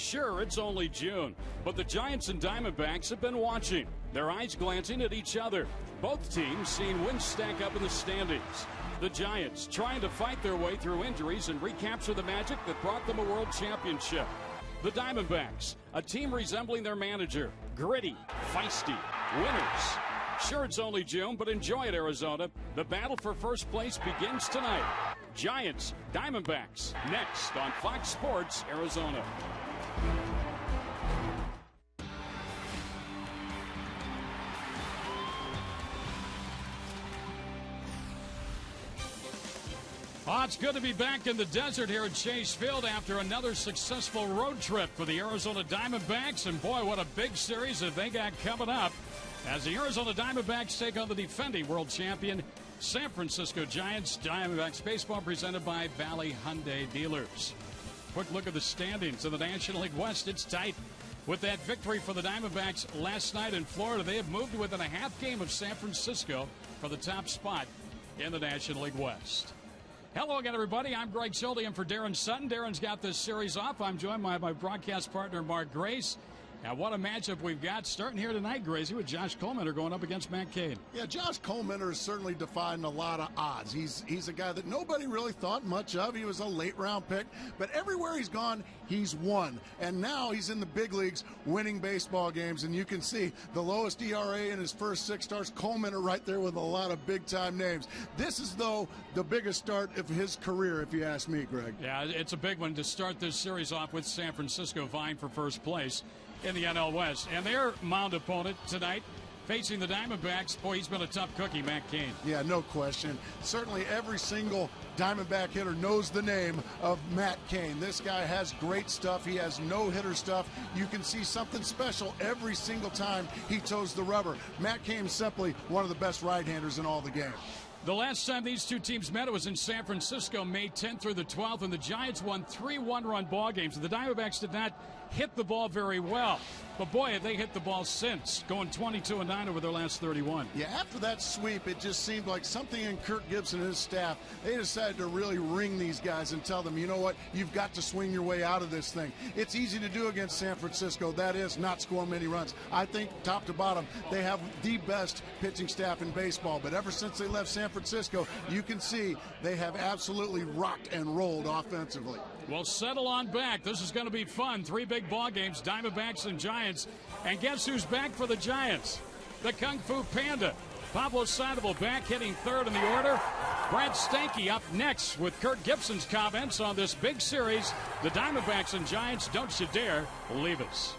Sure, it's only June, but the Giants and Diamondbacks have been watching, their eyes glancing at each other. Both teams seeing wins stack up in the standings. The Giants trying to fight their way through injuries and recapture the magic that brought them a world championship. The Diamondbacks, a team resembling their manager, gritty, feisty, winners. Sure, it's only June, but enjoy it, Arizona. The battle for first place begins tonight. Giants, Diamondbacks, next on Fox Sports Arizona. Oh, it's good to be back in the desert here at Chase Field after another successful road trip for the Arizona Diamondbacks. And boy, what a big series that they got coming up as the Arizona Diamondbacks take on the defending world champion San Francisco Giants. Diamondbacks baseball presented by Valley Hyundai Dealers. Quick look at the standings in the National League West. It's tight. With that victory for the Diamondbacks last night in Florida, they have moved within a half game of San Francisco for the top spot in the National League West. Hello again, everybody. I'm Greg Schulte in for Darren Sutton. Darren's got this series off. I'm joined by my broadcast partner, Mark Grace. And what a matchup we've got starting here tonight, Gracie, with Josh Coleman going up against Matt Cain. Yeah, Josh Coleman is certainly defying a lot of odds. He's a guy that nobody really thought much of. He was a late-round pick, but everywhere he's gone, he's won. And now he's in the big leagues winning baseball games, and you can see the lowest ERA in his first 6 starts. Coleman are right there with a lot of big-time names. This is, though, the biggest start of his career, if you ask me, Greg. Yeah, it's a big one to start this series off with San Francisco vying for first place in the NL West. And their mound opponent tonight facing the Diamondbacks, boy, he's been a tough cookie, Matt Cain. Yeah, no question. Certainly every single Diamondback hitter knows the name of Matt Cain. This guy has great stuff. He has no-hitter stuff. You can see something special every single time he toes the rubber. Matt Cain is simply one of the best right-handers in all the game. The last time these two teams met, it was in San Francisco, May 10th through the 12th, and the Giants won 3 one-run ball games. The Diamondbacks did not hit the ball very well. But, boy, have they hit the ball since, going 22-9 over their last 31. Yeah, after that sweep, it just seemed like something in Kirk Gibson and his staff, they decided to really ring these guys and tell them, you know what, you've got to swing your way out of this thing. It's easy to do against San Francisco. That is, not score many runs. I think, top to bottom, they have the best pitching staff in baseball. But ever since they left San Francisco, you can see they have absolutely rocked and rolled offensively. Well, settle on back. This is going to be fun. 3 big ball games, Diamondbacks and Giants. And guess who's back for the Giants? The Kung Fu Panda. Pablo Sandoval back hitting third in the order. Brad Stanky up next with Kirk Gibson's comments on this big series. The Diamondbacks and Giants, don't you dare leave us.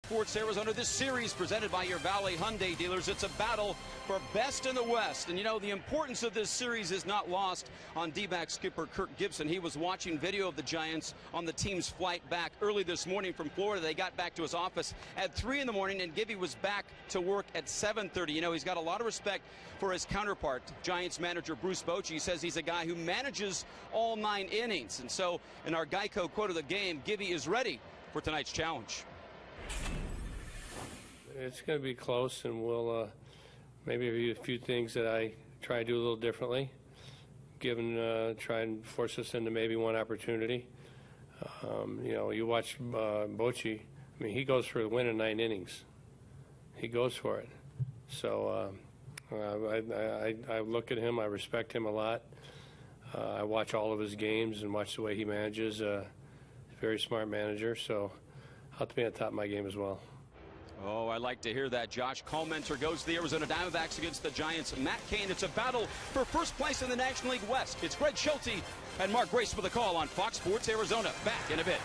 Sports Arizona. This series presented by your Valley Hyundai dealers. It's a battle for best in the West. And you know, the importance of this series is not lost on D-back skipper Kirk Gibson. He was watching video of the Giants on the team's flight back early this morning from Florida. They got back to his office at 3 in the morning, and Gibby was back to work at 7:30. You know, he's got a lot of respect for his counterpart, Giants manager Bruce Bochy. He says he's a guy who manages all 9 innings. And so, in our Geico quote of the game, Gibby is ready for tonight's challenge. It's going to be close, and we'll maybe a few things that I try to do a little differently, try and force us into maybe one opportunity. You know, you watch Bochy. I mean, he goes for the win in 9 innings. He goes for it. So I look at him. I respect him a lot. I watch all of his games and watch the way he manages. He's a very smart manager, so I'll have to be on top of my game as well. Oh, I like to hear that. Josh Collmenter goes to the Arizona Diamondbacks against the Giants. Matt Cain, it's a battle for first place in the National League West. It's Greg Schulte and Mark Grace with a call on Fox Sports Arizona. Back in a bit.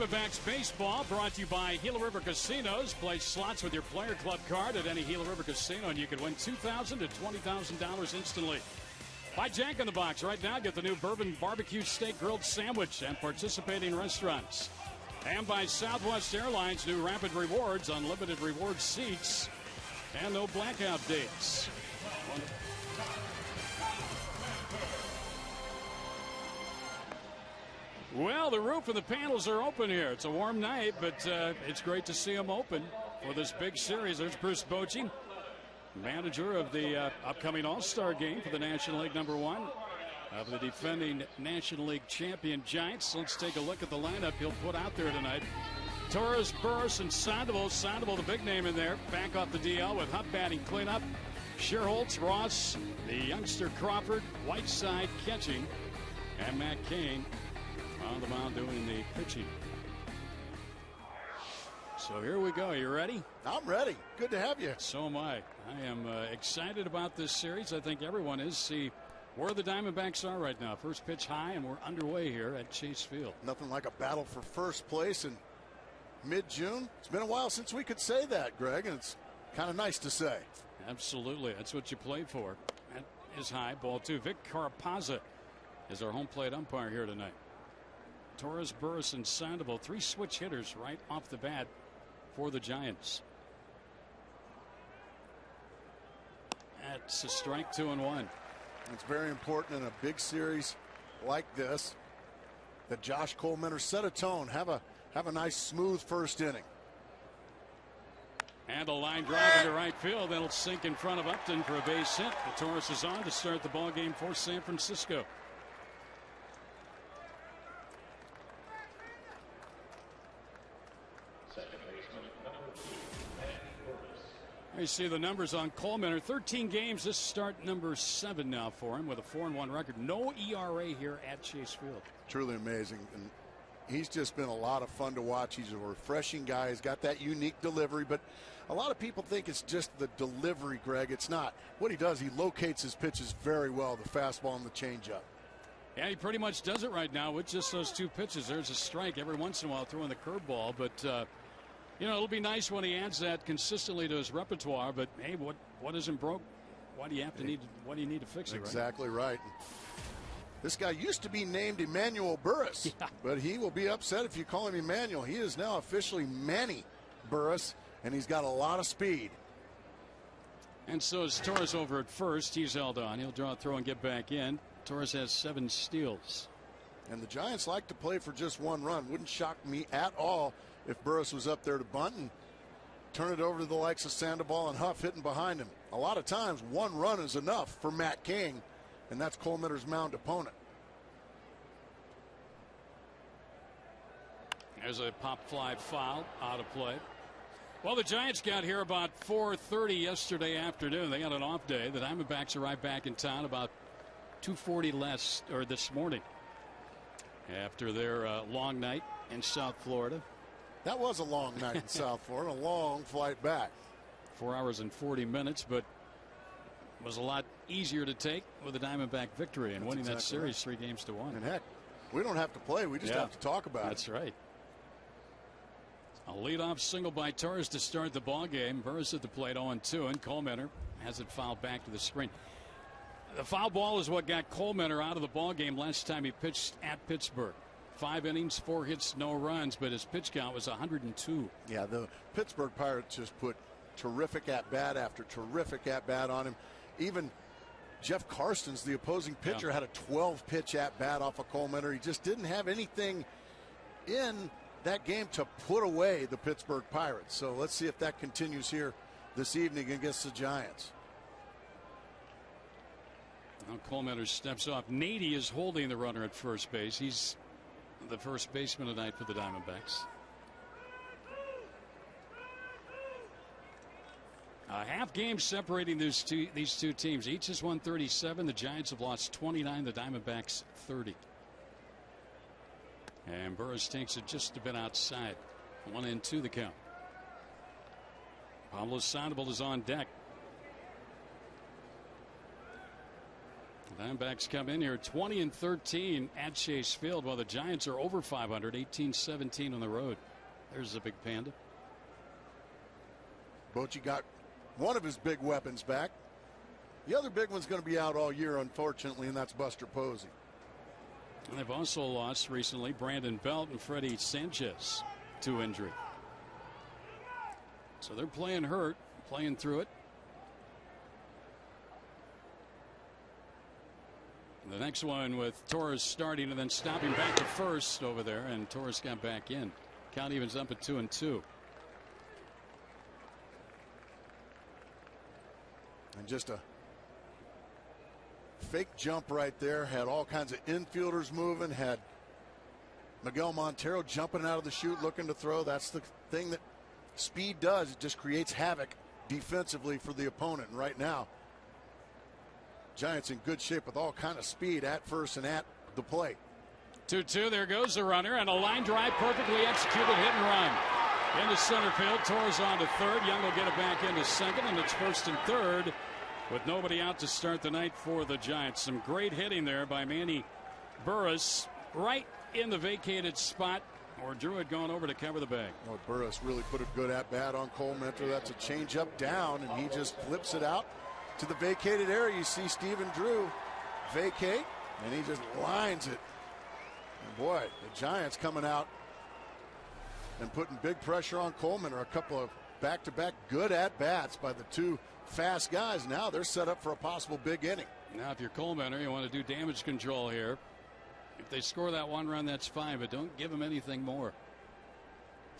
Diamondbacks baseball brought to you by Gila River Casinos. Play slots with your Player Club card at any Gila River Casino, and you can win $2,000 to $20,000 instantly. Buy Jack in the Box right now. Get the new Bourbon Barbecue Steak Grilled Sandwich at participating restaurants. And by Southwest Airlines, new Rapid Rewards, unlimited reward seats, and no blackout dates. Well, the roof and the panels are open here. It's a warm night, but it's great to see them open for this big series. There's Bruce Bochy, manager of the upcoming All-Star game for the National League #1 of the defending National League champion Giants. Let's take a look at the lineup he'll put out there tonight. Torres, Burris, and Sandoval. Sandoval, the big name in there, back off the DL with Hunt batting cleanup. Scherholtz, Ross, the youngster Crawford, Whiteside catching, and Matt Cain on the mound doing the pitching. So here we go. You ready? I'm ready. Good to have you. So am I. I am excited about this series. I think everyone is. See where the Diamondbacks are right now. First pitch high, and we're underway here at Chase Field. Nothing like a battle for first place in mid-June. It's been a while since we could say that, Greg, and it's kind of nice to say. Absolutely. That's what you play for. That is high. Ball 2. Vic Carapazza is our home plate umpire here tonight. Torres, Burris, and Sandoval, 3 switch hitters right off the bat for the Giants. That's a strike, 2-1. It's very important in a big series like this that Josh Coleman set a tone, have a nice smooth first inning. And a line drive into right field that'll sink in front of Upton for a base hit. The Torres is on to start the ball game for San Francisco. You see the numbers on Coleman. 13 games. This start number 7 now for him with a 4-1 record. No ERA here at Chase Field. Truly amazing. And he's just been a lot of fun to watch. He's a refreshing guy. He's got that unique delivery, but a lot of people think it's just the delivery, Greg. It's not. What he does, he locates his pitches very well, the fastball and the changeup. Yeah, he pretty much does it right now with just those 2 pitches. There's a strike every once in a while throwing the curveball, but you know, it'll be nice when he adds that consistently to his repertoire. But hey, what isn't broke? Why do you need to fix it? Exactly right. This guy used to be named Emmanuel Burris, but he will be upset if you call him Emmanuel. He is now officially Manny Burris, and he's got a lot of speed. And so is Torres over at first. He's held on. He'll draw a throw and get back in. Torres has 7 steals. And the Giants like to play for just 1 run. Wouldn't shock me at all if Burris was up there to bunt and turn it over to the likes of Sandoval and Huff hitting behind him. A lot of times 1 run is enough for Matt King, and that's Coleman's mound opponent. There's a pop fly foul out of play. Well, the Giants got here about 4:30 yesterday afternoon. They got an off day. The Diamondbacks arrived back in town about 2:40 this morning after their long night in South Florida. That was a long night in South Florida, a long flight back. 4 hours and 40 minutes, but it was a lot easier to take with a Diamondback victory and winning that series 3-1. And heck, we don't have to play. We just have to talk about it. That's right. A leadoff single by Torres to start the ball game. Burris at the plate 0-2, and Coleman has it fouled back to the screen. The foul ball is what got Coleman out of the ball game last time he pitched at Pittsburgh. 5 innings, 4 hits, no runs, but his pitch count was 102. Yeah, the Pittsburgh Pirates just put terrific at-bat after terrific at-bat on him. Even Jeff Karstens, the opposing pitcher, had a 12-pitch at-bat off of Coleman. He just didn't have anything in that game to put away the Pittsburgh Pirates. So let's see if that continues here this evening against the Giants. Now Coleman steps off. Nady is holding the runner at first base. He's the first baseman tonight for the Diamondbacks. A half game separating these two teams. Each has won 37. The Giants have lost 29. The Diamondbacks 30. And Burris takes it just a bit outside. 1-2 the count. Pablo Sandoval is on deck. The Diamondbacks come in here 20-13 at Chase Field, while the Giants are over 500, 18-17 on the road. There's the big panda. Bochy got one of his big weapons back. The other big one's going to be out all year, unfortunately, and that's Buster Posey. And they've also lost recently Brandon Belt and Freddie Sanchez to injury. So they're playing hurt, playing through it. The next one with Torres starting and then stopping back to first over there, and Torres got back in. Count evens up at 2-2. And just a fake jump right there. Had all kinds of infielders moving. Had Miguel Montero jumping out of the chute looking to throw. That's the thing that speed does. It just creates havoc defensively for the opponent. And right now, Giants in good shape with all kind of speed at first and at the plate. 2-2. There goes the runner, and a line drive perfectly executed hit and run into center field. Torres on to third. Young will get it back into second, and it's first and third with nobody out to start the night for the Giants. Some great hitting there by Manny Burris right in the vacated spot, or Drew had gone over to cover the bag. Well, Burris really put a good at bat on Cole Mentor. That's a changeup down, and he just flips it out to the vacated area. You see Stephen Drew vacate, and he just lines it. And boy, the Giants coming out and putting big pressure on Coleman. Or a couple of back-to-back good at-bats by the two fast guys. Now they're set up for a possible big inning. Now, if you're Coleman, you want to do damage control here. If they score that one run, that's fine, but don't give them anything more.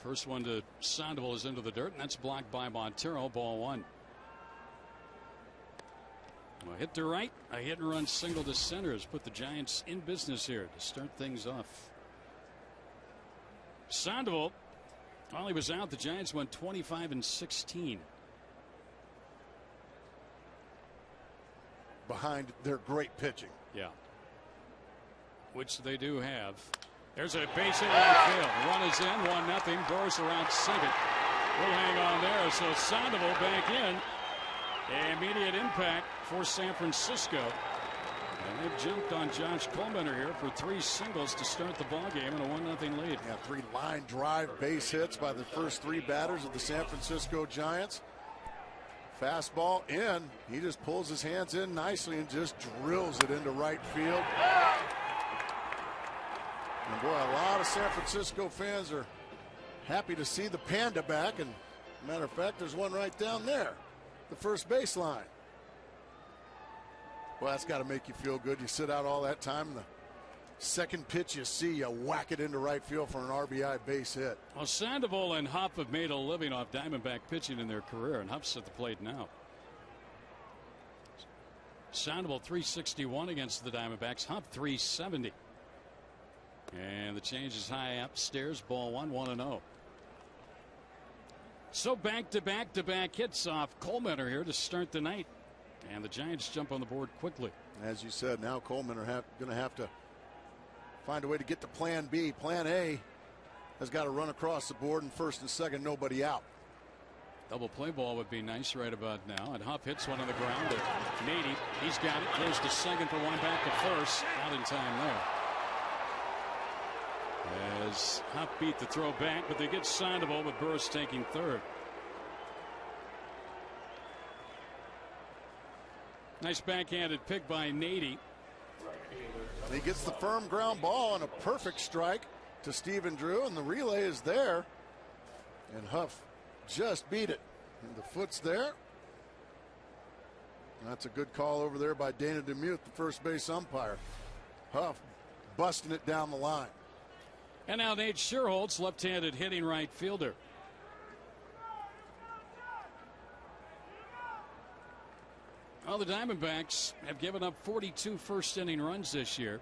First one to Sandoval is into the dirt, and that's blocked by Montero. Ball one. A hit to right, a hit and run single to center has put the Giants in business here to start things off. Sandoval, while he was out, the Giants went 25-16. Behind their great pitching. Yeah. Which they do have. There's a base hit right field. The run is in, 1-0. Burris around second. We'll hang on there. So Sandoval back in. Immediate impact for San Francisco. And they've jumped on Josh Coleman here for 3 singles to start the ball game and a 1-0 lead. Yeah, 3 line drive base hits by the first 3 batters of the San Francisco Giants. Fastball in. He just pulls his hands in nicely and just drills it into right field. And boy, a lot of San Francisco fans are happy to see the Panda back. And matter of fact, there's one right down there, the first baseline. Well, that's got to make you feel good. You sit out all that time, and the second pitch you see, you whack it into right field for an RBI base hit. Well, Sandoval and Huff have made a living off Diamondback pitching in their career, and Huff's at the plate now. Sandoval 361 against the Diamondbacks. Huff 370. And the change is high upstairs. Ball one, 1-0. So back-to-back hits off Coleman here to start the night. And the Giants jump on the board quickly. As you said, now Coleman are going to have to find a way to get to plan B. Plan A has got to run across the board, and first and second, nobody out. Double play ball would be nice right about now. And Huff hits one on the ground to Nady. He's got it. Goes to second for one, back to first. Not in time there. As Huff beat the throw back, but they get Sandoval with Burris taking third. Nice backhanded pick by Nady. He gets the firm ground ball and a perfect strike to Stephen Drew, and the relay is there. And Huff just beat it. And the foot's there. And that's a good call over there by Dana DeMuth, the first base umpire. Huff busting it down the line. And now Nate Scherholz, left-handed hitting right fielder. Well, the Diamondbacks have given up 42 first-inning runs this year.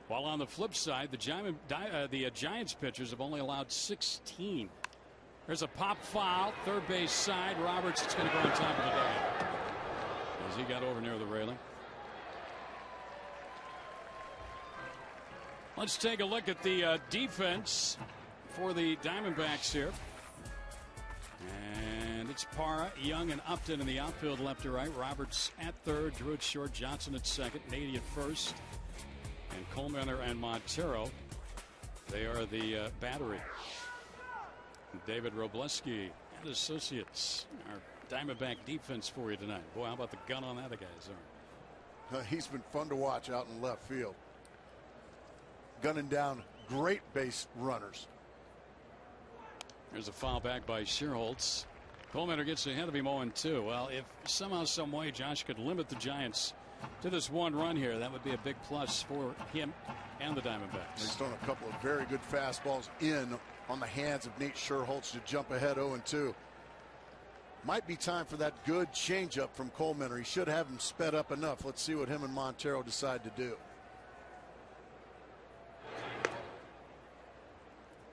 While on the flip side, the Giants pitchers have only allowed 16. There's a pop foul, third base side. Roberts is going to go on top of the bag as he got over near the railing. Let's take a look at the defense for the Diamondbacks here. And it's Parra, Young, and Upton in the outfield left to right. Roberts at third, Drew at short, Johnson at second, Nady at first, and Coleman and Montero. They are the battery. David Robleski and associates. Our Diamondback defense for you tonight. Boy, how about the gun on that guy? He's been fun to watch out in left field. Gunning down great base runners. There's a foul back by Scherholz. Coleman gets ahead of him 0-2. Well, if somehow, some way, Josh could limit the Giants to this one run here, that would be a big plus for him and the Diamondbacks. He's thrown a couple of very good fastballs in on the hands of Nate Scherholz to jump ahead 0-2. Might be time for that good changeup from Coleman, or he should have him sped up enough. Let's see what him and Montero decide to do.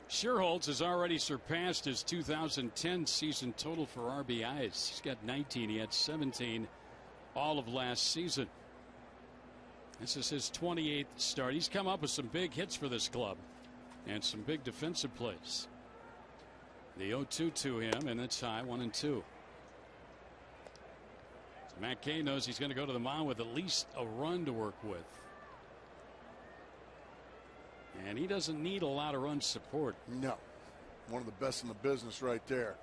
Scherholz has already surpassed his 2010 season total for RBIs. He's got 19. He had 17 all of last season. This is his 28th start. He's come up with some big hits for this club and some big defensive plays. The 0-2 to him, and it's high, 1-2. Matt Kay knows he's going to go to the mound with at least a run to work with. And he doesn't need a lot of run support. No. One of the best in the business right there.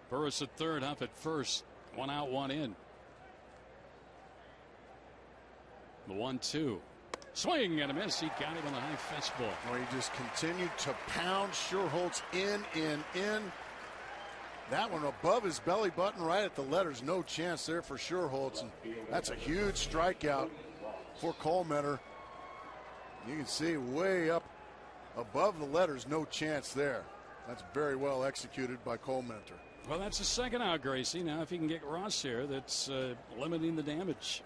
Burris at third, Huff at first. One out, one in. The 1-2. Swing and a miss. He got it on the high fastball. Well, he just continued to pound Schuerholz in. That one above his belly button, right at the letters. No chance there for Schuerholz. And that's a huge strikeout for Colemeter. You can see way up above the letters, no chance there. That's very well executed by Colemeter. Well, that's the second out, Gracie. Now, if he can get Ross here, that's limiting the damage.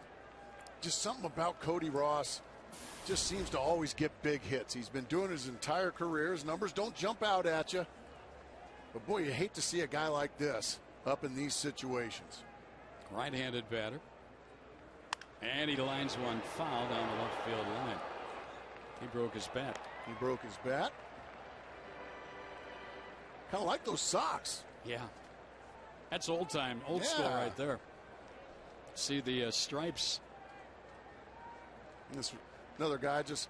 Just something about Cody Ross just seems to always get big hits. He's been doing his entire career. His numbers don't jump out at you. But, boy, you hate to see a guy like this up in these situations. Right-handed batter. And he lines one foul down the left field line. He broke his bat. He broke his bat. Kind of like those socks. Yeah. That's old time, old school right there. See the stripes. And this another guy just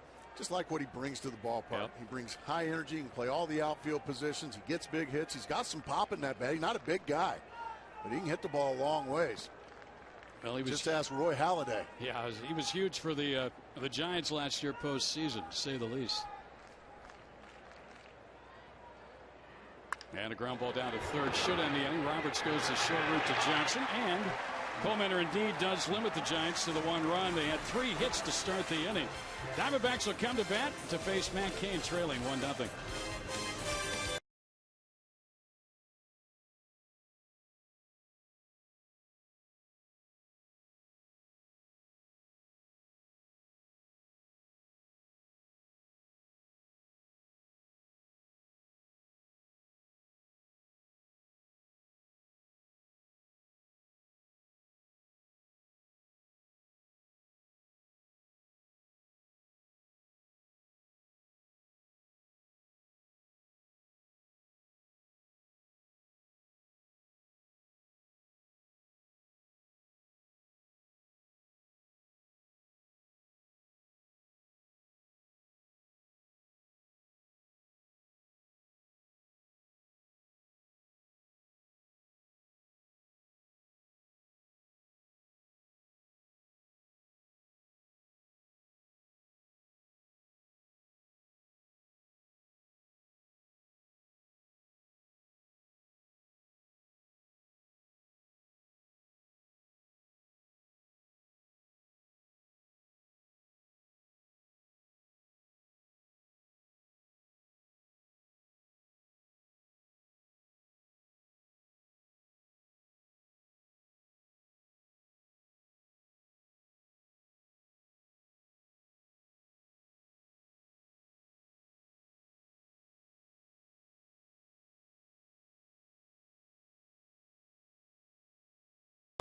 like what he brings to the ballpark. Yep. He brings high energy. He can play all the outfield positions. He gets big hits. He's got some pop in that bat. He's not a big guy, but he can hit the ball a long ways. Well, he was just ask Roy Halladay. Yeah, he was huge for the Giants last year postseason, to say the least. And a ground ball down to third. Should end the inning. Roberts goes the short route to Johnson. And Colemeter indeed does limit the Giants to the one run. They had 3 hits to start the inning. Diamondbacks will come to bat to face Matt Cain trailing 1-0.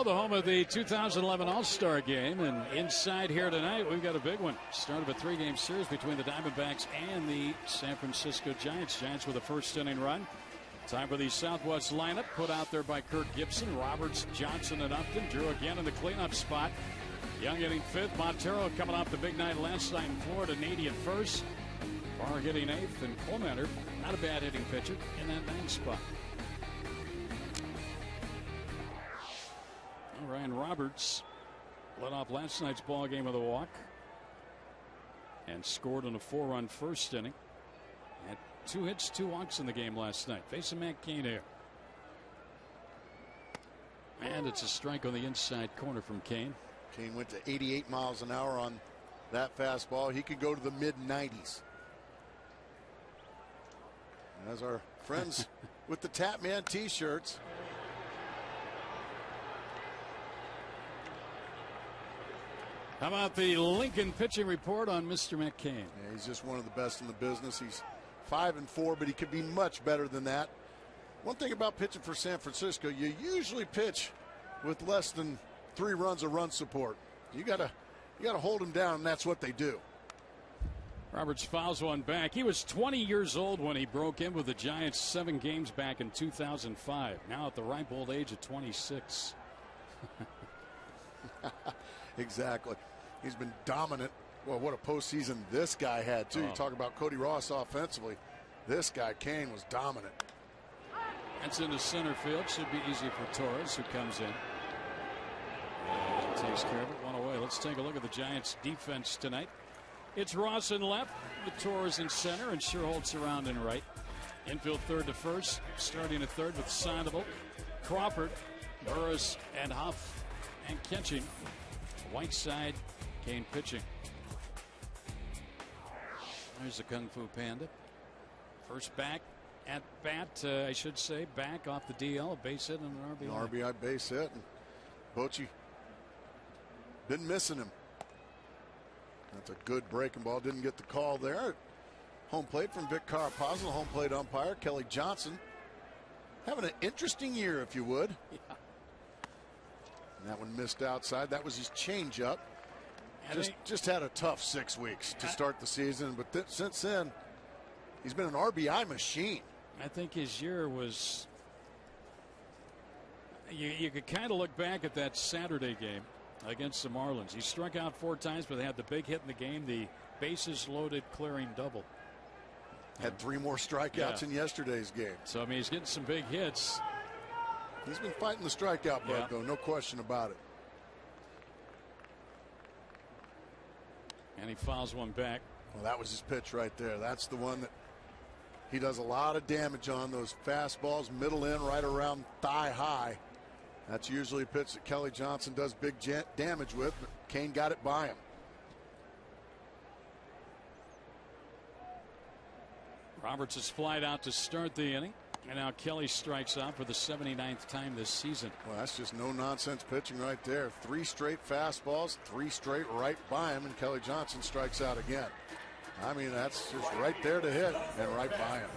The home of the 2011 All-Star Game, and inside here tonight we've got a big one. Start of a 3-game series between the Diamondbacks and the San Francisco Giants. Giants with a first inning run. Time for the Southwest lineup put out there by Kirk Gibson, Roberts, Johnson, and Upton. Drew again in the cleanup spot. Young hitting 5th. Montero coming off the big night last night in Florida. Nady at 1st. Barr hitting 8th, and Colemeter, not a bad hitting pitcher, in that 9th spot. Ryan Roberts led off last night's ball game with a walk and scored in a 4-run first inning. Had 2 hits, 2 walks in the game last night. Facing Matt Cain here. And it's a strike on the inside corner from Cain. Cain went to 88 miles an hour on that fastball. He could go to the mid-90s. And as our friends with the Tapman t-shirts. How about the Lincoln pitching report on Mr. Matt Cain? Yeah, he's just one of the best in the business. He's 5-4, but he could be much better than that. One thing about pitching for San Francisco, you usually pitch with less than 3 runs of run support. You gotta hold him down, and that's what they do. Roberts fouls one back. He was 20 years old when he broke in with the Giants 7 games back in 2005. Now at the ripe old age of 26. Exactly. He's been dominant. Well, what a postseason this guy had, too. You talk about Cody Ross offensively. This guy, Cain, was dominant. That's into center field. Should be easy for Torres, who comes in. And takes care of it. 1 away. Let's take a look at the Giants' defense tonight. It's Ross in left, the Torres in center, and Sherholtz around in right. Infield third to first, starting at third with Sandoval, Crawford, Burris, and Huff, and catching. Whiteside, Kane pitching. There's the Kung Fu Panda. First back at bat, I should say, back off the DL, a base hit and an RBI. An RBI base hit, and Bochy been missing him. That's a good breaking ball. Didn't get the call there. Home plate from Vic Carapazzo, home plate umpire Kelly Johnson. Having an interesting year, if you would. Yeah. And that one missed outside. That was his changeup. Just had a tough 6 weeks to start the season, but since then, he's been an RBI machine. I think his year was. You could kind of look back at that Saturday game against the Marlins. He struck out 4 times, but they had the big hit in the game, the bases loaded clearing double. Had 3 more strikeouts in yesterday's game. So, I mean, he's getting some big hits. He's been fighting the strikeout bug, though, no question about it. And he fouls one back. Well, that was his pitch right there. That's the one that he does a lot of damage on, those fastballs, middle in, right around thigh high. That's usually a pitch that Kelly Johnson does big damage with, but Kane got it by him. Roberts is flied out to start the inning. And now Kelly strikes out for the 79th time this season. Well, that's just no-nonsense pitching right there. 3 straight fastballs, 3 straight right by him, and Kelly Johnson strikes out again. I mean, that's just right there to hit and right by him.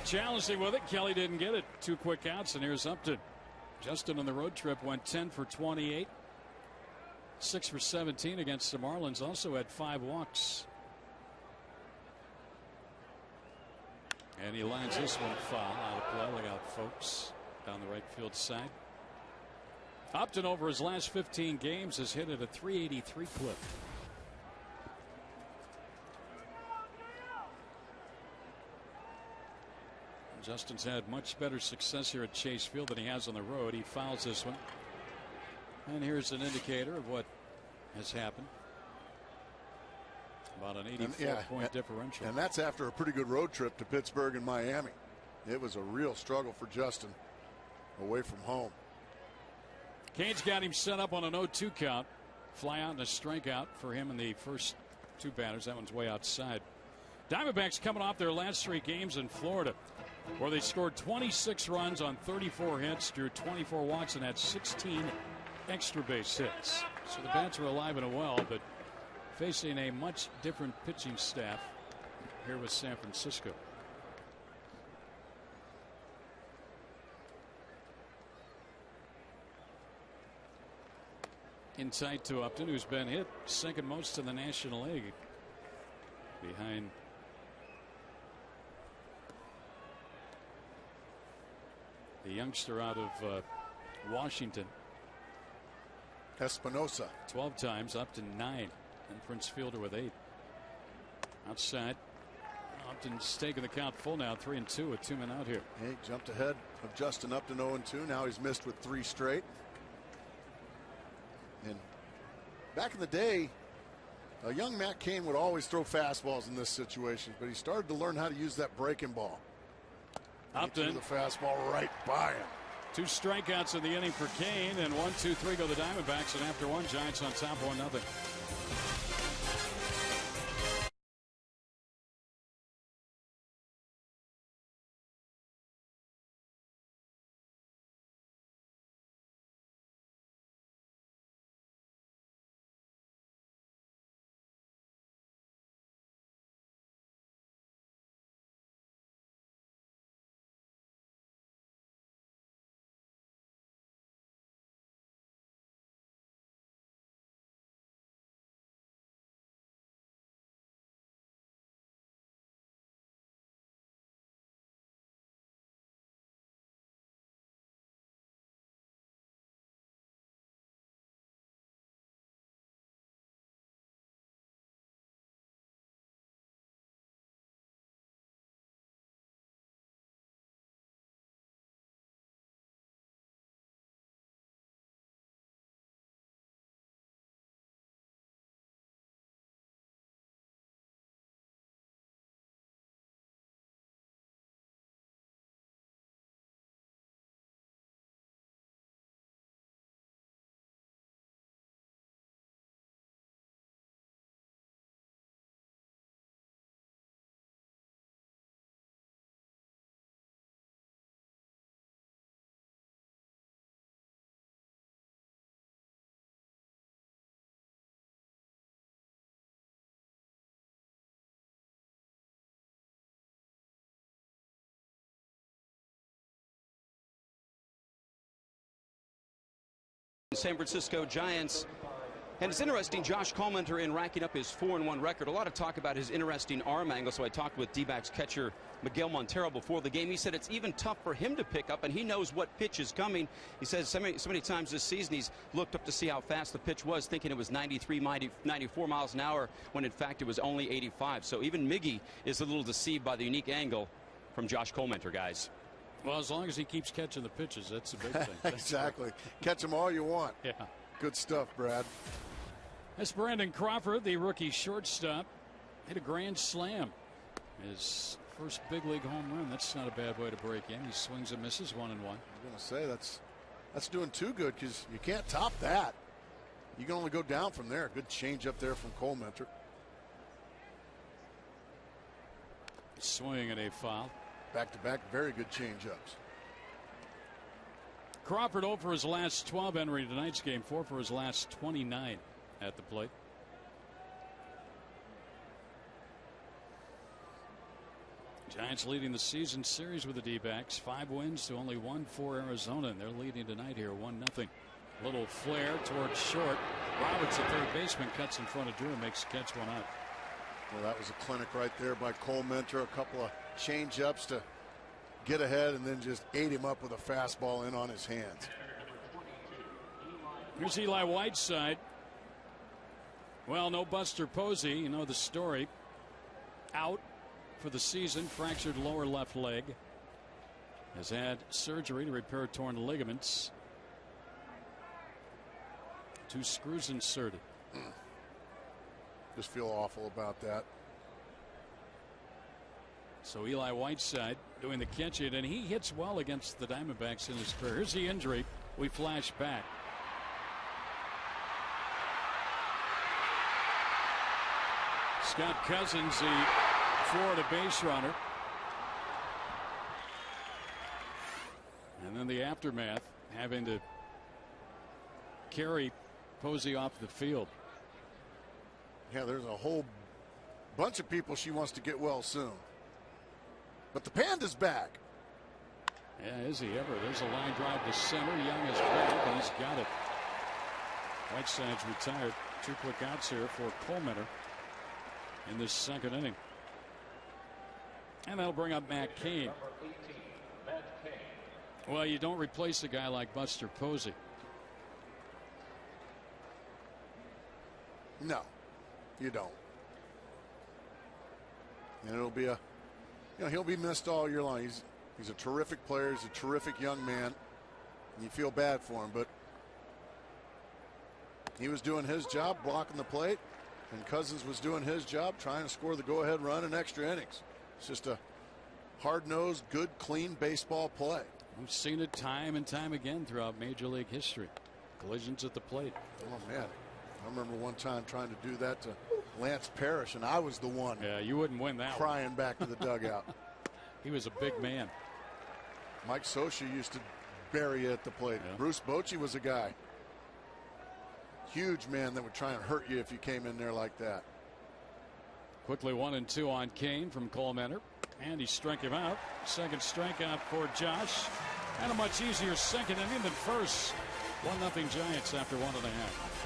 Challenging with it. Kelly didn't get it. 2 quick outs, and here's Upton. Justin on the road trip went 10 for 28. 6 for 17 against the Marlins. Also had 5 walks. And he lines this one foul out of play. Look out, folks, down the right field side. Upton over his last 15 games has hit at a .383 clip. Justin's had much better success here at Chase Field than he has on the road. He fouls this one. And here's an indicator of what has happened. About an 84-point differential. And that's after a pretty good road trip to Pittsburgh and Miami. It was a real struggle for Justin away from home. Kane's got him set up on an 0-2 count. Fly out and a strikeout for him in the first 2 batters. That one's way outside. Diamondbacks coming off their last 3 games in Florida, where they scored 26 runs on 34 hits, drew 24 walks, and had 16 extra base hits. So the bats are alive and well, but facing a much different pitching staff here with San Francisco. Inside to Upton, who's been hit second most in the National League, behind the youngster out of Washington. Espinosa. 12 times, Upton 9, and Prince Fielder with 8. Outside, Upton's taking the count full now, 3-2 with 2 men out here. He jumped ahead of Justin Upton 0-2. Now he's missed with 3 straight. And back in the day, a young Matt Cain would always throw fastballs in this situation, but he started to learn how to use that breaking ball. Upton. The fastball right by him. 2 strikeouts in the inning for Kane, and 1, 2, 3 go the Diamondbacks, and after 1, Giants on top 1-0. San Francisco Giants. And it's interesting, Josh Collmenter in racking up his 4-1 record. A lot of talk about his interesting arm angle. So I talked with D-backs catcher Miguel Montero before the game. He said it's even tough for him to pick up, and he knows what pitch is coming. He says so many times this season he's looked up to see how fast the pitch was, thinking it was 93, 94 miles an hour, when in fact it was only 85. So even Miggy is a little deceived by the unique angle from Josh Collmenter, guys. Well, as long as he keeps catching the pitches, that's a big thing. Exactly. Catch them all you want. Yeah. Good stuff, Brad. That's Brandon Crawford, the rookie shortstop, hit a grand slam. His first big league home run. That's not a bad way to break in. He swings and misses, 1-1. I'm going to say that's doing too good, because you can't top that. You can only go down from there. Good change up there from Collmenter. Swing and a foul. Back-to-back, very good change-ups. Crawford 0 for his last 12 entering tonight's game, 4 for his last 29 at the plate. Giants leading the season series with the D-backs. 5 wins to only 1 for Arizona, and they're leading tonight here 1-0. Little flare towards short. Roberts, the third baseman, cuts in front of Drew and makes the catch 1 out. Well, that was a clinic right there by Collmenter. A couple of change-ups to get ahead, and then just ate him up with a fastball in on his hands. Here's Eli Whiteside. Well, no Buster Posey. You know the story. Out for the season. Fractured lower left leg. Has had surgery to repair torn ligaments. 2 screws inserted. Just feel awful about that. So Eli Whiteside doing the catching, and he hits well against the Diamondbacks in his career. Here's the injury. We flash back. Scott Cousins, the Florida base runner. And then the aftermath, having to carry Posey off the field. Yeah, there's a whole bunch of people she wants to get well soon. But the Panda's back. Yeah, is he ever? There's a line drive to center. Young is back, and he's got it. Whiteside's retired. 2 quick outs here for Collmenter in this second inning. And that'll bring up Matt Cain. Well, you don't replace a guy like Buster Posey. No, you don't. And it'll be he'll be missed all year long. He's a terrific player. He's a terrific young man. And you feel bad for him, but he was doing his job blocking the plate, and Cousins was doing his job trying to score the go-ahead run in extra innings. It's just a hard-nosed, good, clean baseball play. We've seen it time and time again throughout Major League history. Collisions at the plate. Oh, man. I remember one time trying to do that to Lance Parrish, and I was the one. Yeah, you wouldn't win that crying back to the dugout. He was a big man. Mike Scioscia used to bury you at the plate. Yeah. Bruce Bochy was a guy. Huge man that would try and hurt you if you came in there like that. Quickly 1-2 on Cain from Collmenter. And he struck him out. Second strikeout for Josh. And a much easier second inning than first. 1-0 Giants after 1.5.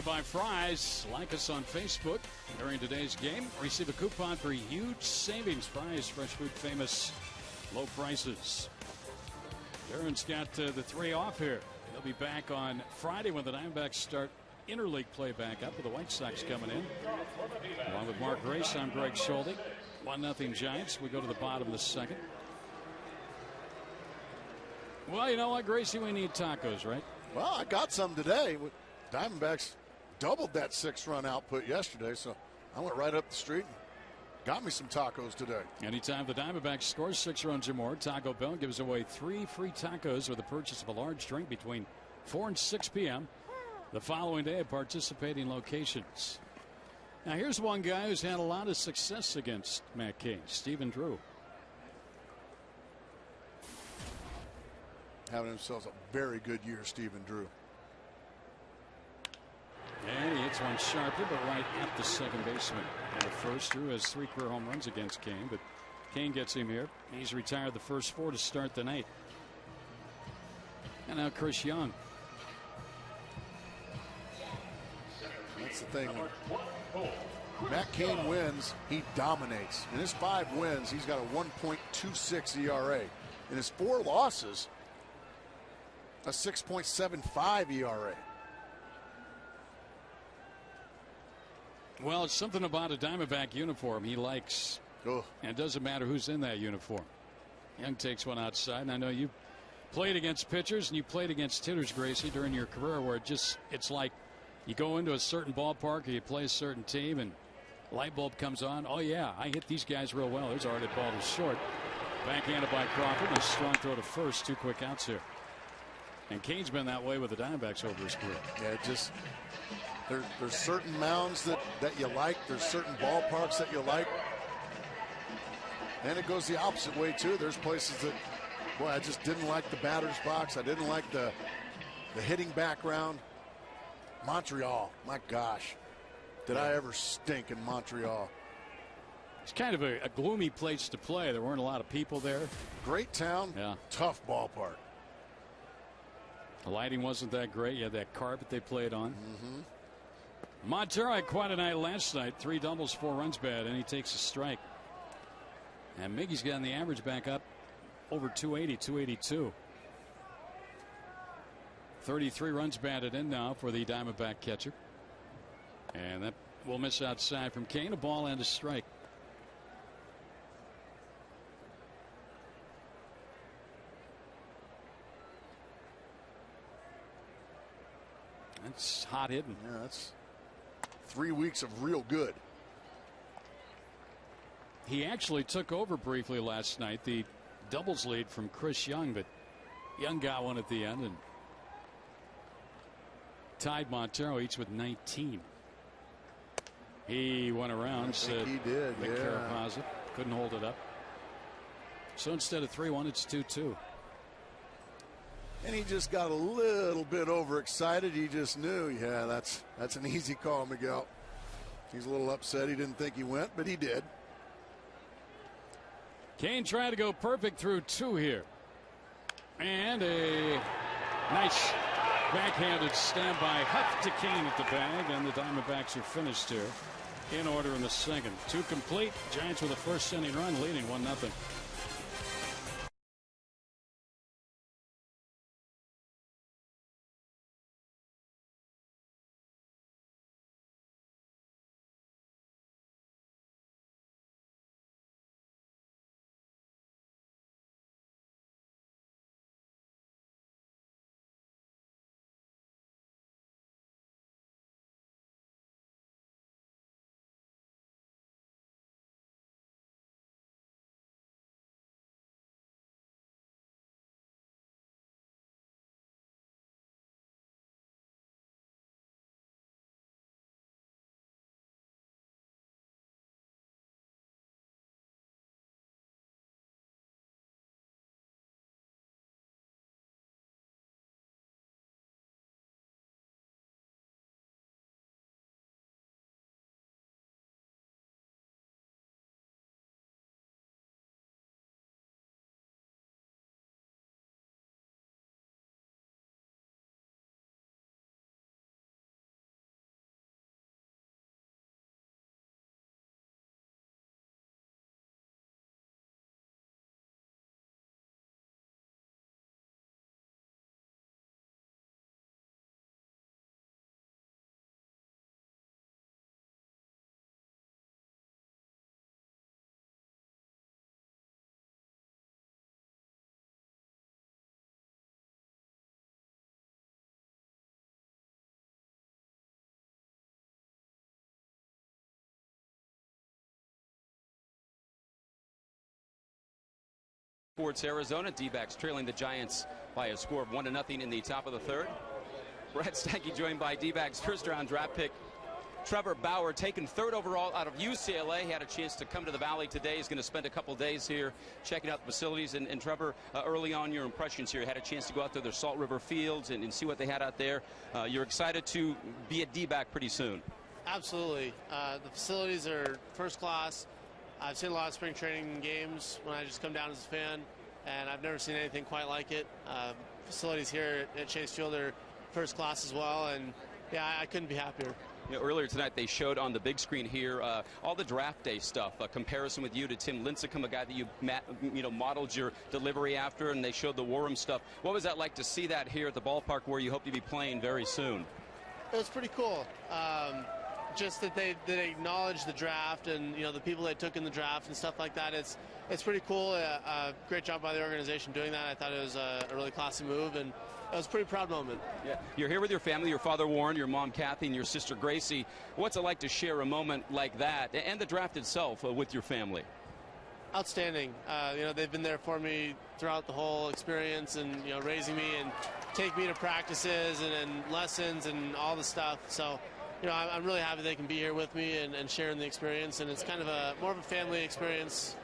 By Fry's. Like us on Facebook during today's game. Receive a coupon for huge savings. Fry's, fresh food famous, low prices. Darren's got the 3 off here. He'll be back on Friday when the Diamondbacks start interleague play back up with the White Sox coming in. Along with Mark Grace, I'm Greg Schulte. 1-0 Giants. We go to the bottom of the second. Well, you know what, Gracie? We need tacos, right? Well, I got some today. Diamondbacks doubled that 6-run output yesterday, so I went right up the street and got me some tacos today. Anytime the Diamondbacks score 6 runs or more, Taco Bell gives away 3 free tacos with the purchase of a large drink between 4 and 6 p.m. the following day at participating locations. Now here's one guy who's had a lot of success against Matt Cain, Stephen Drew. Having himself a very good year, Stephen Drew. And he hits one sharply, but right at the second baseman. And the first, Drew has 3 career home runs against Cain, but Cain gets him here. He's retired the first 4 to start the night. And now Chris Young. That's the thing. When Matt Cain wins, he dominates. In his 5 wins, he's got a 1.26 ERA. In his 4 losses, a 6.75 ERA. Well, it's something about a Diamondback uniform he likes. Oh. And it doesn't matter who's in that uniform. Young takes one outside, and I know you played against pitchers and you played against hitters, Gracie, during your career, where it's like you go into a certain ballpark or you play a certain team and light bulb comes on. Oh yeah, I hit these guys real well. There's already ball to short. Backhanded by Crawford. A strong throw to first. 2 quick outs here. And Cain's been that way with the Diamondbacks over his career. Yeah, just there's certain mounds that you like. There's certain ballparks that you like. And it goes the opposite way too. There's places that, boy, I just didn't like the batter's box. I didn't like the hitting background. Montreal, my gosh, did I ever stink in Montreal. It's kind of a gloomy place to play. There weren't a lot of people there. Great town, yeah. Tough ballpark. The lighting wasn't that great. You had that carpet they played on. Montero had quite a night last night. 3 doubles, 4 runs bad, and he takes a strike. And Miggy's gotten the average back up over 280, 282. 33 runs batted in now for the Diamondback catcher. And that will miss outside from Cain. A ball and a strike. That's hot hitting. Yeah, that's 3 weeks of real good. He actually took over briefly last night, the doubles lead from Chris Young, but Young got one at the end and tied Montero each with 19. He went around, said he did, yeah. Couldn't hold it up. So instead of 3-1, it's 2-2. And he just got a little bit overexcited. He just knew, yeah, that's an easy call, Miguel. He's a little upset. He didn't think he went, but he did. Cain trying to go perfect through 2 here. And a nice backhanded standby huff to Cain at the bag, and the Diamondbacks are finished here in order in the second. 2 complete. Giants with a first inning run leading 1-0. Sports Arizona. D-backs trailing the Giants by a score of 1-0 in the top of the third. Brett Stanky joined by D-backs first-round draft pick Trevor Bauer, taken third overall out of UCLA. He had a chance to come to the Valley today. He's going to spend a couple days here checking out the facilities. And Trevor, early on, your impressions here. Had a chance to go out to their Salt River fields and see what they had out there. You're excited to be a D-back pretty soon. Absolutely. The facilities are first class. I've seen a lot of spring training games when I just come down as a fan, and I've never seen anything quite like it. Facilities here at Chase Field are first class as well, and yeah, I couldn't be happier. You know, earlier tonight they showed on the big screen here all the draft day stuff, a comparison with you to Tim Lincecum, a guy that you modeled your delivery after, and they showed the Warham stuff. What was that like to see that here at the ballpark where you hope to be playing very soon? It was pretty cool. Just that they acknowledge the draft and the people they took in the draft and stuff like that. It's pretty cool. Great job by the organization doing that. I thought it was a really classy move, and it was a pretty proud moment. Yeah, you're here with your family, your father Warren, your mom Kathy, and your sister Gracie. What's it like to share a moment like that and the draft itself with your family? Outstanding. They've been there for me throughout the whole experience, and raising me and take me to practices and lessons and all the stuff. So. I'm really happy they can be here with me and sharing the experience, and it's kind of more of a family experience,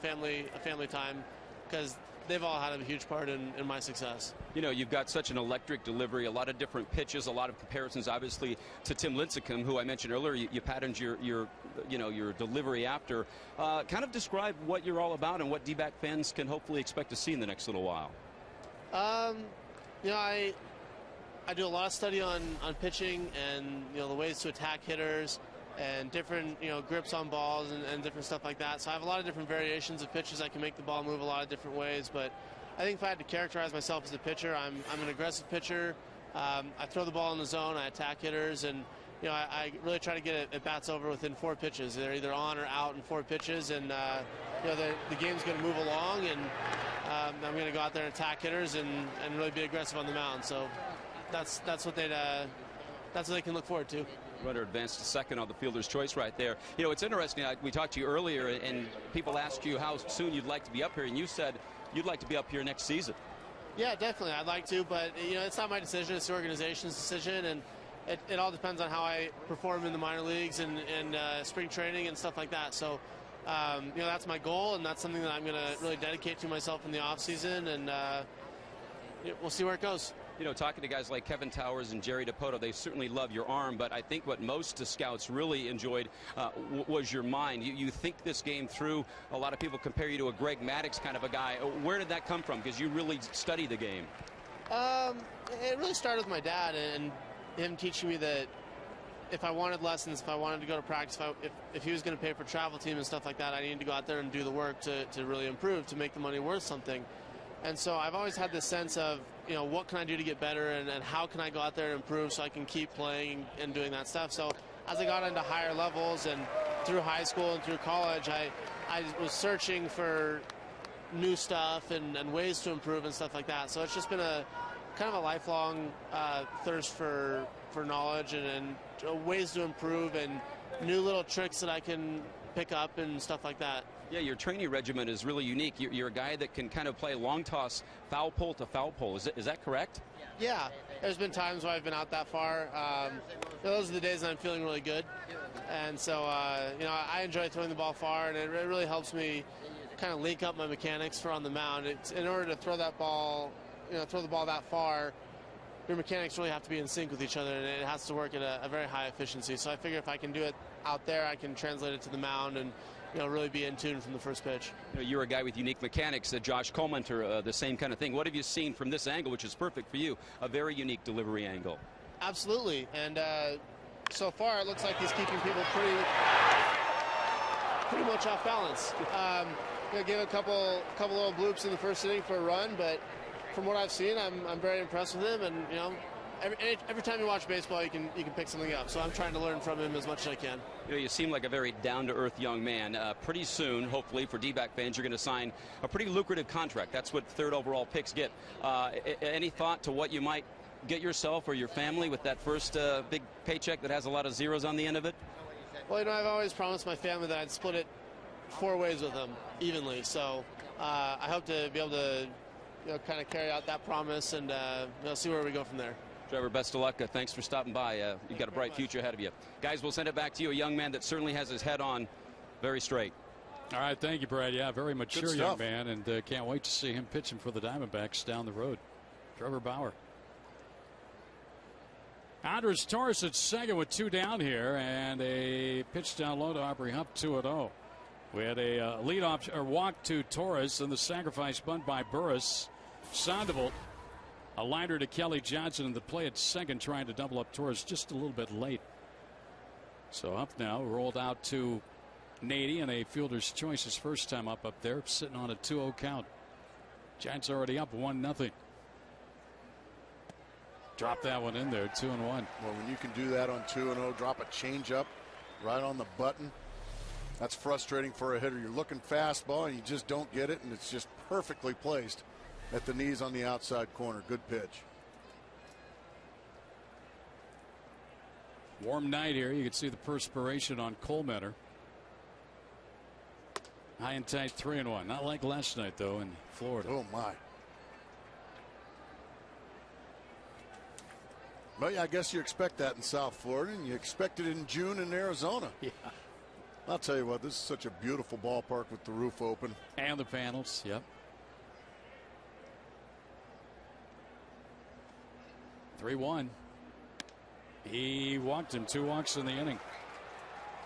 family time, because they've all had a huge part in my success. You've got such an electric delivery, a lot of different pitches, a lot of comparisons, obviously, to Tim Lincecum, who I mentioned earlier. You patterned your delivery after. Kind of describe what you're all about and what D-back fans can hopefully expect to see in the next little while. I do a lot of study on pitching and the ways to attack hitters and different grips on balls and different stuff like that. So I have a lot of different variations of pitches. I can make the ball move a lot of different ways. But I think if I had to characterize myself as a pitcher, I'm an aggressive pitcher. I throw the ball in the zone. I attack hitters, and I really try to get at bats over within 4 pitches. They're either on or out in 4 pitches, and the game's going to move along, and I'm going to go out there and attack hitters and really be aggressive on the mound. So. That's what they can look forward to. Runner advanced to second on the fielder's choice right there. It's interesting. We talked to you earlier, and people asked you how soon you'd like to be up here, and you said you'd like to be up here next season. Yeah, definitely. I'd like to, but it's not my decision. It's the organization's decision, and it all depends on how I perform in the minor leagues and spring training and stuff like that. So, that's my goal, and that's something that I'm going to really dedicate to myself in the off season, and we'll see where it goes. Talking to guys like Kevin Towers and Jerry DePoto, they certainly love your arm, but I think what most scouts really enjoyed was your mind. You think this game through. A lot of people compare you to a Greg Maddux kind of a guy. Where did that come from? Because you really study the game. It really started with my dad and him teaching me that if I wanted lessons, if I wanted to go to practice, if he was going to pay for travel team and stuff like that, I needed to go out there and do the work to really improve, to make the money worth something. And so I've always had this sense of, what can I do to get better, and how can I go out there and improve so I can keep playing and doing that stuff. So as I got into higher levels and through high school and through college, I was searching for new stuff and ways to improve and stuff like that. So it's just been a kind of a lifelong thirst for knowledge and ways to improve and new little tricks that I can pick up and stuff like that. Yeah, your training regimen is really unique. You're a guy that can kind of play long toss, foul pole to foul pole. Is that correct? Yeah, there's been times where I've been out that far. Those are the days that I'm feeling really good. And so, I enjoy throwing the ball far, and it really helps me kind of link up my mechanics for on the mound. In order to throw that ball, throw the ball that far, your mechanics really have to be in sync with each other, and it has to work at a very high efficiency. So I figure if I can do it out there, I can translate it to the mound and really be in tune from the first pitch. You're a guy with unique mechanics. Josh Colemanter, the same kind of thing. What have you seen from this angle, which is perfect for you? A very unique delivery angle. Absolutely, and so far it looks like he's keeping people pretty much off balance. Gave a couple little bloops in the first inning for a run, but from what I've seen, I'm very impressed with him, and every time you watch baseball, you can pick something up. So I'm trying to learn from him as much as I can. You seem like a very down-to-earth young man. Pretty soon, hopefully, for D-back fans, you're going to sign a pretty lucrative contract. That's what third overall picks get. Any thought to what you might get yourself or your family with that first big paycheck that has a lot of zeros on the end of it? Well, I've always promised my family that I'd split it 4 ways with him evenly. So I hope to be able to kind of carry out that promise and see where we go from there. Trevor, best of luck. Thanks for stopping by. You've got a bright future ahead of you. Guys, we'll send it back to you, a young man that certainly has his head on very straight. All right, thank you, Brad. Yeah, very mature young man, and can't wait to see him pitching for the Diamondbacks down the road. Trevor Bauer. Andres Torres at second with 2 down here, and a pitch down low to Aubrey Hupp, 2-0. We had a leadoff or walk to Torres, and the sacrifice bunt by Burris. Sandoval, a liner to Kelly Johnson, and the play at second, trying to double up Torres just a little bit late. So Hupp now rolled out to Nady, and a fielder's choice his first time up there, sitting on a 2-0 count. Giants already up 1-0. Drop that one in there, 2-1. Well, when you can do that on 2-0, drop a changeup right on the button, that's frustrating for a hitter. You're looking fastball and you just don't get it, and it's just perfectly placed at the knees on the outside corner. Good pitch. Warm night here. You can see the perspiration on Colemeter. High and tight, 3-1. Not like last night, though, in Florida. Oh, my. Well, yeah, I guess you expect that in South Florida, and you expect it in June in Arizona. Yeah. I'll tell you what, this is such a beautiful ballpark with the roof open. And the panels, yep. 3-1. He walked him, 2 walks in the inning.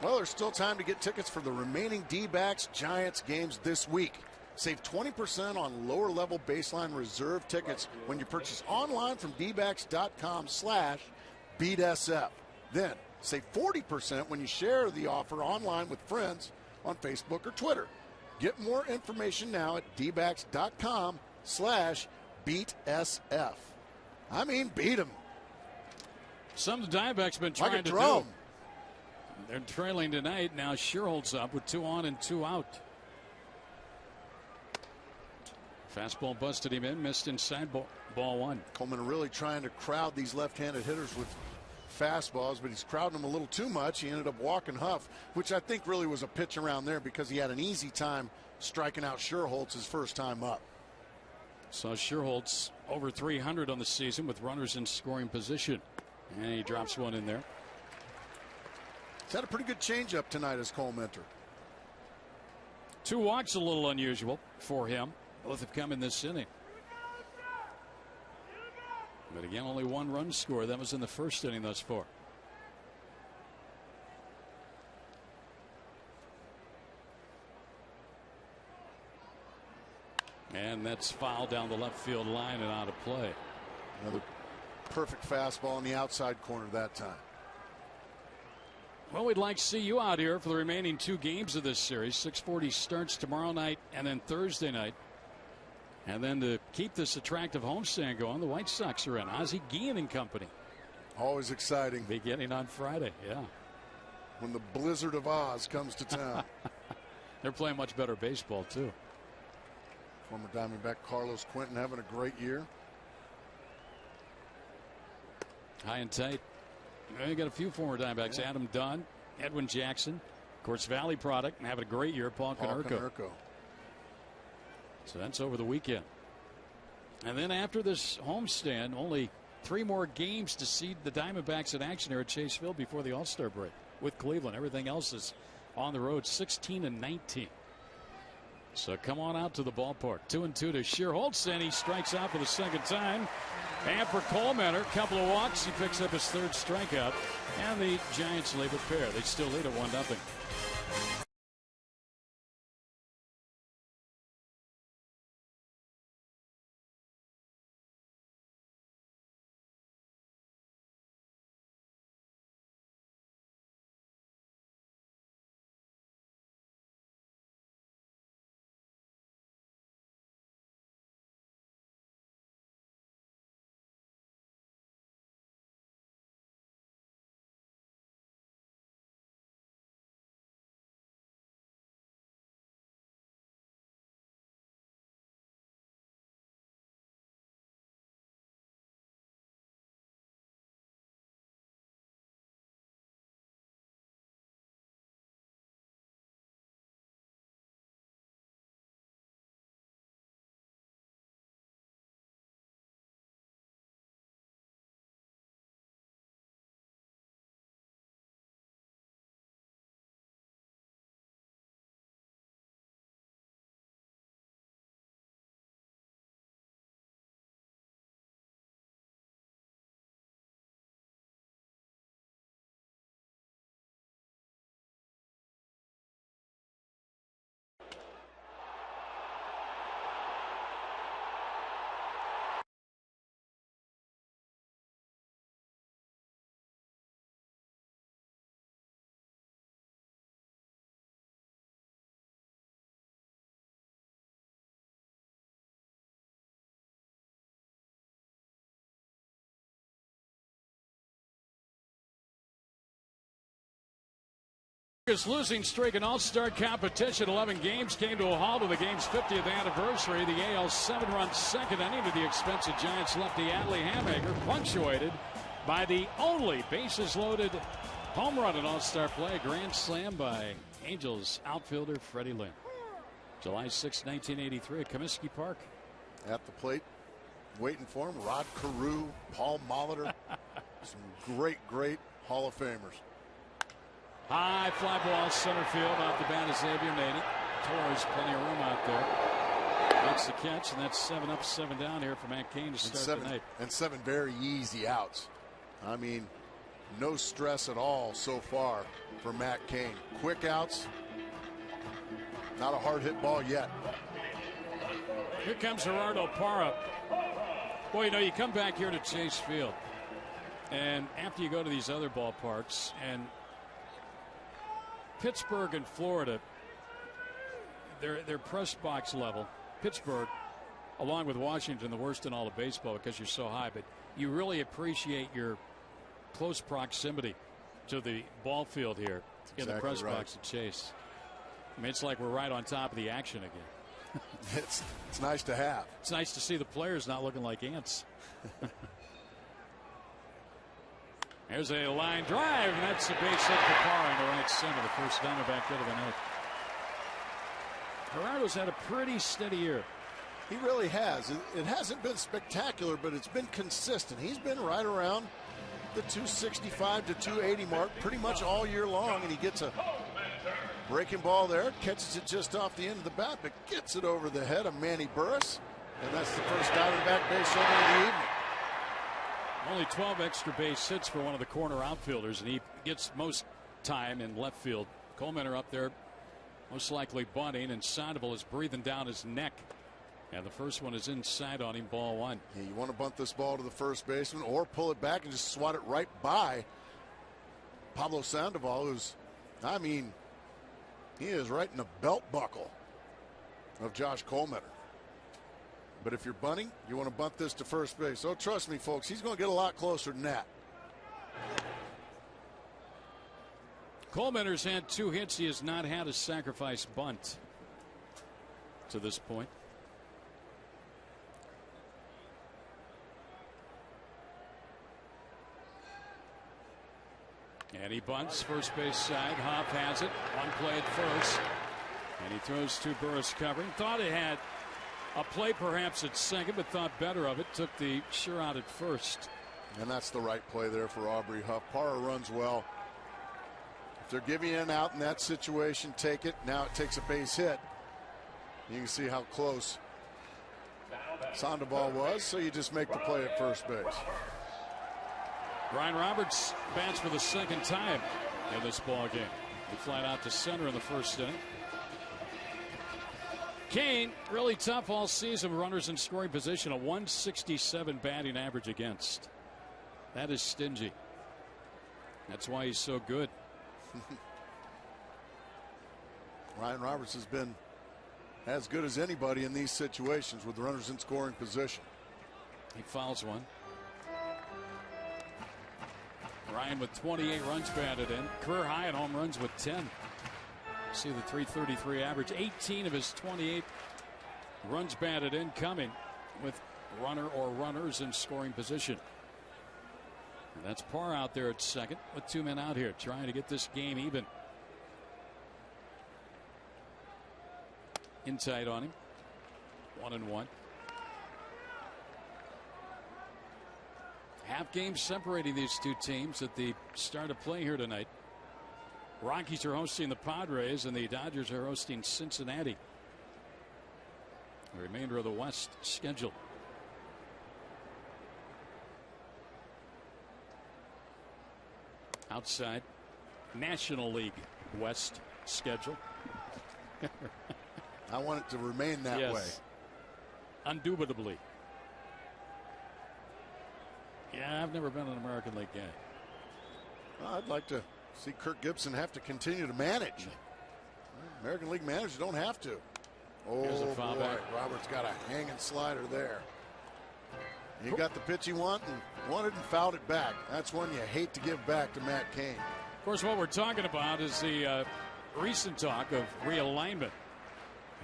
Well, there's still time to get tickets for the remaining D-backs Giants games this week. Save 20% on lower level baseline reserve tickets when you purchase online from dbacks.com/beatsf. Then save 40% when you share the offer online with friends on Facebook or Twitter. Get more information now at dbacks.com/beatsf. I mean, beat them. Some of the Diamondbacks been trying to do. They're trailing tonight. Now Scherholtz up with 2 on and 2 out. Fastball busted him in, missed inside, ball 1. Coleman really trying to crowd these left-handed hitters with fastballs, but he's crowding them a little too much. He ended up walking Huff, which I think really was a pitch around there because he had an easy time striking out Scherholtz his first time up. So Scherholtz over 300 on the season with runners in scoring position. And he drops one in there. He's had a pretty good changeup tonight as Coleman. 2 walks, a little unusual for him. Both have come in this inning. But again, only 1 run scored. That was in the first inning thus far. And that's fouled down the left field line and out of play. Another perfect fastball in the outside corner that time. Well, we'd like to see you out here for the remaining 2 games of this series. 6:40 starts tomorrow night and then Thursday night. And then to keep this attractive homestand going, the White Sox are in. Ozzie Guillen and company. Always exciting. Beginning on Friday, yeah. When the Blizzard of Oz comes to town. They're playing much better baseball, too. Former Diamondback Carlos Quentin having a great year. High and tight. You got a few former Diamondbacks. Yeah. Adam Dunn, Edwin Jackson, of course, Valley product, and having a great year, Paul Konerko. So that's over the weekend. And then after this homestand, only 3 more games to seed the Diamondbacks in action here at Chase Field before the All-Star break with Cleveland. Everything else is on the road, 16-19. So come on out to the ballpark. 2-2 to Scherholtz, and he strikes out for the second time. And for Colemeter, a couple of walks, he picks up his 3rd strikeout, and the Giants leave a pair. They still lead at 1-0. His losing streak in all-star competition, 11 games, came to a halt with the game's 50th anniversary. The AL's 7-run second inning to the expense of Giants lefty Adley Hammaker, punctuated by the only bases-loaded home run in all-star play, grand slam by Angels outfielder Freddie Lynn. July 6, 1983 at Comiskey Park. At the plate, waiting for him, Rod Carew, Paul Molitor, some great Hall of Famers. High fly ball center field off the bat of Xavier Nady. Torres, plenty of room out there. Makes the catch, and that's 7 up, 7 down here for Matt Cain to start the night. And 7 very easy outs. I mean, no stress at all so far for Matt Cain. Quick outs. Not a hard hit ball yet. Here comes Gerardo Parra. Boy, you know, you come back here to Chase Field, and after you go to these other ballparks, and Pittsburgh and Florida, their press box level, Pittsburgh, along with Washington, the worst in all of baseball because you're so high, but you really appreciate your close proximity to the ball field here in the press box at Chase. I mean, it's like we're right on top of the action again. It's nice to have. It's nice to see the players not looking like ants. There's a line drive, and that's a base hit for Parra in the right center. The first Diamondback hit of the night. Gerardo's had a pretty steady year. He really has. It hasn't been spectacular, but it's been consistent. He's been right around the 265 to 280 mark pretty much all year long, and he gets a breaking ball there, catches it just off the end of the bat, but gets it over the head of Manny Burris, and that's the first Diamondback base hit of the evening. Only 12 extra base hits for one of the corner outfielders, and he gets most time in left field. Coleman up there, most likely bunting, and Sandoval is breathing down his neck. And the first one is inside on him, ball 1. Yeah, you want to bunt this ball to the first baseman or pull it back and just swat it right by Pablo Sandoval, who's, I mean, he is right in the belt buckle of Josh Coleman. But if you're bunting, you want to bunt this to first base. Oh, trust me, folks, he's going to get a lot closer than that. Coleman's had 2 hits. He has not had a sacrifice bunt to this point. And he bunts first base side. Hoff has it. One play at first. And he throws to Burris covering. Thought he had a play perhaps at second, but thought better of it. Took the sure out at first. And that's the right play there for Aubrey Huff. Parra runs well. If they're giving you an out in that situation, take it. Now it takes a base hit. You can see how close Sandoval was, so you just make the play at first base. Brian Roberts bats for the second time in this ball game. He flied out to center in the first inning. Cain, really tough all season. Runners in scoring position, a 167 batting average against. That is stingy. That's why he's so good. Ryan Roberts has been as good as anybody in these situations with runners in scoring position. He fouls one. Ryan with 28 runs batted in. Career high in home runs with 10. See the 333 average. 18 of his 28 runs batted in coming with runner or runners in scoring position. And that's Parra out there at second with 2 men out here trying to get this game even. In tight on him. 1-1. Half game separating these two teams at the start of play here tonight. Rockies are hosting the Padres and the Dodgers are hosting Cincinnati. The remainder of the West schedule. Outside National League West schedule. I want it to remain that way. Indubitably. Yeah, I've never been an American League guy. Well, I'd like to see Kirk Gibson have to continue to manage. American League managers don't have to. Oh, boy. Roberts got a hanging slider there. He got the pitch he wanted and fouled it back. That's one you hate to give back to Matt Cain. course, what we're talking about is the recent talk of realignment.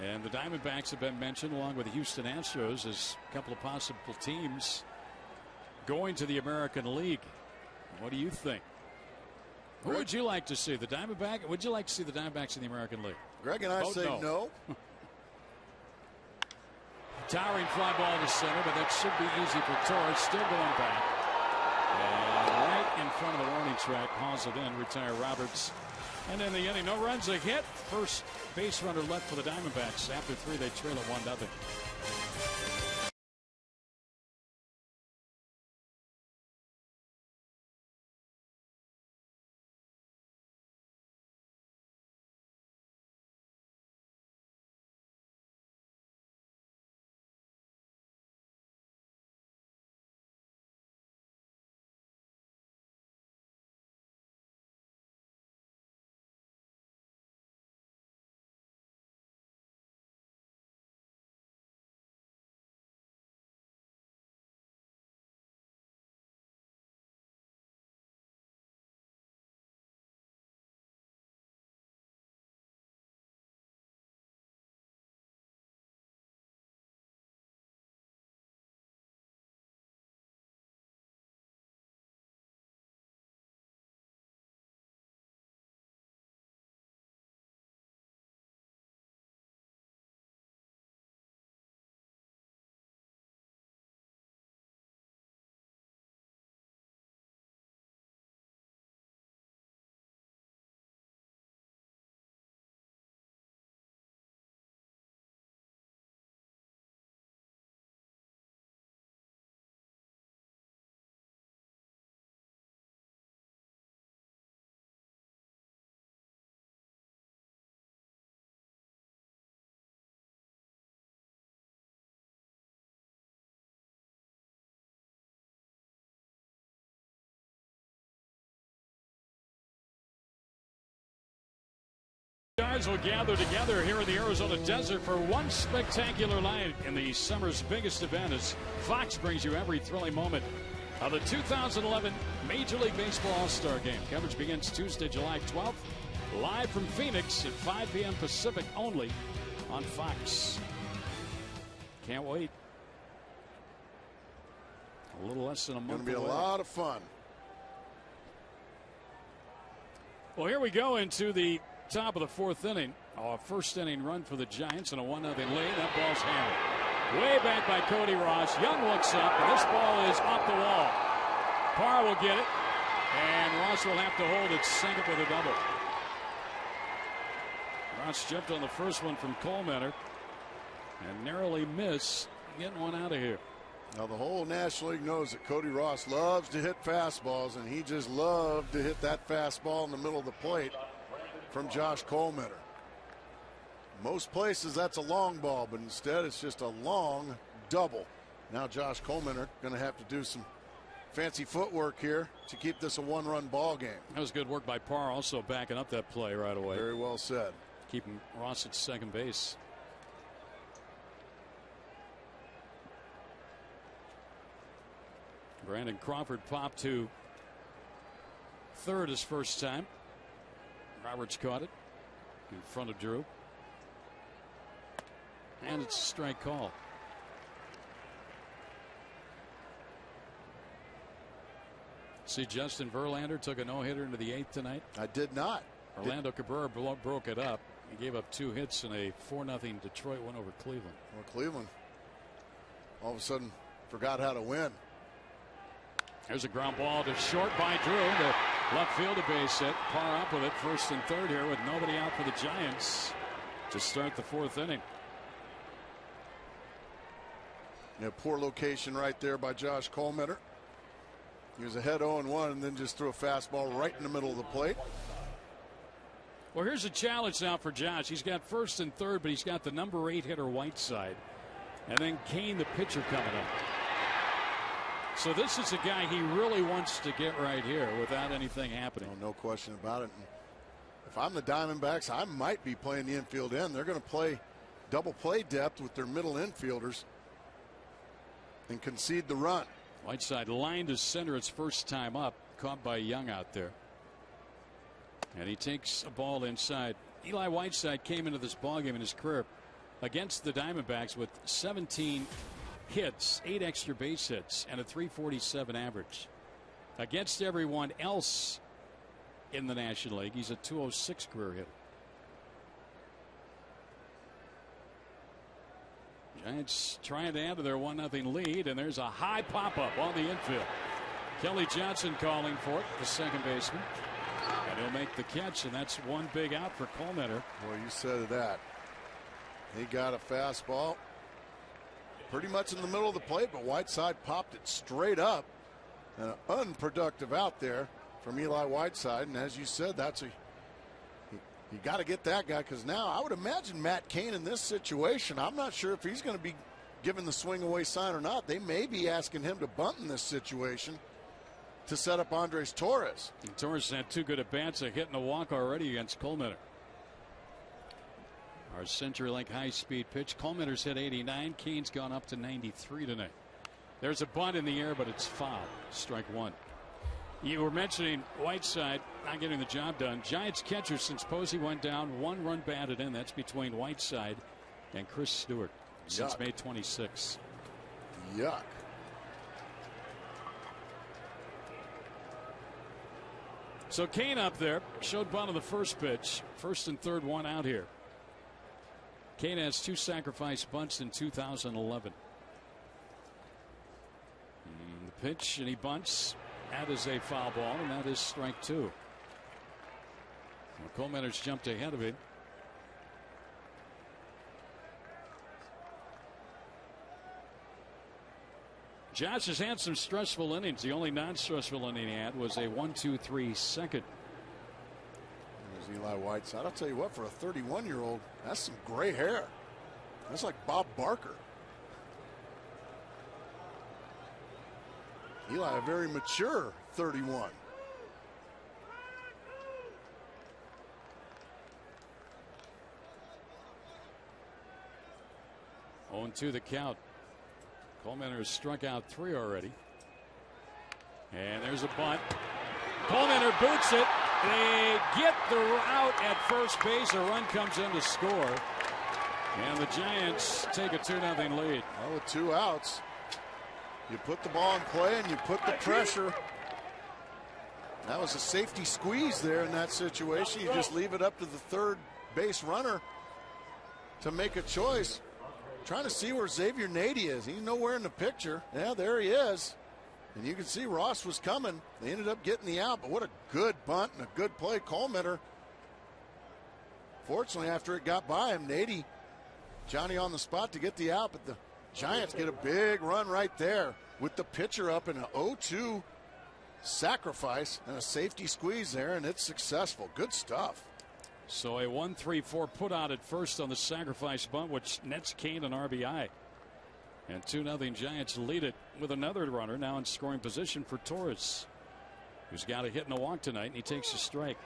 And the Diamondbacks have been mentioned along with the Houston Astros as a couple of possible teams going to the American League. What do you think? Who would you like to see? The Diamondbacks? Would you like to see the Diamondbacks in the American League? Greg and I say no. Towering fly ball to center, but that should be easy for Torres. Still going back. And right in front of the warning track, hauls it in, retire Roberts. And in the inning, no runs, a hit. First base runner left for the Diamondbacks. After 3, they trail at 1-0. Stars will gather together here in the Arizona desert for one spectacular night in the summer's biggest event as Fox brings you every thrilling moment of the 2011 Major League Baseball All-Star Game. Coverage begins Tuesday, July 12th, live from Phoenix at 5 p.m. Pacific only on Fox. Can't wait. A little less than a month away. Going to be a lot of fun. Well, here we go into the top of the 4th inning. First inning run for the Giants and a 1-0 lead. That ball's hammered. Way back by Cody Ross. Young looks up, and this ball is off the wall. Parr will get it, and Ross will have to hold it, sink it with a double. Ross jumped on the first one from Coleman and narrowly missed getting one out of here. Now, the whole National League knows that Cody Ross loves to hit fastballs, and he just loved to hit that fastball in the middle of the plate from Josh Coleman. Most places that's a long ball, but instead it's just a long double. Now Josh Coleman going to have to do some fancy footwork here to keep this a 1-run ball game. That was good work by Parr, also backing up that play right away. Very well said. Keeping Ross at second base. Brandon Crawford popped to third his first time. Roberts caught it in front of Drew. And it's a strike call. See, Justin Verlander took a no-hitter into the 8th tonight. I did not. Orlando Cabrera broke it up. He gave up 2 hits in a 4-0 Detroit win over Cleveland. Well, Cleveland all of a sudden forgot how to win. There's a ground ball to short by Drew. The left field a base hit. Parr up with it, 1st and 3rd here with nobody out for the Giants to start the 4th inning. Yeah, poor location right there by Josh Coleman. He was ahead 0-1 and then just threw a fastball right in the middle of the plate. Well, here's a challenge now for Josh. He's got 1st and 3rd, but he's got the number 8 hitter Whiteside. And then Kane, the pitcher, coming up. So this is a guy he really wants to get right here without anything happening. Oh, no question about it. And if I'm the Diamondbacks, I might be playing the infield end. They're going to play double play depth with their middle infielders and concede the run. Whiteside lined to center its first time up, caught by Young out there. And he takes a ball inside. Eli Whiteside came into this ballgame in his career against the Diamondbacks with 17 hits, 8 extra base hits, and a .347 average. Against everyone else in the National League, he's a .206 career hitter. Giants trying to add to their 1-0 lead, and there's a high pop-up on the infield. Kelly Johnson calling for it, the second baseman. And he'll make the catch, and that's one big out for Colemeter. Well, you said that. He got a fastball pretty much in the middle of the plate, but Whiteside popped it straight up. An unproductive out there from Eli Whiteside. And as you said, that's you got to get that guy, because now I would imagine Matt Cain in this situation, I'm not sure if he's going to be given the swing away sign or not. They may be asking him to bunt in this situation to set up Andres Torres. And Torres had 2 good at bats, a hit and a walk already against Colemeter. Our CenturyLink high-speed pitch. Colemeter's hit 89. Cain's gone up to 93 tonight. There's a bunt in the air, but it's foul. Strike 1. You were mentioning Whiteside not getting the job done. Giants catcher since Posey went down, 1 run batted in. That's between Whiteside and Chris Stewart since May 26. Yuck. So Cain up there showed bunt on the first pitch. First and third, 1 out here. Cain has 2 sacrifice bunts in 2011. The pitch, and he bunts. That is a foul ball, and that is strike 2. Well, Colemeter's jumped ahead of him. Josh has had some stressful innings. The only non-stressful inning he had was a 1-2-3 second. There's Eli Whiteside. I'll tell you what, for a 31-year-old, that's some gray hair. That's like Bob Barker. Eli, a very mature 31. Oh, 2 the count. Colemeter has struck out 3 already. And there's a bunt. Colemeter boots it. They get the out at first base. A run comes in to score. And the Giants take a 2-0 lead. Well, with 2 outs, you put the ball in play and you put the pressure. That was a safety squeeze there in that situation. You just leave it up to the third base runner to make a choice. Trying to see where Xavier Nady is. He's nowhere in the picture. Yeah, there he is. And you can see Ross was coming. They ended up getting the out, but what a good bunt and a good play. Colemeter, fortunately, after it got by him, Nady, Johnny on the spot to get the out, but the Giants get a big run right there with the pitcher up in an 0-2 sacrifice and a safety squeeze there, and it's successful. Good stuff. So a 1-3-4 put out at first on the sacrifice bunt, which nets Cain an RBI. And 2-0 Giants lead it with another runner now in scoring position for Torres, who's got a hit and a walk tonight, and he takes a strike.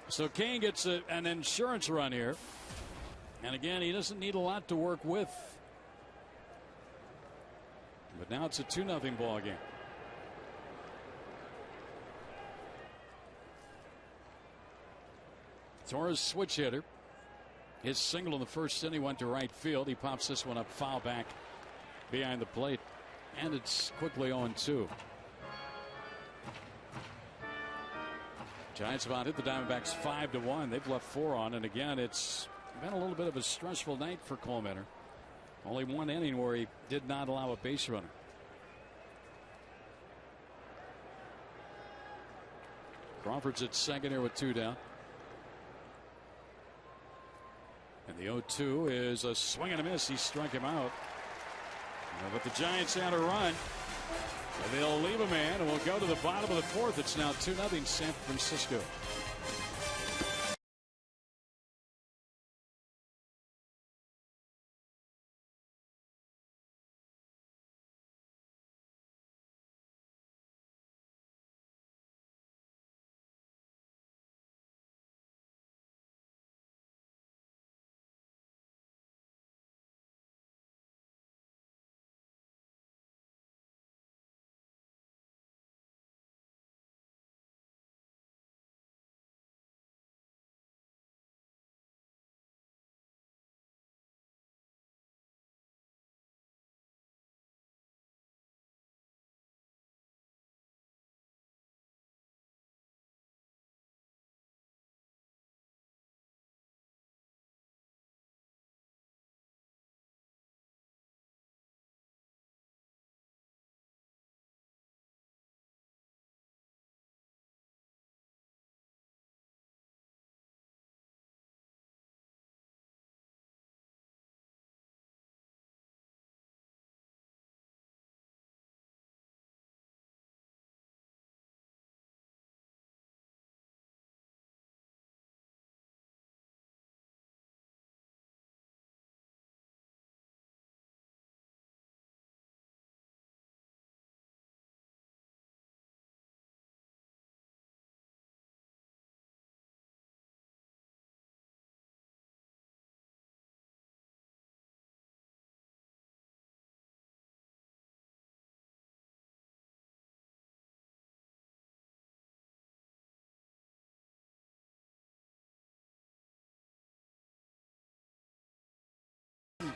So Cain gets an insurance run here. And again, he doesn't need a lot to work with. But now it's a 2-0 ball game. Torres, switch hitter. His single in the first inning went to right field. He pops this one up foul back behind the plate. And it's quickly 0-2. Giants have hit the Diamondbacks 5-1. They've left 4 on. And again, it's been a little bit of a stressful night for Colemeter. Only 1 inning where he did not allow a base runner. Crawford's at second here with 2 down. And the 0-2 is a swing and a miss. He struck him out. But the Giants had a run. And they'll leave a man, and we'll go to the bottom of the 4th. It's now 2-0 San Francisco.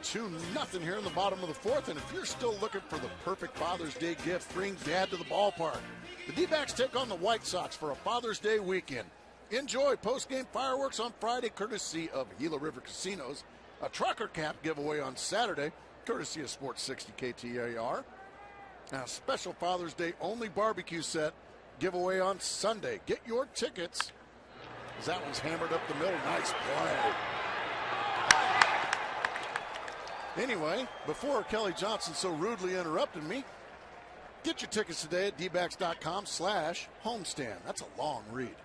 2-0 here in the bottom of the fourth. And if you're still looking for the perfect Father's Day gift, bring Dad to the ballpark. The D-backs take on the White Sox for a Father's Day weekend. Enjoy post-game fireworks on Friday, courtesy of Gila River Casinos. A trucker cap giveaway on Saturday, courtesy of Sports 60 KTAR. And a special Father's Day only barbecue set giveaway on Sunday. Get your tickets. That one's hammered up the middle. Nice play. Anyway, before Kelly Johnson so rudely interrupted me, get your tickets today at dbacks.com/homestand. That's a long read.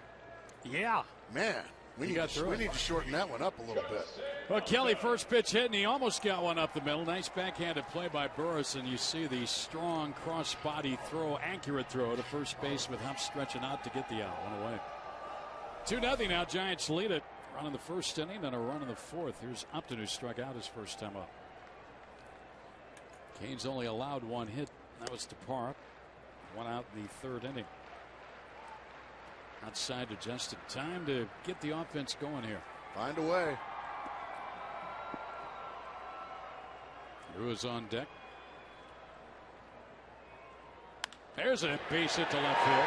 Yeah. Man, we need to shorten that one up a little bit. Well, Kelly, first pitch hit, and he almost got one up the middle. Nice backhanded play by Burris, and you see the strong cross-body throw, accurate throw to first base with Huff stretching out to get the out. One away. 2-0 now. Giants lead it. Run in the first inning and a run in the fourth. Here's Upton, who struck out his first time up. Canes only allowed one hit. That was to Park. One out in the third inning. Outside to Justin. Time to get the offense going here. Find a way. Drew is on deck. There's a base hit to left field.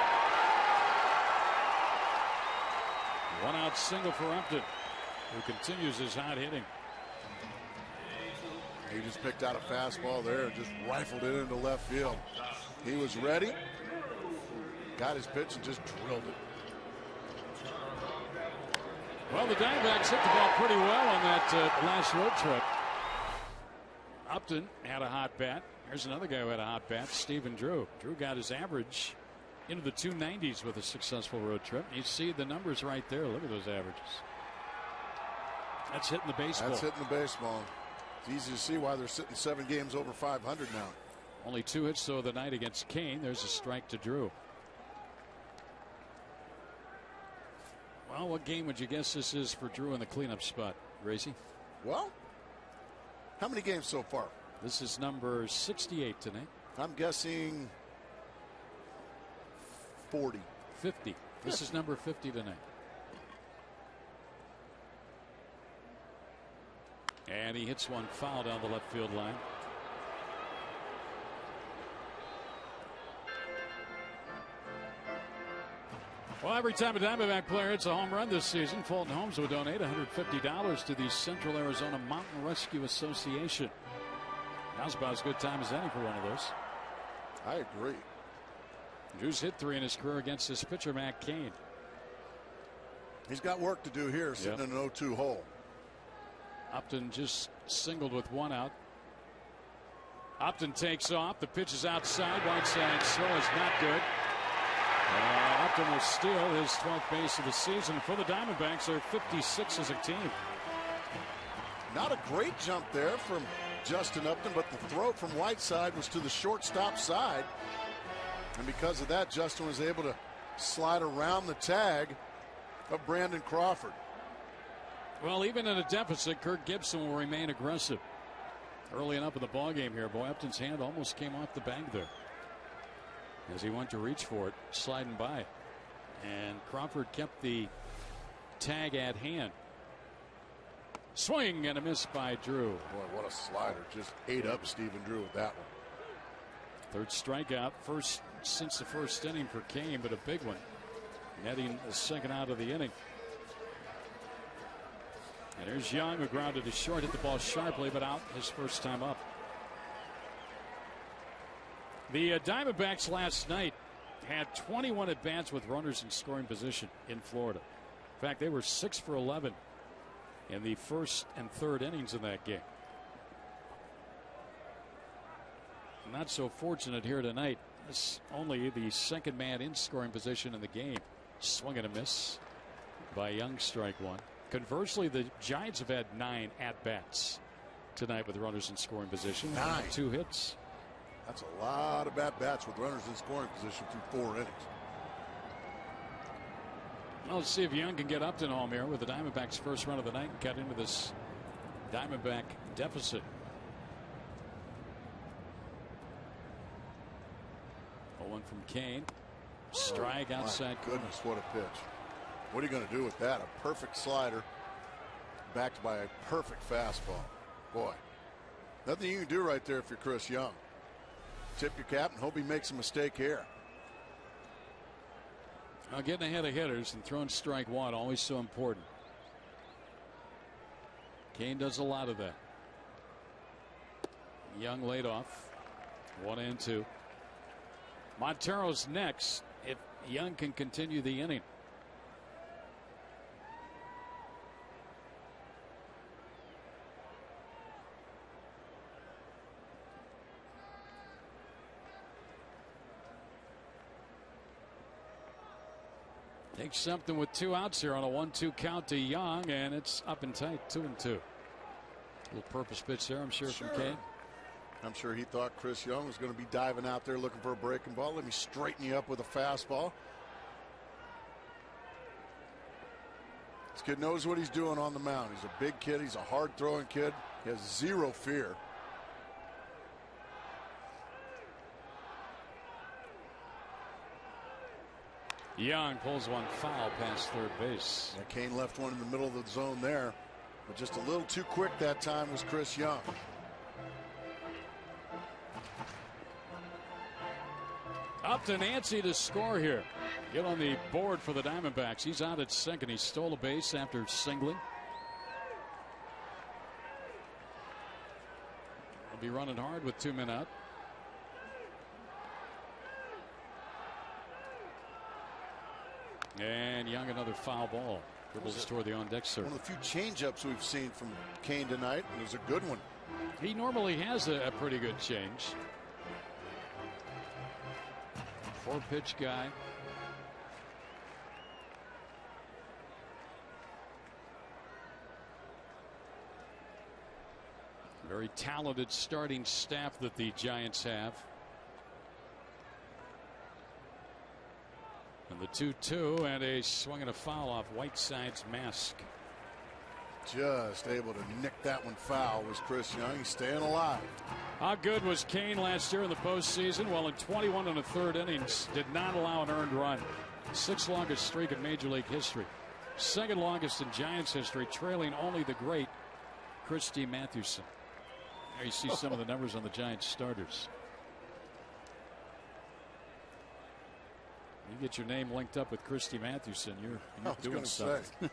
One out single for Upton, who continues his hot hitting. He just picked out a fastball there and just rifled it into left field. He was ready, got his pitch, and just drilled it. Well, the Diamondbacks hit the ball pretty well on that last road trip. Upton had a hot bat. Here's another guy who had a hot bat, Stephen Drew. Drew got his average into the 290s with a successful road trip. You see the numbers right there. Look at those averages. That's hitting the baseball. That's hitting the baseball. It's easy to see why they're sitting 7 games over 500 now. Only 2 hits though the night against Kane. There's a strike to Drew. Well, what game would you guess this is for Drew in the cleanup spot, Gracie? Well, how many games so far? This is number 68 tonight. I'm guessing 40. 50. This is number 50 tonight. And he hits one foul down the left field line. Well, every time a Diamondback player hits a home run this season, Fulton Homes will donate $150 to the Central Arizona Mountain Rescue Association. Now's about as good time as any for one of those. I agree. Drew's hit 3 in his career against his pitcher, Matt Cain. He's got work to do here, sitting in an 0-2 hole. Upton just singled with 1 out. Upton takes off. The pitch is outside. Whiteside throw is not good. Upton will steal his 12th base of the season. For the Diamondbacks, they're 56 as a team. Not a great jump there from Justin Upton, but the throw from Whiteside was to the shortstop side. And because of that, Justin was able to slide around the tag of Brandon Crawford. Well, even in a deficit, Kirk Gibson will remain aggressive. Early enough in the ballgame here, boy, Upton's hand almost came off the bag there as he went to reach for it, sliding by. And Crawford kept the tag at hand. Swing and a miss by Drew. Boy, what a slider. Just ate up Stephen Drew with that one. Third strikeout, first since the first inning for Kane, but a big one. Netting the second out of the inning. And there's Young, who grounded to short, hit the ball sharply, but out his first time up. The Diamondbacks last night had 21 at-bats with runners in scoring position in Florida. In fact, they were 6 for 11 in the first and third innings in that game. Not so fortunate here tonight. This only the second man in scoring position in the game. Swing and a miss by Young, strike 1. Conversely, the Giants have had 9 at-bats tonight with runners in scoring position. 9. 2 hits. That's a lot of at-bats with runners in scoring position through 4 innings. Well, let's see if Young can get Upton home here with the Diamondbacks' first run of the night and cut into this Diamondback deficit. 0-1 from Kane. Strike outside. My goodness, what a pitch. What are you going to do with that? A perfect slider backed by a perfect fastball. Boy. Nothing you can do right there if you're Chris Young. Tip your cap and hope he makes a mistake here. Getting ahead of hitters and throwing strike one, always so important. Kane does a lot of that. Young laid off. 1-2. Montero's next if Young can continue the inning. Takes something with 2 outs here on a 1-2 count to Young, and it's up and tight, 2-2. Little purpose pitch there, I'm sure, from Kane. I'm sure he thought Chris Young was going to be diving out there looking for a breaking ball. Let me straighten you up with a fastball. This kid knows what he's doing on the mound. He's a big kid. He's a hard throwing kid. He has zero fear. Young pulls one foul past third base. Yeah, Kane left one in the middle of the zone there, but just a little too quick that time was Chris Young. Up to Nancy to score here. Get on the board for the Diamondbacks. He's out at second. He stole a base after singling. He'll be running hard with 2 men out. And Young, another foul ball. Dribbles toward the on-deck circle. One of the few changeups we've seen from Kane tonight. It was a good one. He normally has a pretty good change. 4-pitch guy. Very talented starting staff that the Giants have. And the 2-2 and a swing and a foul off Whiteside's mask. Just able to nick that one foul was Chris Young. He's staying alive. How good was Kane last year in the postseason? Well, in 21 1/3 innings, did not allow an earned run. 6th longest streak in Major League history. 2nd longest in Giants history, trailing only the great Christy Mathewson. There you see some of the numbers on the Giants starters. You get your name linked up with Christy Mathewson, you're doing something.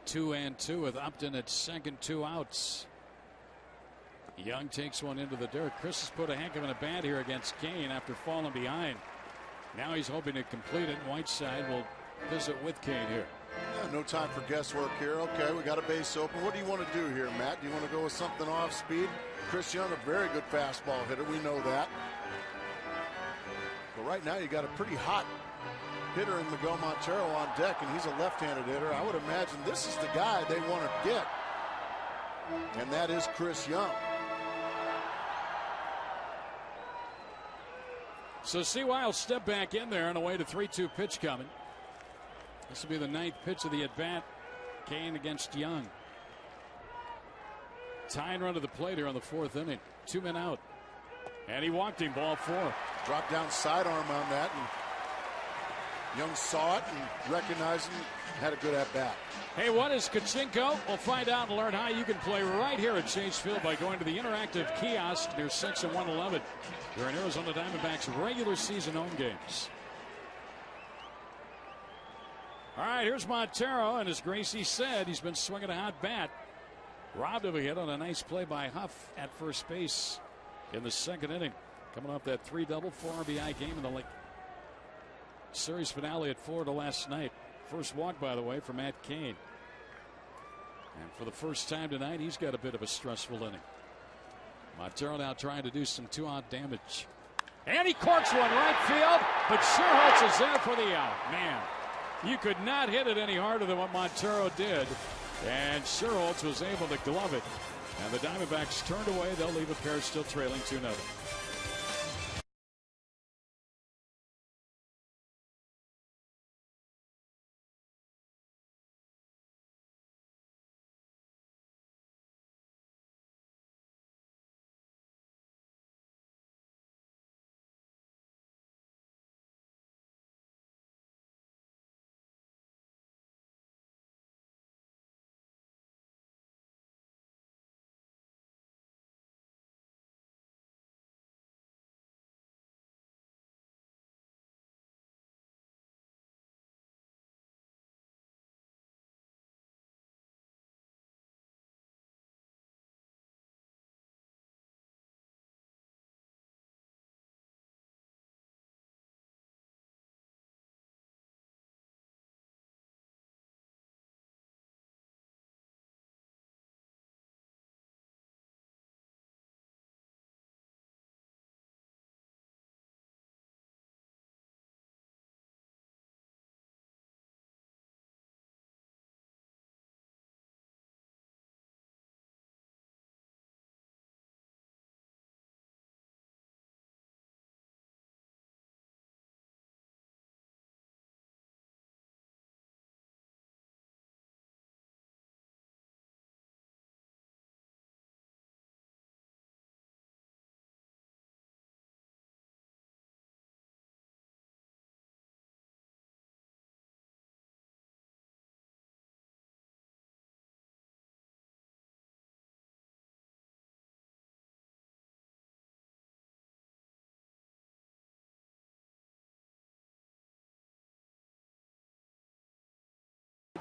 2-2 with Upton at second, 2 outs. Young takes one into the dirt. Chris has put a heck of a bat here against Kane after falling behind. Now he's hoping to complete it. Whiteside will visit with Kane here. Yeah, no time for guesswork here. Okay, we got a base open. What do you want to do here, Matt? Do you want to go with something off speed? Chris Young, a very good fastball hitter. We know that. But right now you got a pretty hot hitter in Miguel Montero on deck, and he's a left-handed hitter. I would imagine this is the guy they want to get, and that is Chris Young. So CY will step back in there on a way to 3-2 pitch coming. This will be the 9th pitch of the at-bat. Kane against Young. Tying run to the plate here on the 4th inning. 2 men out. And he walked him, ball 4. Dropped down sidearm on that, and Young saw it and recognized him, had a good at-bat. Hey, what is Kachinko? We'll find out and learn how you can play right here at Chase Field by going to the interactive kiosk near 6 and 111 during Arizona Diamondbacks regular season home games. All right, here's Montero, and as Gracie said, he's been swinging a hot bat. Robbed of a hit on a nice play by Huff at first base in the 2nd inning. Coming off that 3-double, 4 RBI game in the series finale at Florida last night. First walk, by the way, for Matt Cain. And for the first time tonight, he's got a bit of a stressful inning. Montero now trying to do some 2-out damage. And he corks one right field, but Sherholtz is there for the out. Man, you could not hit it any harder than what Montero did. And Sherholtz was able to glove it. And the Diamondbacks turned away. They'll leave a pair still trailing 2-0.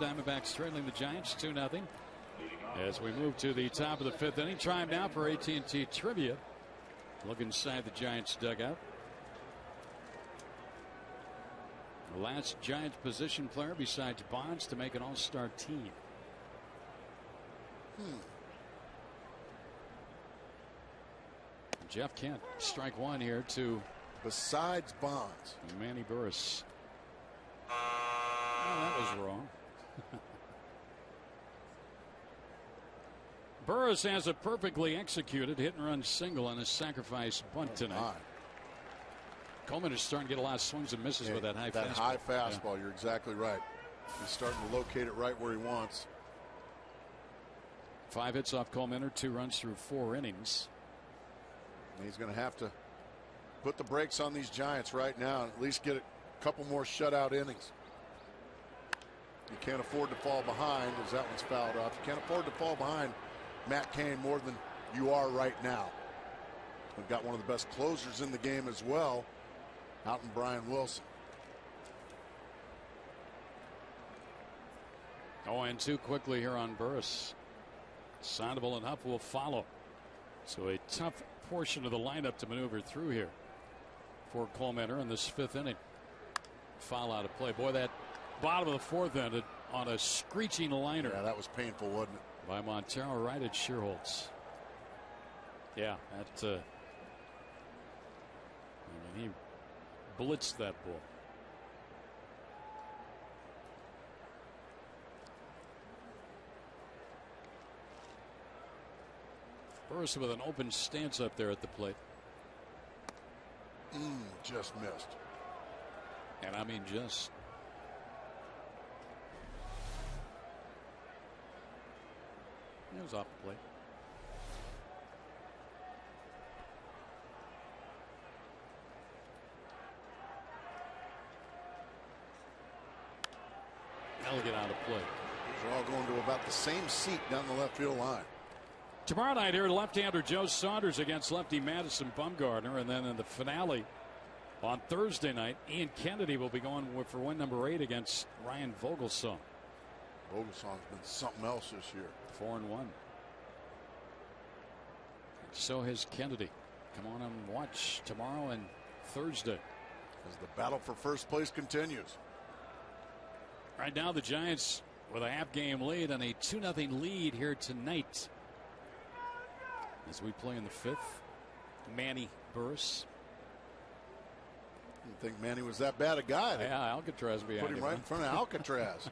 Diamondbacks trailing the Giants 2-0. As we move to the top of the 5th inning, time now for AT&T Trivia. Look inside the Giants dugout. The last Giants position player besides Bonds to make an all-star team. Jeff Kent, strike one here to besides Bonds. Manny Burris. Oh, that was wrong. Burris has a perfectly executed hit and run single on a sacrifice bunt tonight. Coleman is starting to get a lot of swings and misses with that high fastball. High fastball, you're exactly right. He's starting to locate it right where he wants. 5 hits off Coleman, 2 runs through 4 innings. And he's going to have to put the brakes on these Giants right now and at least get a couple more shutout innings. You can't afford to fall behind as that one's fouled off. You can't afford to fall behind Matt Cain more than you are right now. We've got one of the best closers in the game as well, out in Brian Wilson. 0-2 quickly here on Burris. Sandoval and Huff will follow. So a tough portion of the lineup to maneuver through here for Coleman in this 5th inning. Foul out of play. Boy, that bottom of the 4th ended on a screeching liner. Yeah, that was painful, wasn't it? By Montero right at Shearholtz. Yeah, that he blitzed that ball. Burris with an open stance up there at the plate. Just missed. And I mean just. It was off the plate. That'll get out of play. These are all going to about the same seat down the left field line. Tomorrow night here, left-hander Joe Saunders against lefty Madison Bumgarner, and then in the finale on Thursday night, Ian Kennedy will be going for win number 8 against Ryan Vogelsong. Vogelsong's been something else this year. 4-1. So has Kennedy. Come on and watch tomorrow and Thursday as the battle for first place continues. Right now, the Giants with a half-game lead and a 2-0 lead here tonight. As we play in the 5th, Manny Burris. Didn't think Manny was that bad a guy. Yeah, Alcatraz behind him. Put him right in front of Alcatraz.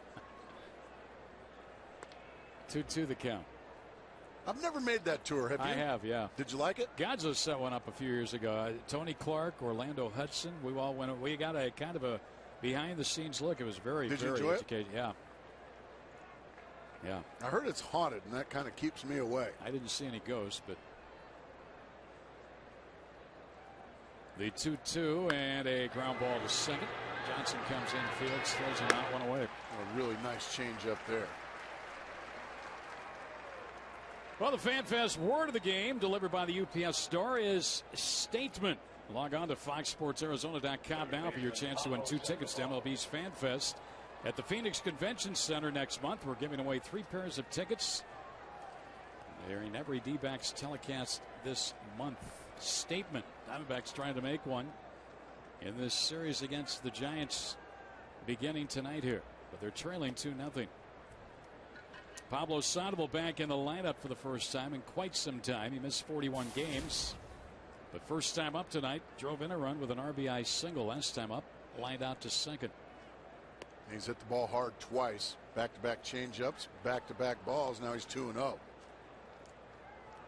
2-2 the count. I've never made that tour. Have you? I have, yeah. Did you like it? Godzo set one up a few years ago. Tony Clark, Orlando Hudson. We all went. We got a kind of a behind-the-scenes look. It was very, Did very you enjoy educated. Yeah. Yeah. I heard it's haunted, and that kind of keeps me away. I didn't see any ghosts, but the 2-2 and a ground ball to second. Johnson comes in fields, throws him out, one away. A really nice change up there. Well, the FanFest word of the game delivered by the UPS store is statement. Log on to FoxSportsArizona.com now for your chance to win 2 tickets to MLB's FanFest at the Phoenix Convention Center next month. We're giving away 3 pairs of tickets. They're in every D-backs telecast this month. Statement. Diamondbacks trying to make one in this series against the Giants beginning tonight here, but they're trailing 2-0. Pablo Sandoval back in the lineup for the first time in quite some time. He missed 41 games, but first time up tonight, drove in a run with an RBI single. Last time up, lined out to second. He's hit the ball hard twice. Back-to-back changeups, back-to-back balls. Now he's 2-0.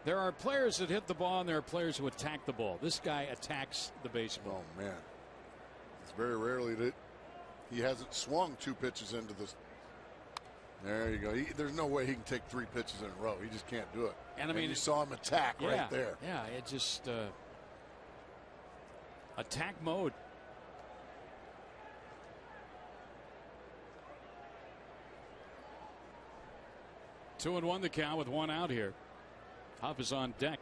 There are players that hit the ball, and there are players who attack the ball. This guy attacks the baseball. Oh, man. It's very rarely that he hasn't swung 2 pitches into this. There you go. There's no way he can take 3 pitches in a row. He just can't do it. And I mean, you saw him attack right there. Yeah, it just attack mode. Two and 1 the count with 1 out here. Huff is on deck.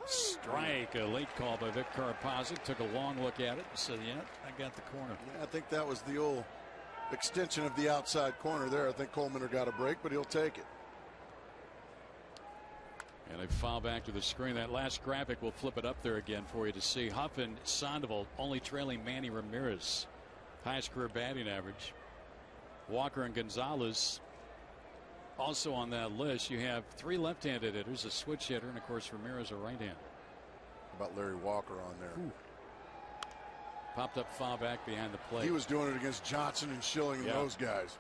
Strike strike. A late call by Vic Karpazek. Took a long look at it and said, yeah, I got the corner. Yeah, I think that was the old extension of the outside corner there. I think Coleman got a break, but he'll take it. And a foul back to the screen. That last graphic, we'll flip it up there again for you to see. Huff and Sandoval only trailing Manny Ramirez. Highest career batting average. Walker and Gonzalez also on that list. You have 3 left-handed hitters, a switch hitter, and of course Ramirez a right-hander. How about Larry Walker on there? Ooh. Popped up foul back behind the plate. He was doing it against Johnson and Schilling and those guys.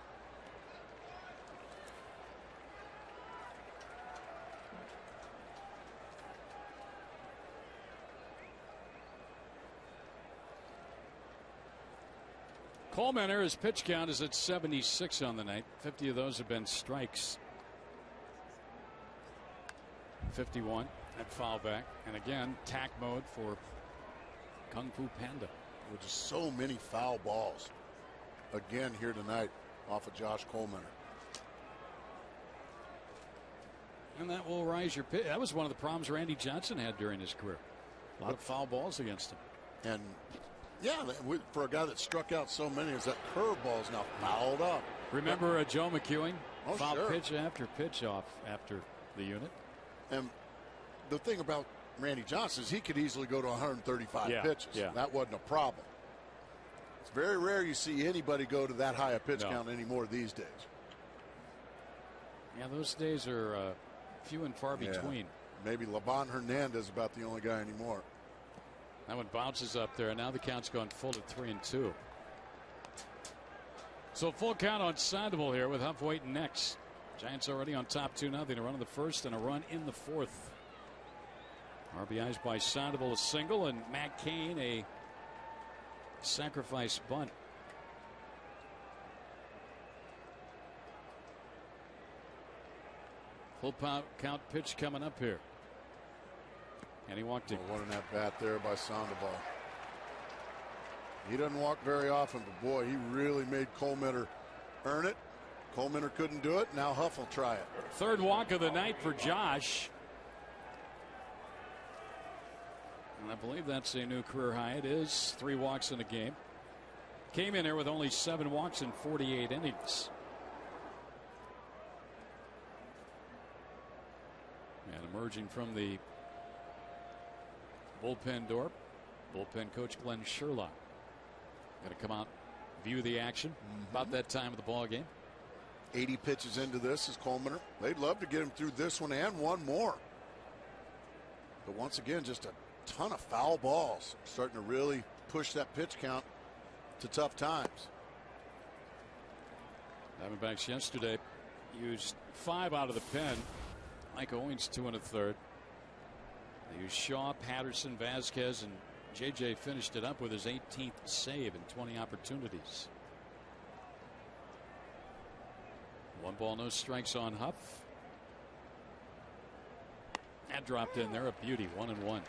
Coleman, his pitch count is at 76 on the night. 50 of those have been strikes. 51 at foul back. And again, tack mode for Kung Fu Panda. With just so many foul balls. Again here tonight off of Josh Coleman. And that will rise your pitch. That was one of the problems Randy Johnson had during his career. A lot of foul balls against him. And yeah, for a guy that struck out so many, is that curveball is now fouled up. Remember Joe McEwing? Oh, foul sure. pitch after pitch off after the unit. And the thing about Randy Johnson is he could easily go to 135 pitches. Yeah. That wasn't a problem. It's very rare you see anybody go to that high a pitch count anymore these days. Yeah, those days are few and far between. Maybe Laban Hernandez about the only guy anymore. That one bounces up there. Now the count's gone full to 3-2. So full count on Sandoval here with Huff waiting next. Giants already on top 2-0. A run in the first and a run in the fourth. RBIs by Sandoval, a single, and Matt Cain a sacrifice bunt. Full count pitch coming up here. And he walked it. One in that bat there by Sandoval. He doesn't walk very often, but boy, he really made Coleman earn it. Coleman couldn't do it. Now Huff will try it. Third walk of the night for Josh. And I believe that's a new career high. It is 3 walks in a game. Came in there with only 7 walks in 48 innings. And emerging from the bullpen door, bullpen coach Glenn Sherlock going to come out, view the action. About that time of the ball game. 80 pitches into this is Coleman. They'd love to get him through this one and one more. But once again, just a ton of foul balls, starting to really push that pitch count to tough times. Diamondbacks yesterday used 5 out of the pen. Mike Owings 2 1/3. They used Shaw, Patterson, Vasquez, and JJ finished it up with his 18th save in 20 opportunities. 1 ball, no strikes on Huff. That dropped in there, a beauty, 1-1.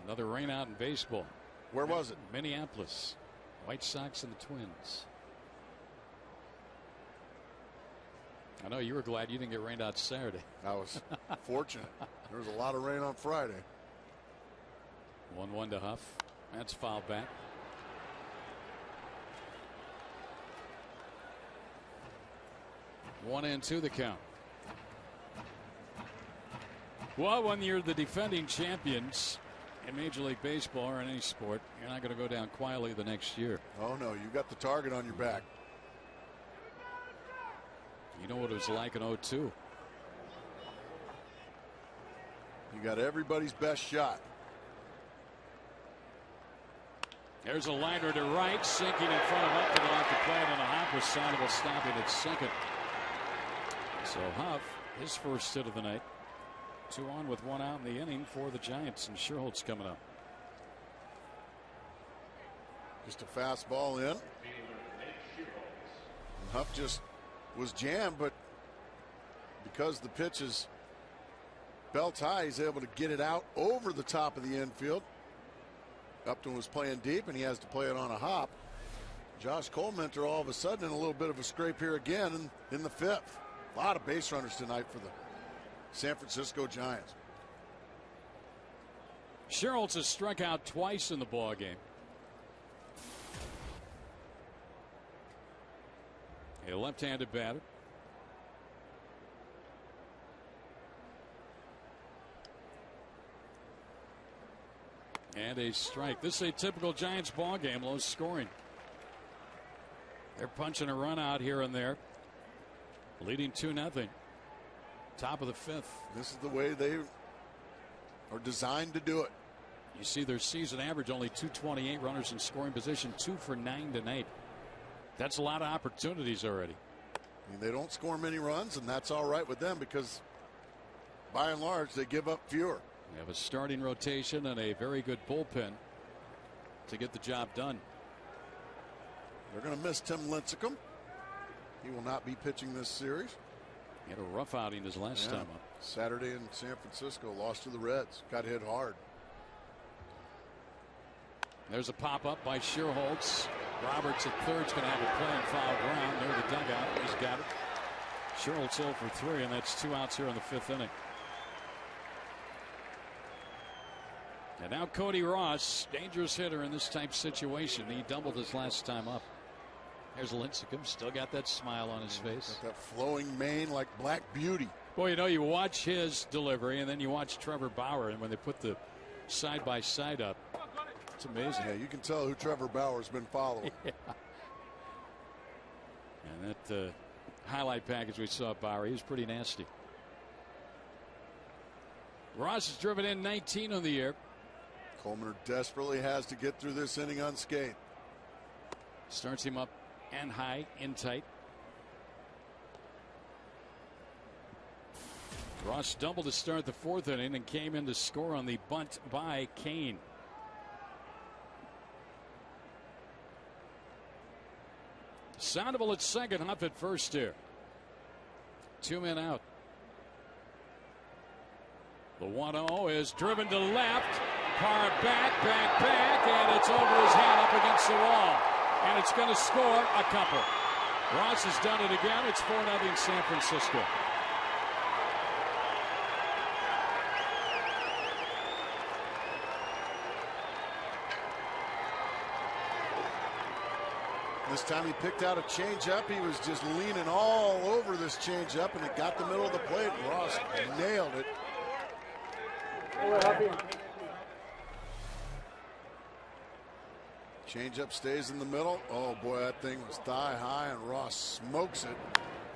Another rain out in baseball. Where was it? Minneapolis. White Sox and the Twins. I know you were glad you didn't get rained out Saturday. I was fortunate. There was a lot of rain on Friday. 1-1 to Huff. That's fouled back. One and 2 the count. Well, when you're the defending champions in Major League Baseball or in any sport, you're not going to go down quietly the next year. Oh no, you got the target on your back. You know what it was like in 02. You got everybody's best shot. There's a liner to right, sinking in front of Huff to the left of plate on a hop with Sandoval stopping at second. So Huff, his first hit of the night. 2 on with 1 out in the inning for the Giants, and Sherholtz coming up. Just a fastball in. And Huff just was jammed, but because the pitch is belt high, he's able to get it out over the top of the infield. Upton was playing deep, and he has to play it on a hop. Josh Colementor all of a sudden in a little bit of a scrape here again in the 5th. A lot of base runners tonight for the San Francisco Giants. Schultz has struck out twice in the ball game. A left-handed batter. And a strike. This is a typical Giants ball game, low scoring. They're punching a run out here and there, leading 2-0. Top of the 5th. This is the way they are designed to do it. You see their season average only 228 runners in scoring position, 2 for 9 tonight. That's a lot of opportunities already. I mean, they don't score many runs, and that's all right with them because by and large they give up fewer. They have a starting rotation and a very good bullpen to get the job done. They're going to miss Tim Lincecum. He will not be pitching this series. He had a rough outing his last time up. Saturday in San Francisco, lost to the Reds. Got hit hard. There's a pop-up by Schultz. Roberts at third's going to have a play in foul ground near the dugout. He's got it. Schultz 0 for 3, and that's 2 outs here in the 5th inning. And now Cody Ross, dangerous hitter in this type situation. He doubled his last time up. There's Lincecum, still got that smile on his face. Got that flowing mane like Black Beauty. Boy, you know, you watch his delivery and then you watch Trevor Bauer, and when they put the side-by-side up, it's amazing. Yeah, you can tell who Trevor Bauer's been following. Yeah. And that highlight package we saw of Bauer, he was pretty nasty. Ross has driven in 19 on the year. Coleman desperately has to get through this inning unscathed. Starts him up and high, in tight. Ross doubled to start the 4th inning and came in to score on the bunt by Kane. Soundable at second, Huff at first here. 2 men out. The 1-0 is driven to left. Parr back, and it's over his head up against the wall. And it's going to score a couple. Ross has done it again. It's 4-0 San Francisco. This time he picked out a changeup. He was just leaning all over this changeup, and it got the middle of the plate. Ross nailed it. Changeup stays in the middle. Oh boy, that thing was thigh high, and Ross smokes it,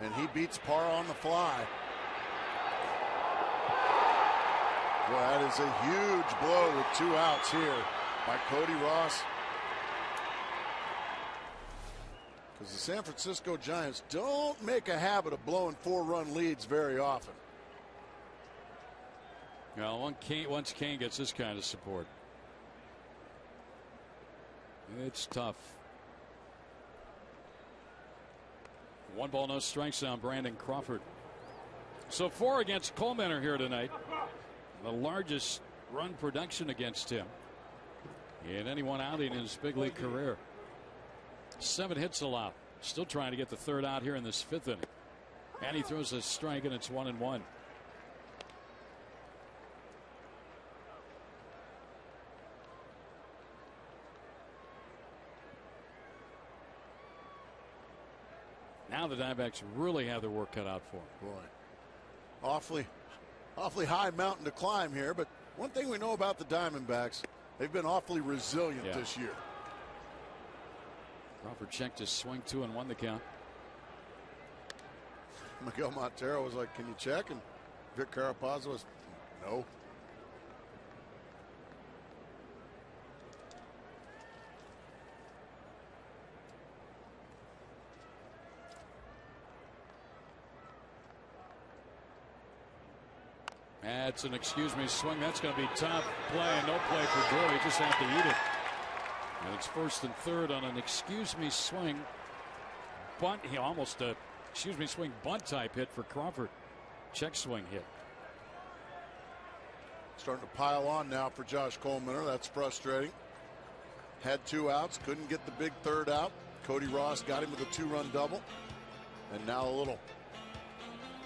and he beats Parr on the fly. Boy, that is a huge blow with 2 outs here by Cody Ross. Because the San Francisco Giants don't make a habit of blowing 4-run leads very often. Well, once Kane gets this kind of support, it's tough. 1 ball, no strikes on Brandon Crawford. So 4 against Coleman here tonight. The largest run production against him in any one outing in his big league career. 7 hits allowed. Still trying to get the 3rd out here in this 5th inning. And he throws a strike, and it's 1-1. Now the Diamondbacks really have their work cut out for them. Boy, awfully high mountain to climb here, but one thing we know about the Diamondbacks, they've been awfully resilient this year. Crawford checked his swing, 2-1 the count. Miguel Montero was like, "Can you check?" And Vic Carapazza was, "No." That's an excuse me swing. That's going to be tough play, and no play for Drew. He just have to eat it. And it's 1st and 3rd on an excuse me swing. Bunt, he almost a excuse me swing bunt type hit for Crawford. Check swing hit. Starting to pile on now for Josh Coleman. That's frustrating. Had 2 outs, couldn't get the big 3rd out. Cody Ross got him with a 2-run double. And now a little,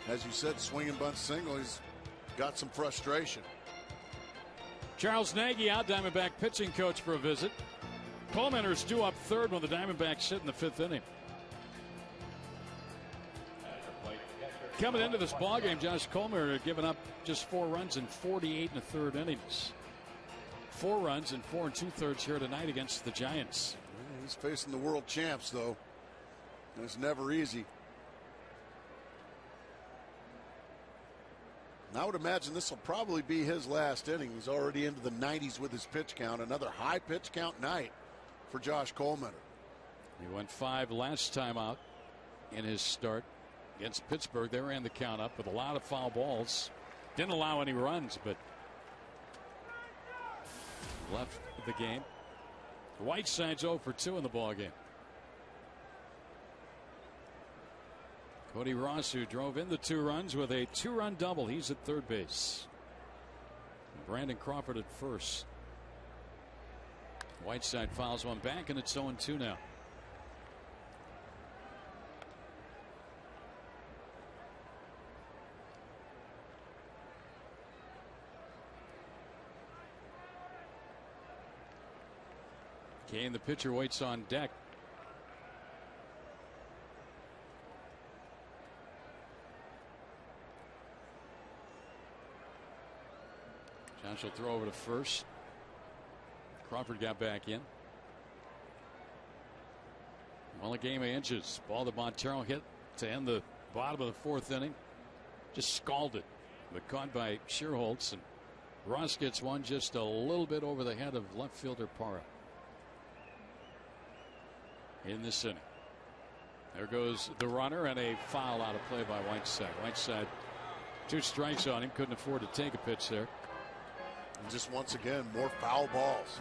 as you said, swing and bunt single. He's got some frustration. Charles Nagy out, Diamondback pitching coach, for a visit. Colemanter's due up third when the Diamondbacks hit in the 5th inning. Coming into this ballgame, Josh Colemanter had given up just 4 runs in 48 1/3 innings. 4 runs in 4 2/3 here tonight against the Giants. Yeah, he's facing the world champs, though. It's never easy. And I would imagine this will probably be his last inning. He's already into the 90s with his pitch count. Another high pitch count night for Josh Colemanter. He went 5 last time out in his start against Pittsburgh. They ran the count up with a lot of foul balls. Didn't allow any runs, but left the game. Whiteside's 0 for 2 in the ballgame. Cody Ross, who drove in the 2 runs with a 2-run double. He's at third base. Brandon Crawford at first. Whiteside fouls one back, and it's 0-2 now. Kane, the pitcher, waits on deck. Josh will throw over to first. Crawford got back in. Well, a game of inches. Ball that Montero hit to end the bottom of the 4th inning. Just scalded, but caught by Scherholtz, and Ross gets one just a little bit over the head of left fielder Parra. In this inning. There goes the runner, and a foul out of play by Whiteside. Whiteside, 2 strikes on him. Couldn't afford to take a pitch there. And just once again, more foul balls.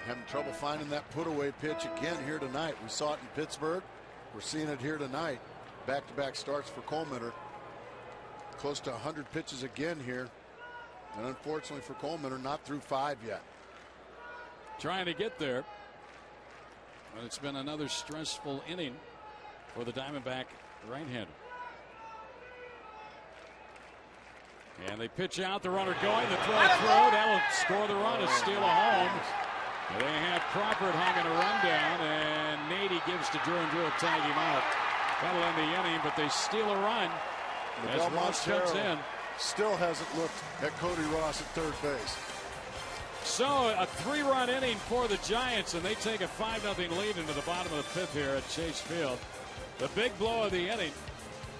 Having trouble finding that put-away pitch again here tonight. We saw it in Pittsburgh. We're seeing it here tonight. Back-to-back starts for Colemanter. Close to 100 pitches again here. And unfortunately for Colemanter, not through 5 yet. Trying to get there. But it's been another stressful inning for the Diamondback right-hander. And they pitch out, the runner going, the throw through. That will score the run to steal a home. They have Crawford hanging a run down, and Nady gives to Drew, and Drew will tag him out. That'll end the inning, but they steal a run as Ross comes in. Still hasn't looked at Cody Ross at third base. So a 3-run inning for the Giants, and they take a 5-0 lead into the bottom of the 5th here at Chase Field. The big blow of the inning,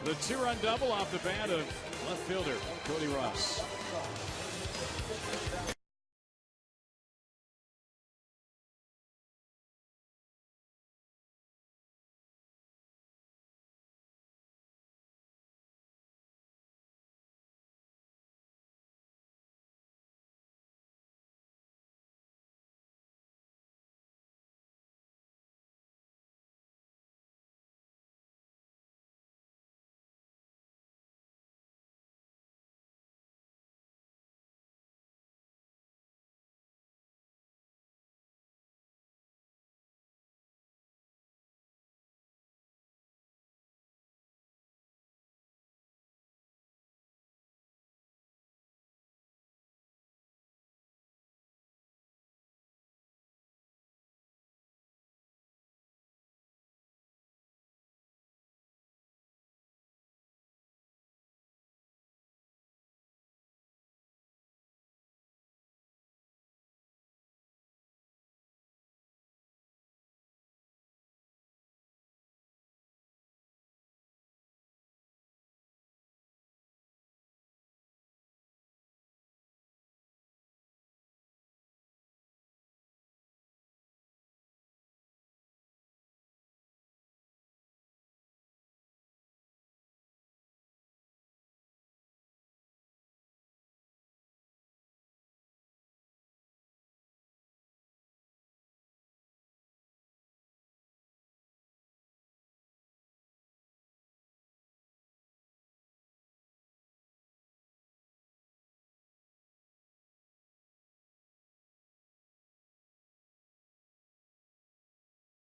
the 2-run double off the bat of left fielder Cody Ross.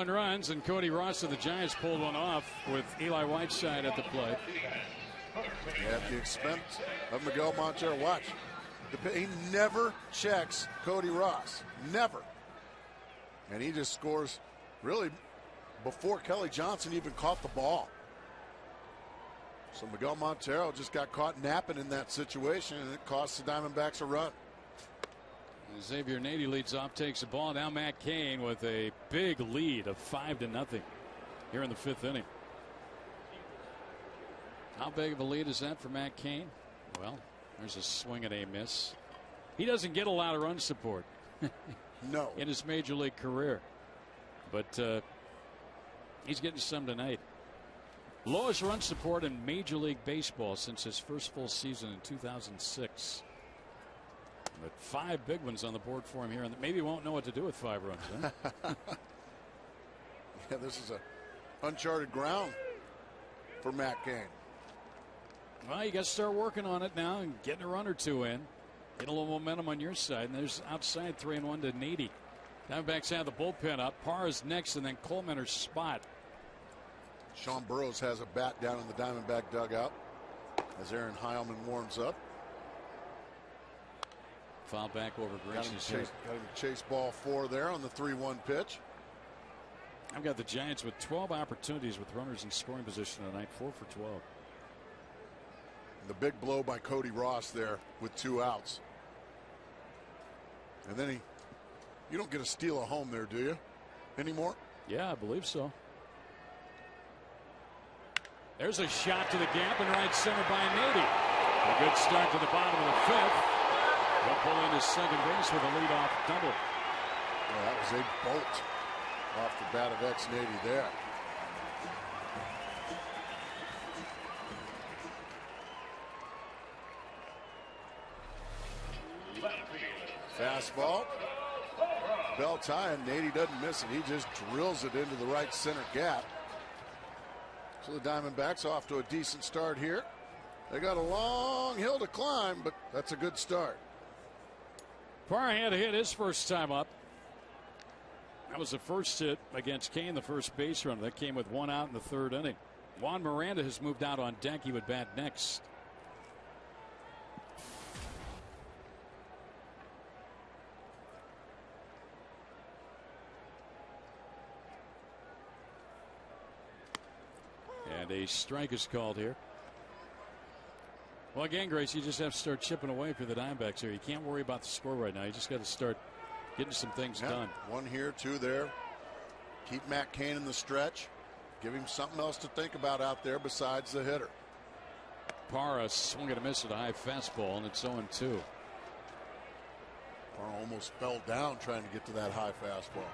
Runs, and Cody Ross of the Giants pulled one off with Eli Whiteside at the plate. At the expense of Miguel Montero. Watch. He never checks Cody Ross. Never. And he just scores really before Kelly Johnson even caught the ball. So Miguel Montero just got caught napping in that situation, and it cost the Diamondbacks a run. Xavier Nady leads off, takes the ball. Now Matt Cain with a big lead of 5-0 here in the 5th inning. How big of a lead is that for Matt Cain? Well, there's a swing and a miss. He doesn't get a lot of run support. No. In his major league career. But he's getting some tonight. Lowest run support in Major League Baseball since his first full season in 2006. But 5 big ones on the board for him here, and maybe he won't know what to do with 5 runs. Huh? Yeah, this is a uncharted ground for Matt Cain. Well, you got to start working on it now and getting a run or 2 in. Get a little momentum on your side, and there's outside 3-1 to Nady. Diamondbacks have the bullpen up. Parra's next, and then Coleman's spot. Sean Burroughs has a bat down in the Diamondback dugout as Aaron Heilman warms up. Foul back over Gracie's head. Got him to chase ball 4 there on the 3-1 pitch. I've got the Giants with 12 opportunities with runners in scoring position tonight, 4 for 12. The big blow by Cody Ross there with 2 outs. And then you don't get a steal at home there, do you? Anymore? Yeah, I believe so. There's a shot to the gap in right center by Nady. A good start to the bottom of the 5th. He'll pull into second base with a leadoff double. Well, that was a bolt off the bat of Nady there. Fastball. Belt high, and Nady doesn't miss it. He just drills it into the right center gap. So the Diamondbacks off to a decent start here. They got a long hill to climb, but that's a good start. Parra had to hit his first time up. That was the first hit against Cain, the first base runner. That came with 1 out in the 3rd inning. Juan Miranda has moved out on deck. He would bat next. And a strike is called here. Well, again, Grace, you just have to start chipping away for the Diamondbacks here. You can't worry about the score right now. You just got to start getting some things done. 1 here, 2 there. Keep Matt Cain in the stretch. Give him something else to think about out there besides the hitter. Parra swung and a miss at a high fastball, and it's 0-2. Parra almost fell down trying to get to that high fastball.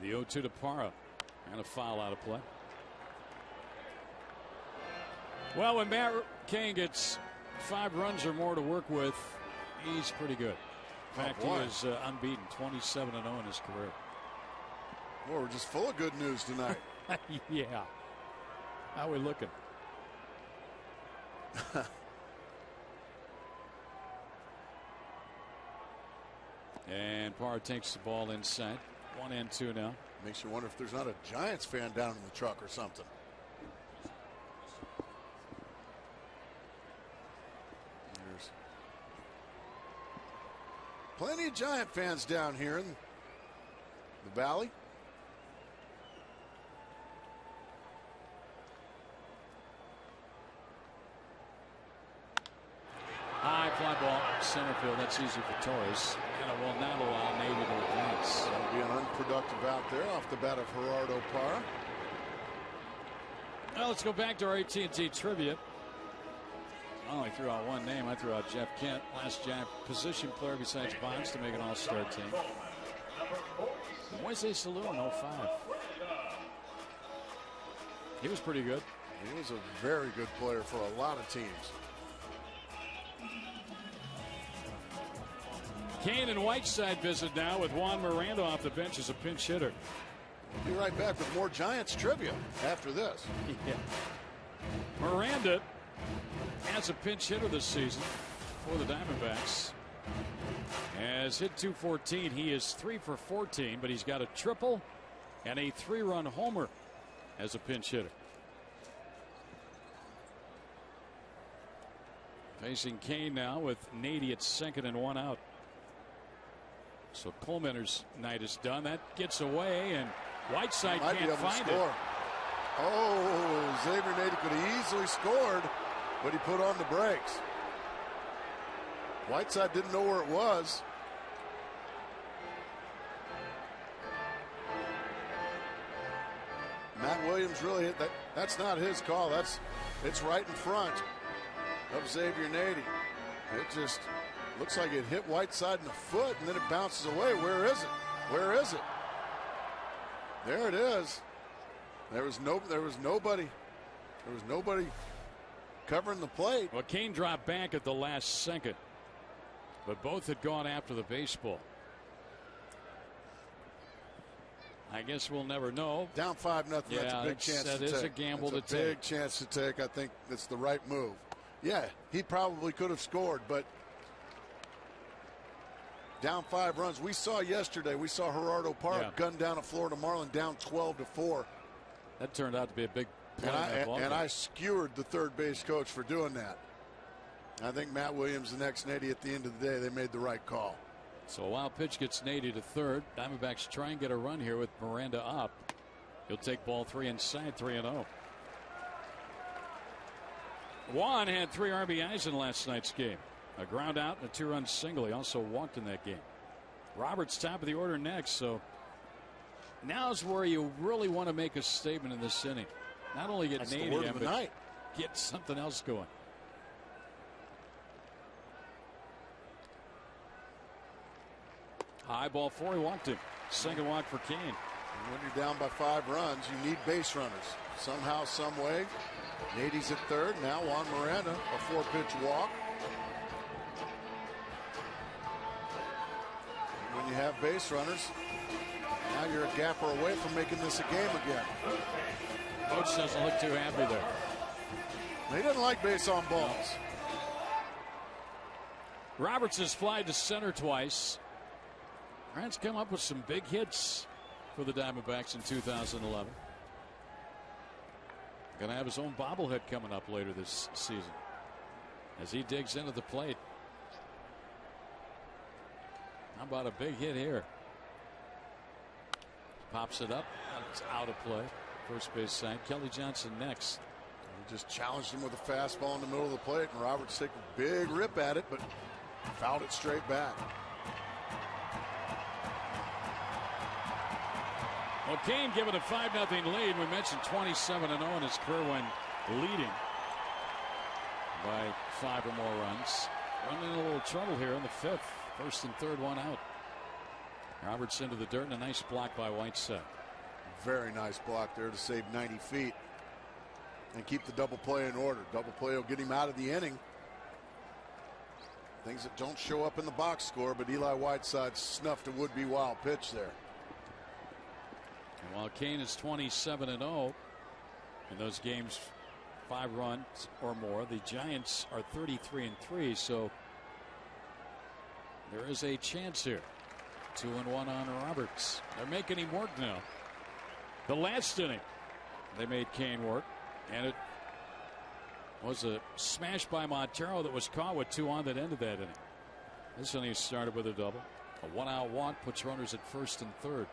The 0-2 to Parra, and a foul out of play. Well, when Matt Cain gets 5 runs or more to work with, he's pretty good. In fact, he is unbeaten, 27-0 in his career. Well, we're just full of good news tonight. Yeah. How are we looking? And Parra takes the ball inside. 1-2 now. Makes you wonder if there's not a Giants fan down in the truck or something. There's plenty of Giant fans down here in the Valley. High fly ball, center field. That's easy for Torres. And it will not allow Nady to advance. That'll be an unproductive out there off the bat of Gerardo Parra. Well, let's go back to our AT&T trivia. I only threw out one name. I threw out Jeff Kent, last Giant position player besides Bonds to make an all-star team. Moises Salou in 05. He was pretty good. He was a very good player for a lot of teams. Kane and Whiteside visit now with Juan Miranda off the bench as a pinch hitter. Be right back with more Giants trivia after this. Yeah. Miranda as a pinch hitter this season for the Diamondbacks has hit .214. He is 3 for 14, but he's got a triple and a 3-run homer as a pinch hitter. Facing Kane now with Nady at second and 1 out. So Coleman's night is done. That gets away, and Whiteside can't find it. Oh, Xavier Nady could have easily scored, but he put on the brakes. Whiteside didn't know where it was. Matt Williams really hit that. That's not his call. It's right in front of Xavier Nady. It just looks like it hit Whiteside in the foot, and then it bounces away. Where is it? Where is it? There it is. There was nobody covering the plate. Well, Kane dropped back at the last second, but both had gone after the baseball. I guess we'll never know. Down 5-0. That's a big chance to take. That is a gamble to take. Big chance to take. I think it's the right move. Yeah, he probably could have scored, but down 5 runs. We saw yesterday. We saw Gerardo Park gun down a Florida Marlin down 12-4. That turned out to be a big play. And I skewered the third base coach for doing that. I think Matt Williams, the next Nady, at the end of the day, they made the right call. So a wild pitch gets Nady to third. Diamondbacks try and get a run here with Miranda up. He'll take ball 3 inside, 3-0. Juan had 3 RBIs in last night's game. A ground out and a 2-run single. He also walked in that game. Roberts top of the order next. So now's where you really want to make a statement in this inning. Not only get Nady in, but get something else going. High ball 4. He walked him. Second walk for Kane. And when you're down by 5 runs, you need base runners. Somehow, some way. Nady's at third. Now Juan Miranda, a 4-pitch walk. When you have base runners, now you're a gapper away from making this a game again. Coach doesn't look too happy there. He doesn't like base on balls. Roberts has flied to center twice. Grant's come up with some big hits for the Diamondbacks in 2011. Going to have his own bobblehead coming up later this season as he digs into the plate. How about a big hit here? Pops it up. It's out of play. First base side. Kelly Johnson next. He just challenged him with a fastball in the middle of the plate, and Roberts took a big rip at it, but fouled it straight back. Well, Kane given a 5-0 lead. We mentioned 27-0 in his career when leading by 5 or more runs. Running in a little trouble here in the 5th. First and third, 1 out. Roberts into the dirt, and a nice block by Whiteside. Very nice block there to save 90 feet and keep the double play in order. Double play will get him out of the inning. Things that don't show up in the box score, but Eli Whiteside snuffed a would-be wild pitch there. And while Kane is 27-0 in those games, 5 runs or more, the Giants are 33-3. So there is a chance here. 2-1 on Roberts. They're making him work now. The last inning, they made Kane work, and it was a smash by Montero that was caught with 2 on that ended that inning. This inning started with a double. A 1-out walk puts runners at first and third.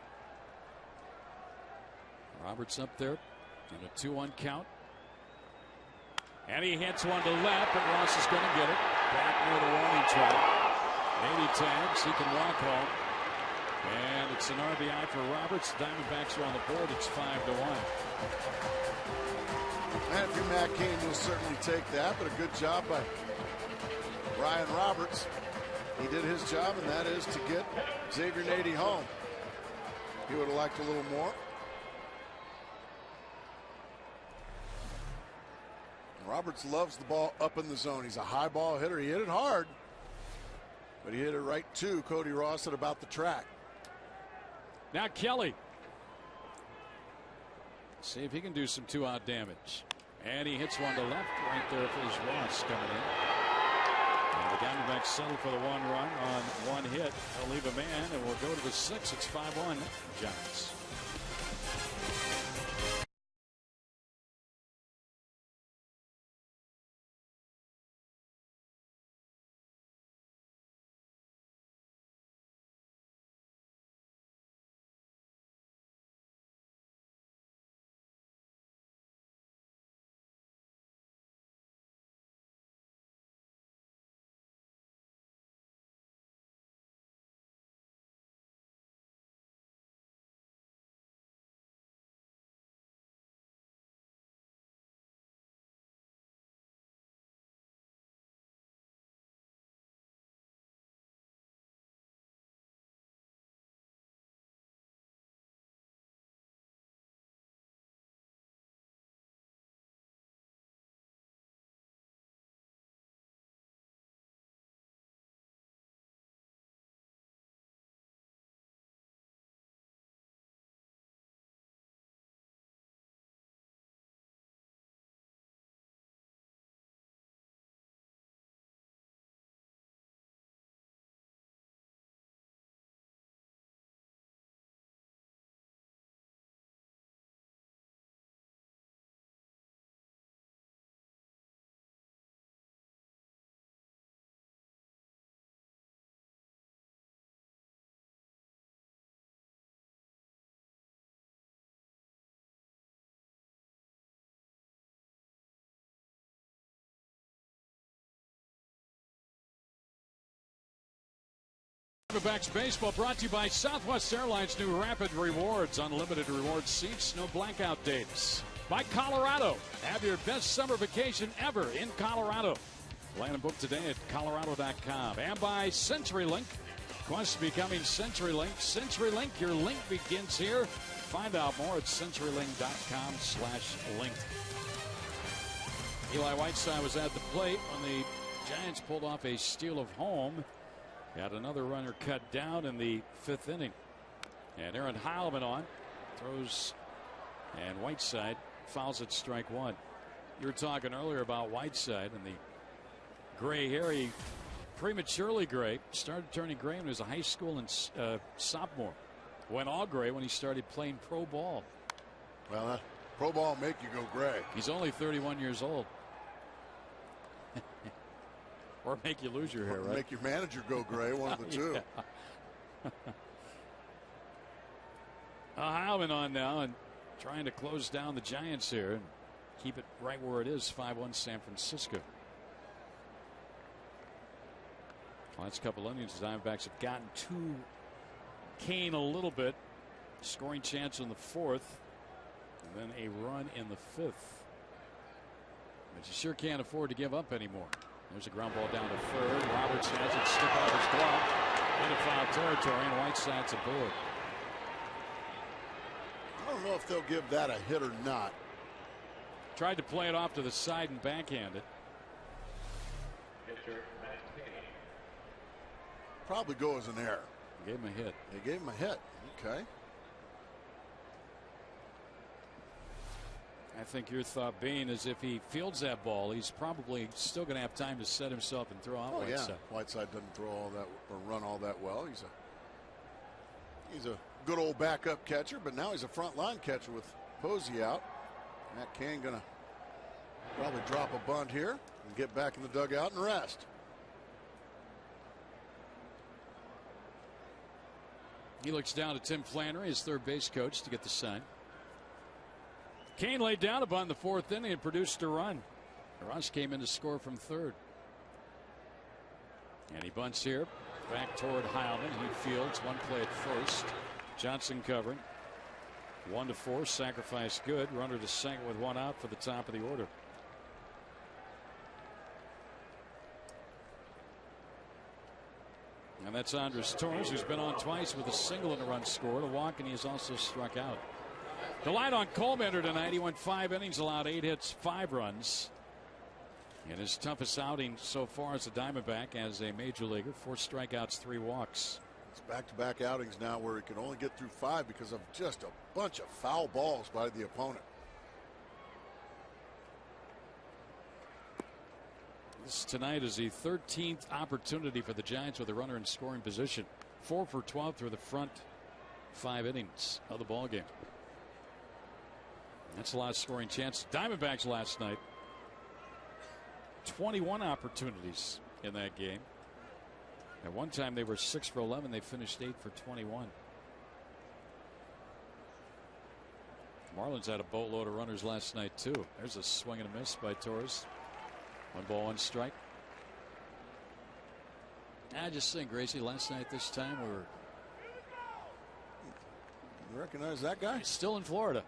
Roberts up there in a 2-1 count. And he hits one to left, but Ross is going to get it. Back near the warning track. Nady tags. He can walk home. And it's an RBI for Roberts. Diamondbacks are on the board. It's 5-1. And if you're Matt Kane, you'll certainly take that. But a good job by Ryan Roberts. He did his job, and that is to get Xavier Nady home. He would have liked a little more. Roberts loves the ball up in the zone. He's a high ball hitter. He hit it hard. But he hit it right to Cody Ross at about the track. Now Kelly. See if he can do some 2-out damage. And he hits one to left right there for Ross coming in. And the Diamondbacks settle for the 1 run on 1 hit. They'll leave a man, and we'll go to the 6th. It's 5-1 Giants. Diamondbacks baseball brought to you by Southwest Airlines' new Rapid Rewards. Unlimited reward seats, no blackout dates. By Colorado. Have your best summer vacation ever in Colorado. Land and book today at Colorado.com. And by CenturyLink. Quest becoming CenturyLink. CenturyLink, your link begins here. Find out more at CenturyLink.com/link. Eli Whiteside was at the plate when the Giants pulled off a steal of home. Got another runner cut down in the 5th inning. And Aaron Heilman on. Throws. And Whiteside fouls at strike 1. You were talking earlier about Whiteside and the gray hair. He prematurely gray. Started turning gray when he was a high school and sophomore. Went all gray when he started playing pro ball. Well, pro ball make you go gray. He's only 31 years old. Or make you lose your hair, right? Make your manager go gray, one of the two. Heilman on now and trying to close down the Giants here and keep it right where it is. 5-1 San Francisco. Last couple innings, the Diamondbacks have gotten to Kane a little bit. Scoring chance in the 4th. And then a run in the 5th. But you sure can't afford to give up anymore. There's a ground ball down to 3rd. Roberts has it, stick off his glove into foul territory, and Whiteside's aboard. I don't know if they'll give that a hit or not. Tried to play it off to the side and backhand it. Probably go as an error. Gave him a hit. They gave him a hit. Okay. I think your thought being is if he fields that ball, he's probably still going to have time to set himself and throw out Whiteside. Yeah. Whiteside doesn't throw all that or run all that well. He's a good old backup catcher, but now he's a front line catcher with Posey out. Matt Cain going to probably drop a bunt here and get back in the dugout and rest. He looks down to Tim Flannery, his third base coach, to get the sign. Cain laid down a bunt in the 4th inning and produced a run. Ross came in to score from 3rd. And he bunts here. Back toward Heilman. He fields. One play at first. Johnson covering. 1-4. Sacrifice good. Runner to second with 1 out for the top of the order. And that's Andres Torres, who's been on twice with a single and a run scored, a walk, and he has also struck out. The line on Colbender tonight. He went 5 innings, allowed 8 hits, 5 runs. And his toughest outing so far as a Diamondback as a major leaguer, 4 strikeouts, 3 walks. It's back-to-back outings now where he can only get through 5 because of just a bunch of foul balls by the opponent. This tonight is the 13th opportunity for the Giants with a runner in scoring position. 4 for 12 through the front 5 innings of the ball game. That's a lot of scoring chances. Diamondbacks last night, 21 opportunities in that game. At one time they were 6 for 11. They finished 8 for 21. Marlins had a boatload of runners last night too. There's a swing and a miss by Torres. 1 ball, 1 strike. I just think, Gracie, last night this time we were. You recognize that guy? Still in Florida.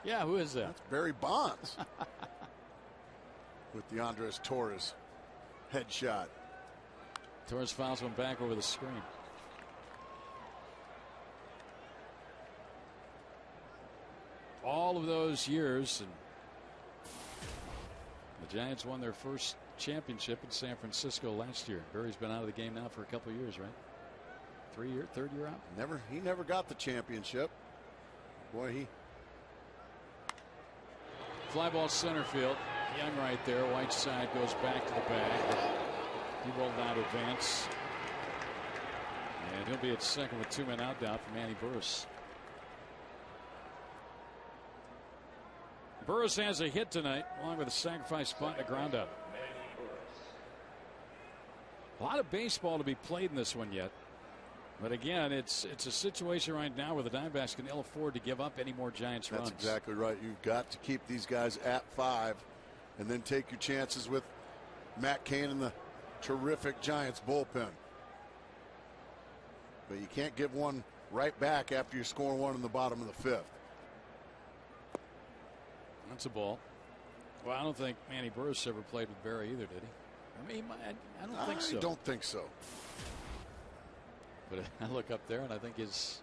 Yeah, who is that? That's Barry Bonds. With the Andres Torres headshot. Torres fouls one back over the screen. All of those years, and the Giants won their first championship in San Francisco last year. Barry's been out of the game now for a couple of years, right? 3rd year out. He never got the championship. Boy, he. Fly ball center field. Young right there. Whiteside goes back to the bag. He will not advance. And he'll be at second with 2 men out now for Manny Burris. Burris has a hit tonight, along with a sacrifice bunt and a ground out. A lot of baseball to be played in this one yet. But again, it's a situation right now where the Diamondbacks can ill afford to give up any more Giants runs. That's exactly right. You've got to keep these guys at 5 and then take your chances with Matt Cain and the terrific Giants bullpen. But you can't give one right back after you score 1 in the bottom of the 5th. That's a ball. Well, I don't think Manny Burris ever played with Barry either, did he? I mean, I don't think so. I don't think so. But I look up there and I think his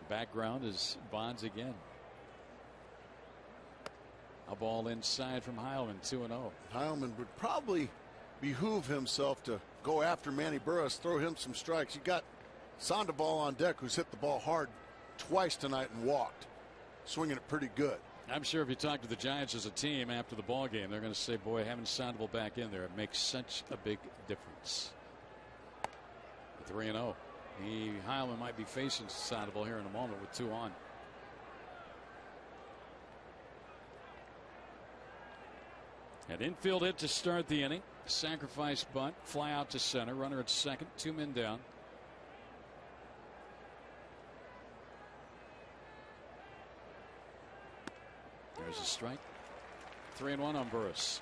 background is Bonds again. A ball inside from Heilman, 2-0. Heilman would probably behoove himself to go after Manny Burris, throw him some strikes. You got Sandoval on deck, who's hit the ball hard twice tonight and walked, swinging it pretty good. I'm sure if you talk to the Giants as a team after the ball game, they're going to say, boy, having Sandoval back in there, it makes such a big difference. 3-0. Heilman might be facing Sandoval here in a moment with 2 on. An infield hit to start the inning. Sacrifice bunt. Fly out to center. Runner at second. 2 men down. There's a strike. 3-1 on Burris.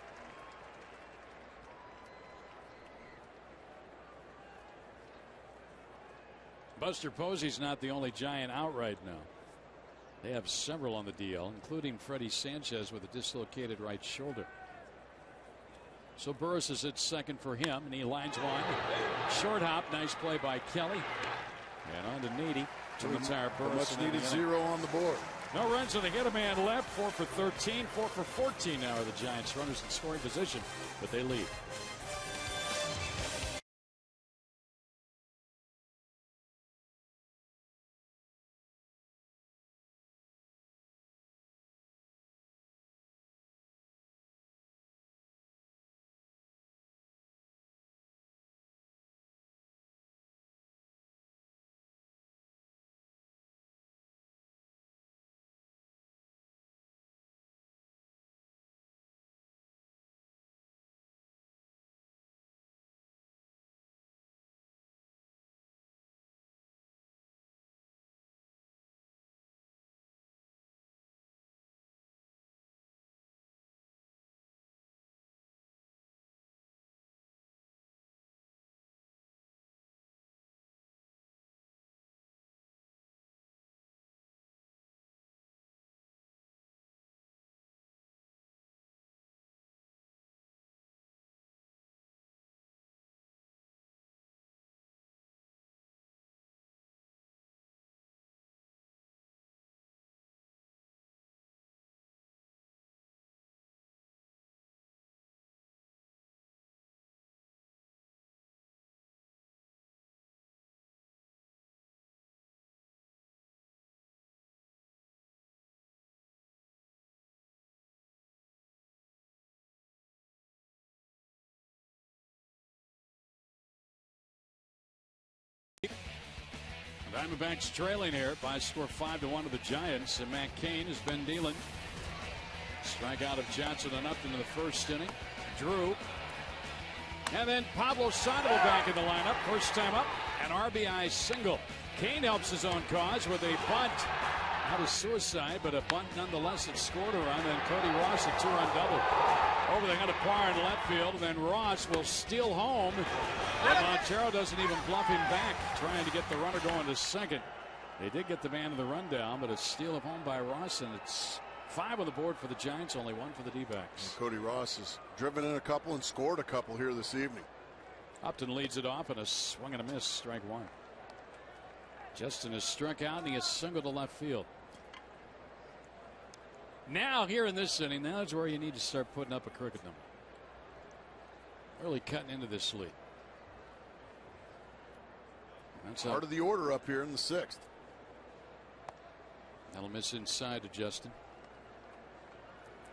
Buster Posey's not the only Giant out right now. They have several on the DL, including Freddie Sanchez with a dislocated right shoulder. So Burris is at second for him, and he lines one. Short hop, nice play by Kelly. And on to Needy to retire Burris. Much needed 0 on the board. No runs and they get a man left. 4 for 13, 4 for 14 now are the Giants. Runners in scoring position, but they lead. Diamondbacks trailing here by a score 5-1 to the Giants, and Matt Cain has been dealing. Strikeout of Johnson and Upton in the first inning. Drew. And then Pablo Sandoval back in the lineup. First time up, an RBI single. Cain helps his own cause with a bunt. Not a suicide, but a bunt nonetheless. It scored a run. And Cody Ross, a 2-run double. Over the Poir in left field. And then Ross will steal home. But Montero doesn't even bluff him back, trying to get the runner going to second. They did get the man of the rundown, but a steal of home by Ross, and it's 5 on the board for the Giants, only 1 for the D-backs. Cody Ross has driven in a couple and scored a couple here this evening. Upton leads it off, and a swing and a miss, strike 1. Justin has struck out, and he has singled to left field. Now, here in this inning, that's where you need to start putting up a crooked number. Really cutting into this lead. That's part of the order up here in the 6th. That'll miss inside to Justin.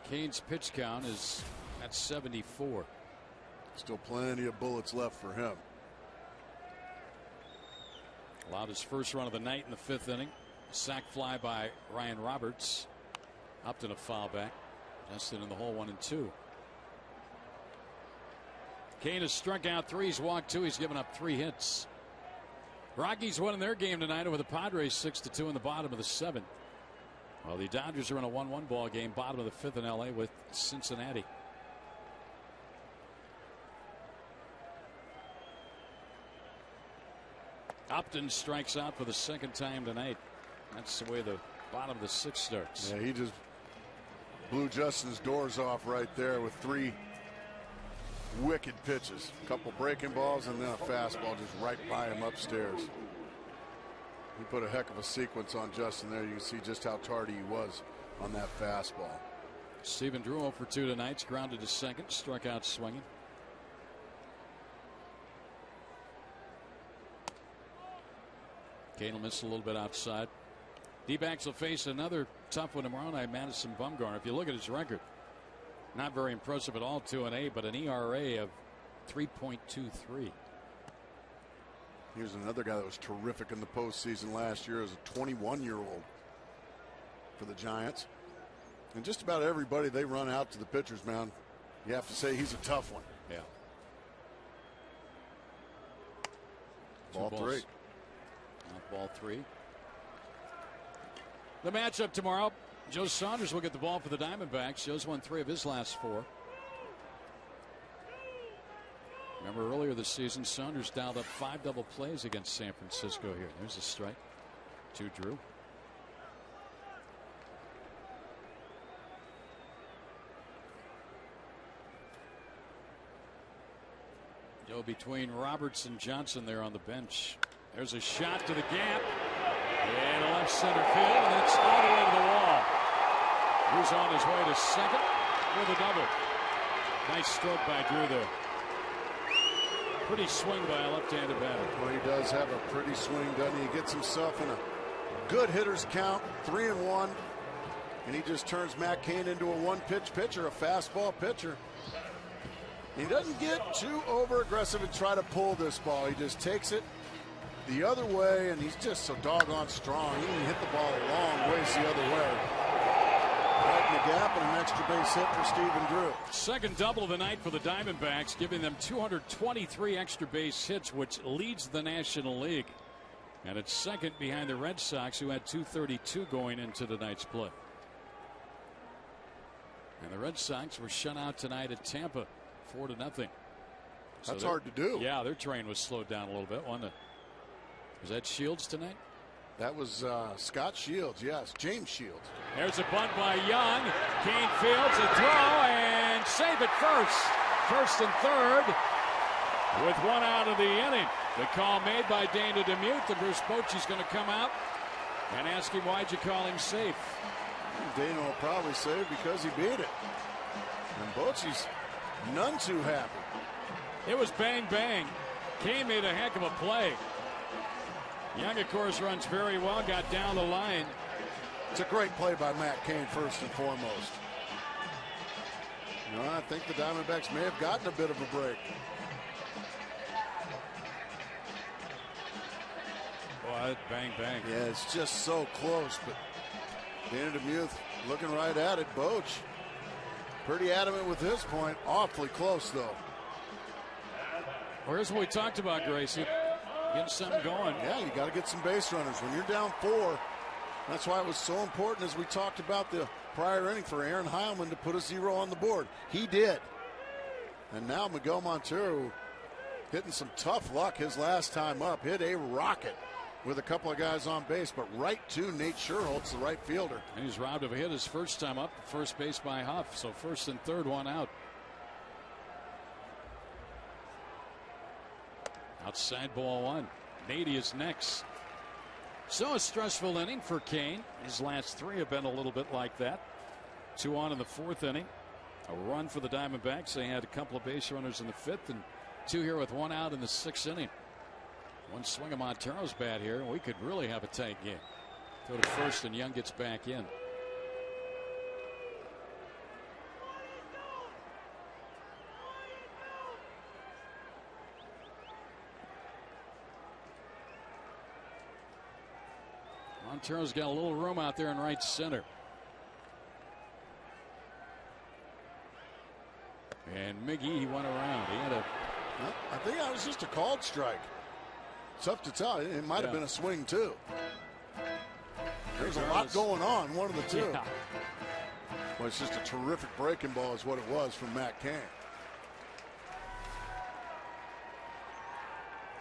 Cain's pitch count is at 74. Still plenty of bullets left for him. Allowed his first run of the night in the 5th inning. A sac fly by Ryan Roberts. Upton a foul back. Justin in the hole, 1-2. Cain has struck out 3. He's walked 2. He's given up 3 hits. Rockies winning their game tonight over the Padres 6-2 in the bottom of the 7th. Well, the Dodgers are in a 1-1 ball game, bottom of the 5th in LA with Cincinnati. Upton strikes out for the 2nd time tonight. That's the way the bottom of the 6th starts. Yeah, he just blew Justin's doors off right there with 3 wicked pitches. A couple breaking balls and then a fastball just right by him upstairs. He put a heck of a sequence on Justin there. You can see just how tardy he was on that fastball. Stephen Drew 0 for 2 tonight. Grounded to second. Struck out swinging. Cain will miss a little bit outside. D-backs will face another tough one tomorrow night, Madison Bumgarner. If you look at his record, not very impressive at all, 2-8, but an ERA of 3.23. Here's another guy that was terrific in the postseason last year as a 21-year-old for the Giants. And just about everybody they run out to the pitcher's mound, you have to say he's a tough one. Yeah. Ball 3. Not ball 3. The matchup tomorrow, Joe Saunders will get the ball for the Diamondbacks. Joe's won 3 of his last 4. Remember earlier this season, Saunders dialed up 5 double plays against San Francisco here. There's a strike. 2 Drew. Joe between Roberts and Johnson there on the bench. There's a shot to the gap. And a left center field, and it's all the way to the wall. Drew's on his way to second with a double. Nice stroke by Drew there. Pretty swing by a left-handed batter. Well, he does have a pretty swing, doesn't he? He gets himself in a good hitter's count, 3-1, and he just turns Matt Cain into a one-pitch pitcher, a fastball pitcher. He doesn't get too over-aggressive and try to pull this ball. He just takes it the other way, and he's just so doggone strong. He can hit the ball a long ways the other way. Right in the gap, and an extra base hit for Stephen Drew. Second double of the night for the Diamondbacks, giving them 223 extra base hits, which leads the National League. And it's second behind the Red Sox, who had 232 going into tonight's play. And the Red Sox were shut out tonight at Tampa, 4-0. So that's hard to do. Yeah, their train was slowed down a little bit, wasn't it? Was that Shields tonight? That was Scott Shields, yes. James Shields. There's a bunt by Young. Cain fields a throw and safe at first. First and third with 1 out of the inning. The call made by Dana DeMute. And Bruce Bochy's going to come out and ask him, why'd you call him safe? Dana will probably say because he beat it. And Bochy's none too happy. It was bang, bang. Cain made a heck of a play. Young, of course, runs very well, got down the line. It's a great play by Matt Cain, first and foremost. You know, I think the Diamondbacks may have gotten a bit of a break. Well, it. Bang, bang. Yeah, it's just so close, but Danny DeMuth looking right at it. Boch pretty adamant with his point. Awfully close, though. Well, here's what we talked about, Gracie. Getting something going. Yeah, you got to get some base runners. When you're down 4, that's why it was so important, as we talked about the prior inning, for Aaron Heilman to put a 0 on the board. He did. And now Miguel Montero hitting some tough luck his last time up. Hit a rocket with a couple of guys on base, but right to Nate Scherholtz, the right fielder. And he's robbed of a hit his first time up, first base by Huff. So first and third, one out. Outside ball 1. Nady is next. So a stressful inning for Kane. His last 3 have been a little bit like that. 2 on in the 4th inning. A run for the Diamondbacks. They had a couple of base runners in the 5th, and 2 here with 1 out in the 6th inning. One swing of Montero's bat here, and we could really have a tight game. Go to first, and Young gets back in. Montero's got a little room out there in right center. And Miggy, he went around. He had a. I think that was just a called strike. Tough to tell. It might have been a swing, too. There's a lot going on, one of the two. Yeah. Well, it's just a terrific breaking ball is what it was from Matt Cain.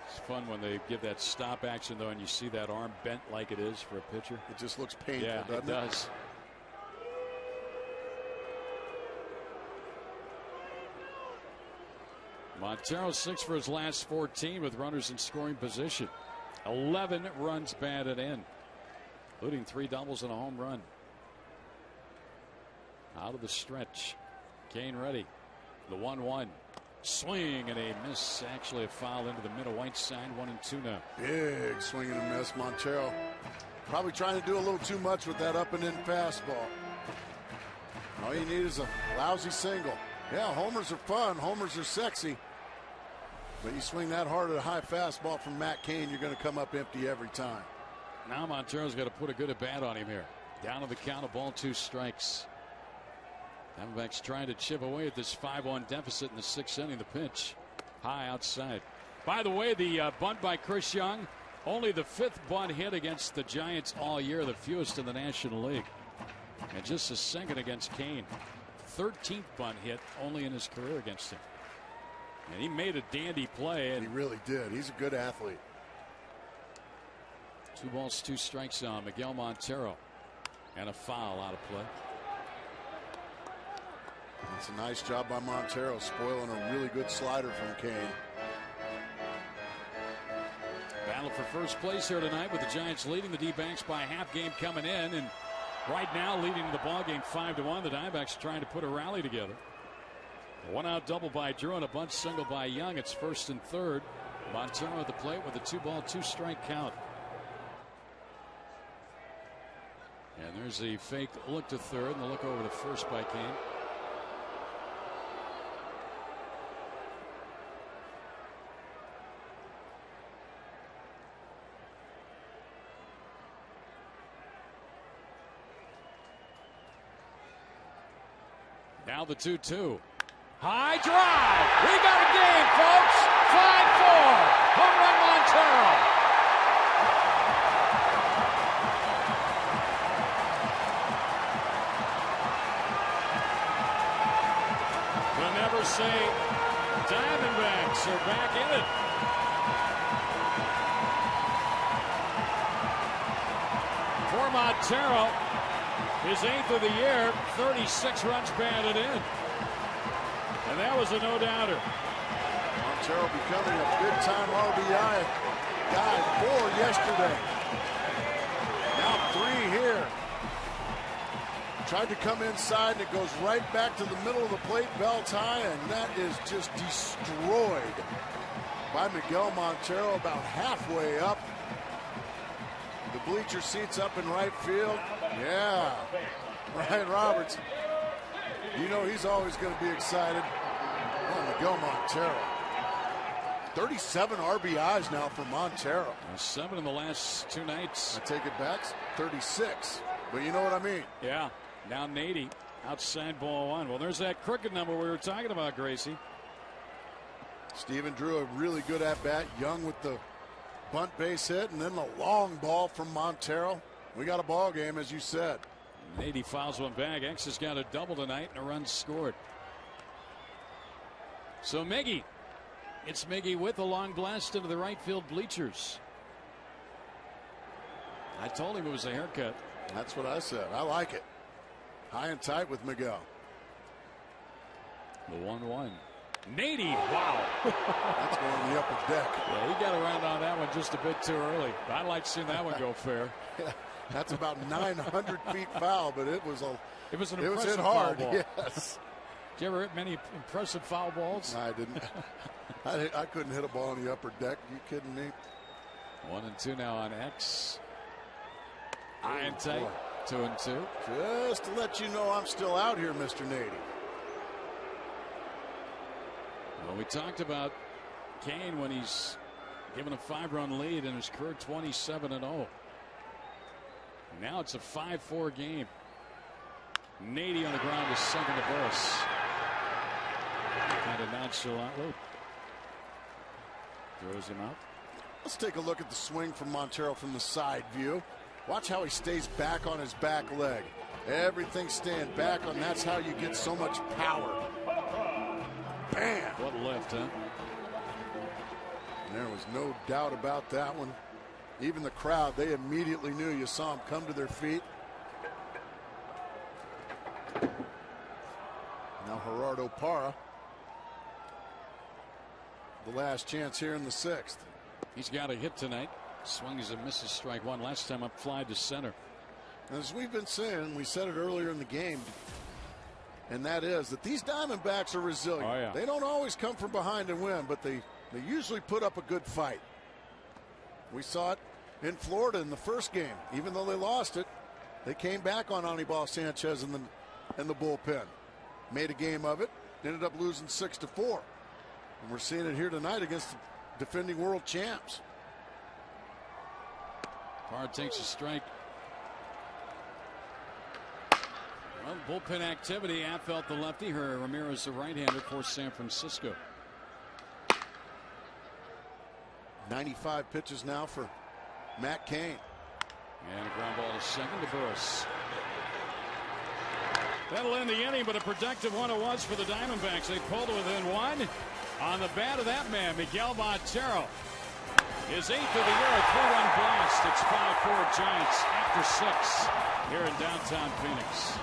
It's fun when they give that stop action, though, and you see that arm bent like it is for a pitcher. It just looks painful, yeah, doesn't it does. Montero 6 for his last 14 with runners in scoring position. 11 runs batted in, including 3 doubles and a home run. Out of the stretch. Kane ready. The 1-1. Swing and a miss. Actually a foul into the middle. White side. 1-2 now. Big swing and a miss. Montero probably trying to do a little too much with that up and in fastball. All you need is a lousy single. Yeah, homers are fun. Homers are sexy. But you swing that hard at a high fastball from Matt Cain, you're going to come up empty every time. Now Montero's got to put a good at bat on him here. Down to the count of ball 2 strikes. Diamondbacks trying to chip away at this 5-1 deficit in the 6th inning. The pitch high outside. By the way, the bunt by Chris Young, only the 5th bunt hit against the Giants all year, the fewest in the National League. And just a second against Kane. 13th bunt hit only in his career against him. And he made a dandy play. And he really did. He's a good athlete. 2 balls, 2 strikes on Miguel Montero. And a foul out of play. It's a nice job by Montero, spoiling a really good slider from Kane. Battle for first place here tonight with the Giants leading the D-backs by a half game coming in. And right now leading the ball game 5-1. The Diamondbacks trying to put a rally together. A 1-out double by Drew and a bunch single by Young. It's first and third. Montero at the plate with a 2-ball, 2-strike count. And there's the fake look to third and the look over to first by Kane. Now the 2-2. High drive. We got a game, folks. 5-4. Home run Montero. We'll never say Diamondbacks are back in it. For Montero, his 8th of the year, 36 runs batted in. And that was a no-doubter. Montero becoming a big-time RBI guy. 4 yesterday. Now 3 here. Tried to come inside, and it goes right back to the middle of the plate, belt high, and that is just destroyed by Miguel Montero about halfway up. The bleacher seats up in right field. Yeah, Ryan Roberts. You know he's always going to be excited. Oh, Miguel Montero. 37 RBIs now for Montero. 7 in the last 2 nights. I take it back, 36. But you know what I mean. Yeah, now 80. Outside ball 1. Well, there's that crooked number we were talking about, Gracie. Steven drew a really good at-bat. Young with the bunt base hit, and then the long ball from Montero. We got a ball game, as you said. 80 fouls one back. X has got a double tonight and a run scored. So Miggy. It's Miggy with a long blast into the right field bleachers. I told him it was a haircut. That's what I said. I like it. High and tight with Miguel. The 1-1. Nady, wow. That's going to the upper deck. Yeah, he got around on that one just a bit too early. I'd like to see that one go fair. Yeah, that's about 900 feet foul, but it was an impressive hit hard. Foul ball. Yes. Did you ever hit many impressive foul balls? No, I didn't. I couldn't hit a ball on the upper deck. You kidding me? 1-2 now on X. High and tight. 2-2. Just to let you know I'm still out here, Mr. Nady. Well, we talked about Kane when he's given a 5-run lead in his career 27-0. Now it's a 5-4 game. Nady on the ground is second to Burris. Kind of nonchalantly throws him out. Let's take a look at the swing from Montero from the side view. Watch how he stays back on his back leg. Everything staying back on. That's how you get so much power. Bam! What lift, huh? And there was no doubt about that one. Even the crowd, they immediately knew. You saw them come to their feet. Now Gerardo Parra. The last chance here in the 6th. He's got a hit tonight. Swings and misses, strike 1. Last time up fly to center. As we've been saying, we said it earlier in the game, and that is that these Diamondbacks are resilient. Oh, yeah. They don't always come from behind and win, but they usually put up a good fight. We saw it in Florida in the first game. Even though they lost it, they came back on Anibal Sanchez in the bullpen. Made a game of it, ended up losing 6-4. And we're seeing it here tonight against the defending world champs. Parra takes a strike. Well, bullpen activity. Affelt the lefty. Ramirez the right-hander for San Francisco. 95 pitches now for Matt Cain. And a ground ball to second to Burris. That'll end the inning, but a productive one it was for the Diamondbacks. They pulled to within 1 on the bat of that man, Miguel Montero. His 8th of the year, a 3-run blast. It's 5-4 Giants after 6 here in downtown Phoenix.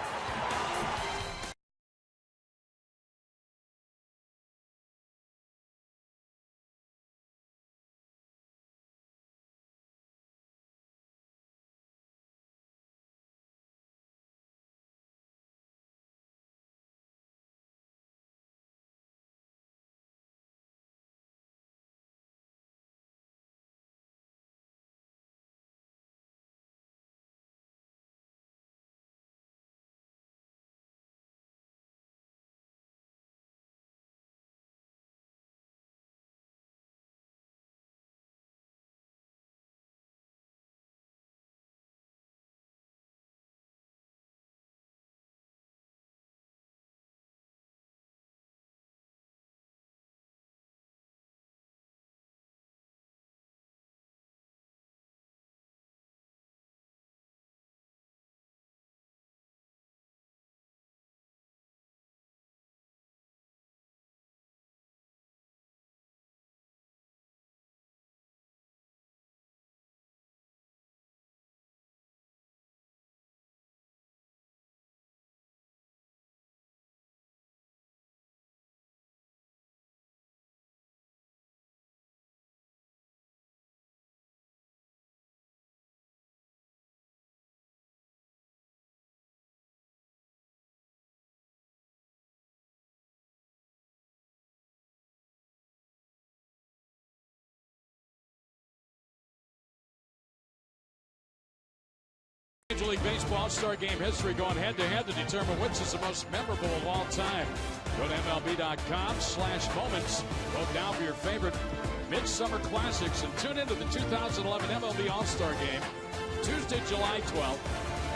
Major League Baseball All-Star Game history going head-to-head to determine which is the most memorable of all time. Go to MLB.com/moments. Vote now for your favorite Midsummer Classics, and tune into the 2011 MLB All-Star Game Tuesday, July 12th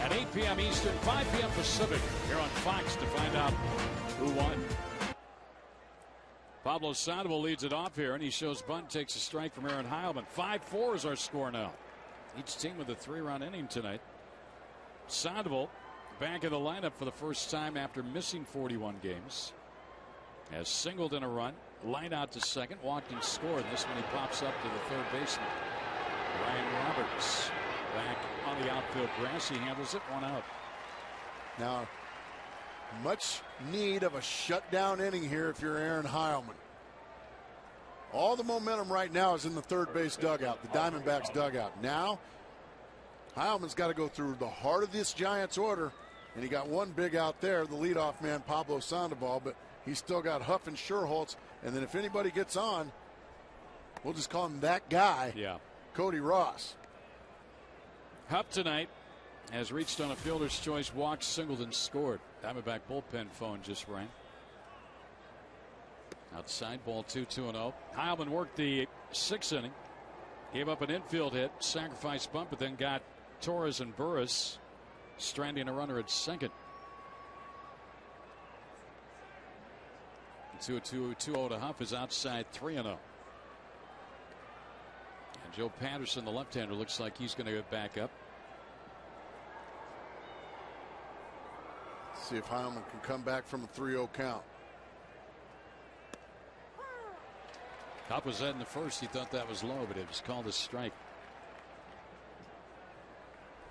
at 8 p.m. Eastern, 5 p.m. Pacific here on Fox to find out who won. Pablo Sandoval leads it off here, and he shows bunt, takes a strike from Aaron Heilman. 5-4 is our score now. Each team with a 3-run inning tonight. Sandoval back in the lineup for the first time after missing 41 games. Has singled in a run, line out to second, walked and scored. This one he pops up to the third baseman. Ryan Roberts back on the outfield grass. He handles it, 1 out. Now, much need of a shutdown inning here if you're Aaron Heilman. All the momentum right now is in the third base dugout, the Diamondbacks dugout. Now, Heilman's got to go through the heart of this Giants order, and he got one big out there, the leadoff man, Pablo Sandoval, but he's still got Huff and Scherholtz, and then if anybody gets on, we'll just call him that guy, Cody Ross. Huff tonight has reached on a fielder's choice, walked, singled, and scored. Diamondback bullpen phone just rang. Outside, ball 2-2-0. Heilman worked the 6th inning. Gave up an infield hit, sacrifice bunt, but then got Torres and Burris stranding a runner at second. 2-2 to Huff is outside, 3-0. And Joe Patterson, the left-hander, looks like he's going to get back up. See if Heilman can come back from a 3-0 count. Huff was heading the first. He thought that was low, but it was called a strike.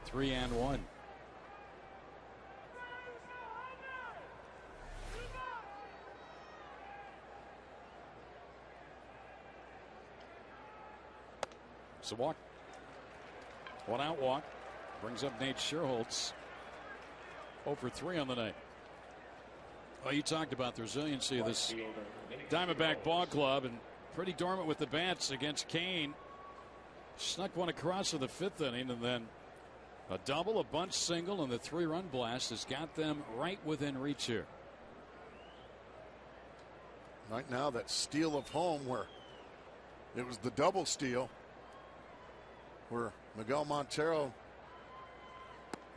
3-1. It's a walk. 1 out walk. Brings up Nate Scherholtz. 0 for 3 on the night. Well, you talked about the resiliency of this Diamondback ball club, and pretty dormant with the bats against Kane. Snuck one across in the 5th inning, and then a double, a bunt single, and the 3-run blast has got them right within reach here. Right now, that steal of home where it was the double steal, where Miguel Montero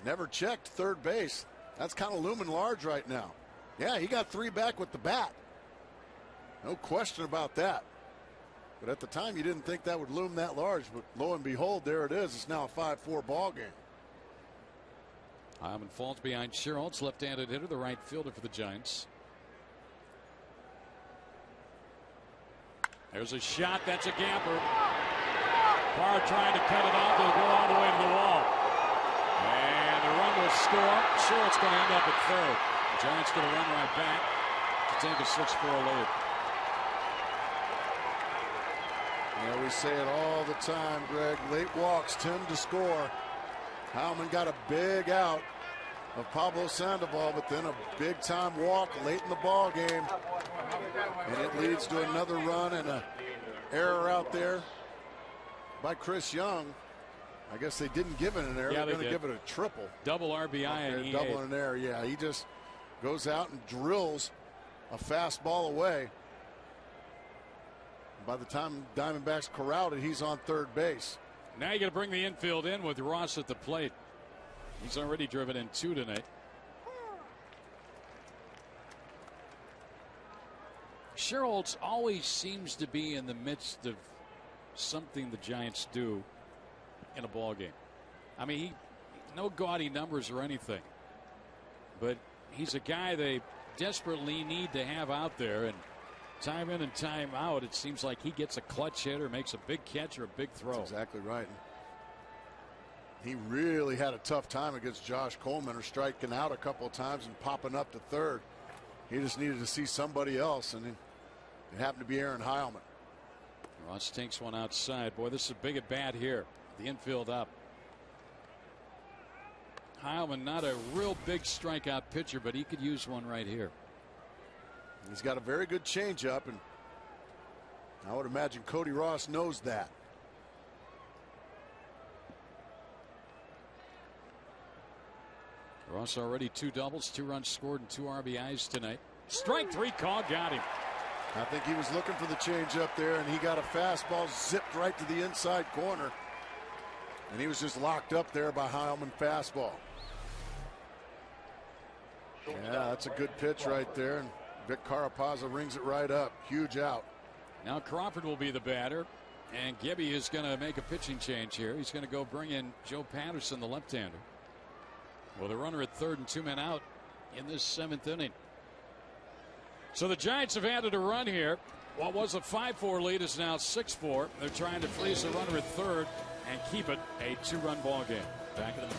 never checked third base. That's kind of looming large right now. Yeah, he got 3 back with the bat. No question about that. But at the time, you didn't think that would loom that large. But lo and behold, there it is. It's now a 5-4 ball game. Heilman falls behind Scherholtz, left-handed hitter, the right fielder for the Giants. There's a shot. That's a gapper. Barr trying to cut it off. It'll go all the way to the wall. And the run will score. Scherholtz going to end up at third. The Giants going to run right back to take a 6-4 lead. Yeah, we say it all the time, Greg. Late walks tend to score. Heilman got a big out of Pablo Sandoval, but then a big-time walk late in the ball game. And it leads to another run and an error out there by Chris Young. I guess they didn't give it an error. Yeah, They're going to give it a triple. Double RBI and double an error. Yeah, he just goes out and drills a fastball away. By the time Diamondbacks corralled it, he's on third base. Now you got to bring the infield in with Ross at the plate. He's already driven in 2 tonight. Scherholtz always seems to be in the midst of something the Giants do in a ball game. I mean, no gaudy numbers or anything, but he's a guy they desperately need to have out there, and time in and time out, it seems like he gets a clutch hit or makes a big catch or a big throw. That's exactly right. He really had a tough time against Josh Coleman, or striking out a couple of times and popping up to third. He just needed to see somebody else, and it happened to be Aaron Heilman. Ross takes one outside. Boy, this is a big at bat here. The infield up. Heilman, not a real big strikeout pitcher, but he could use one right here. He's got a very good changeup, and I would imagine Cody Ross knows that. Ross already 2 doubles, 2 runs scored, and 2 RBIs tonight. Strike 3 call, got him. I think he was looking for the change up there, and he got a fastball zipped right to the inside corner. And he was just locked up there by Heilman fastball. Yeah, that's a good pitch right there. And Vic Carapazza rings it right up. Huge out. Now Crawford will be the batter. And Gibby is going to make a pitching change here. He's going to go bring in Joe Patterson, the left-hander. With a runner at third and 2 men out in this 7th inning. So the Giants have added a run here. What was a 5-4 lead is now 6-4. They're trying to freeze the runner at third and keep it a 2-run ball game. Back in the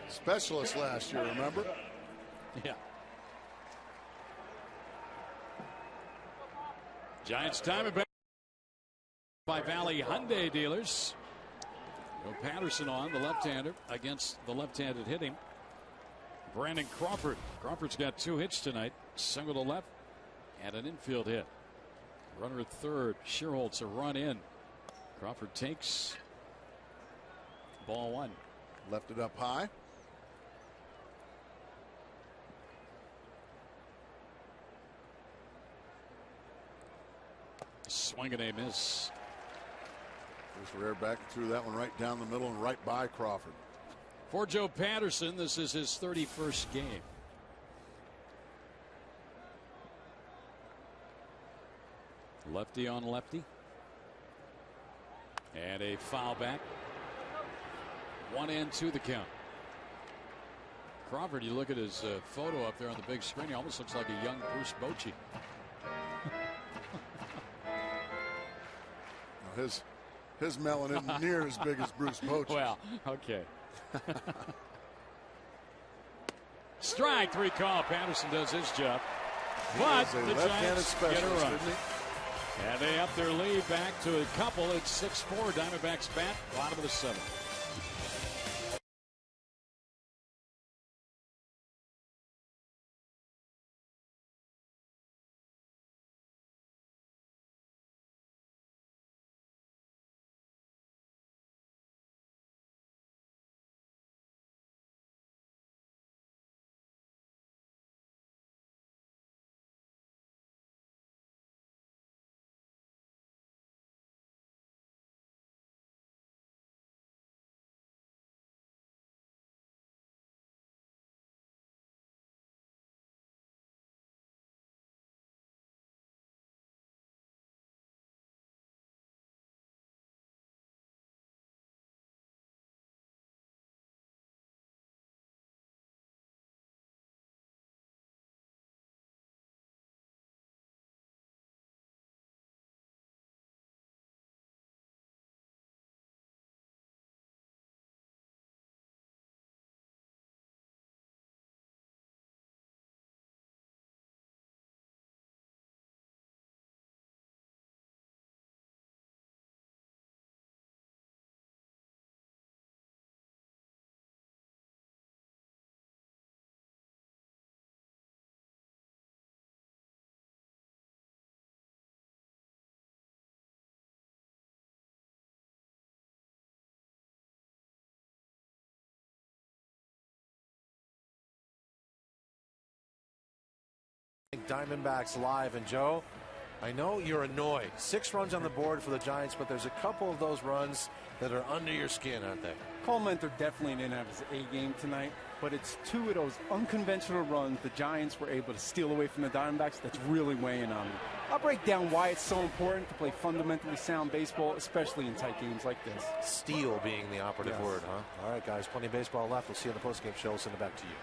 specialist last year, remember? Yeah. Giants Diamondbacks by Valley Hyundai dealers. Joe Patterson on the left-hander against the left-handed hitting Brandon Crawford. Crawford's got 2 hits tonight, single to left and an infield hit. Runner at third. Shearholtz a run in. Crawford takes ball 1. Left it up high. Swing and a miss. First rare back and threw that one right down the middle and right by Crawford. For Joe Patterson, this is his 31st game. Lefty on lefty. And a foul back. 1-2 the count. Crawford, you look at his photo up there on the big screen, he almost looks like a young Bruce Bochy. His melon isn't near as big as Bruce Bochy's. Well, okay. Strike 3 call. Patterson does his job. But the Giants get a run. And they up their lead back to a couple. It's 6-4. Diamondbacks bat, bottom of the 7th. Diamondbacks Live. And Joe, I know you're annoyed. 6 runs on the board for the Giants, but there's a couple of those runs that are under your skin, aren't they? Cole Mentor definitely didn't have his A game tonight, but it's 2 of those unconventional runs the Giants were able to steal away from the Diamondbacks that's really weighing on me. I'll break down why it's so important to play fundamentally sound baseball, especially in tight games like this. Steal being the operative word, huh? All right, guys, plenty of baseball left. We'll see you on the postgame show. We'll send it back to you.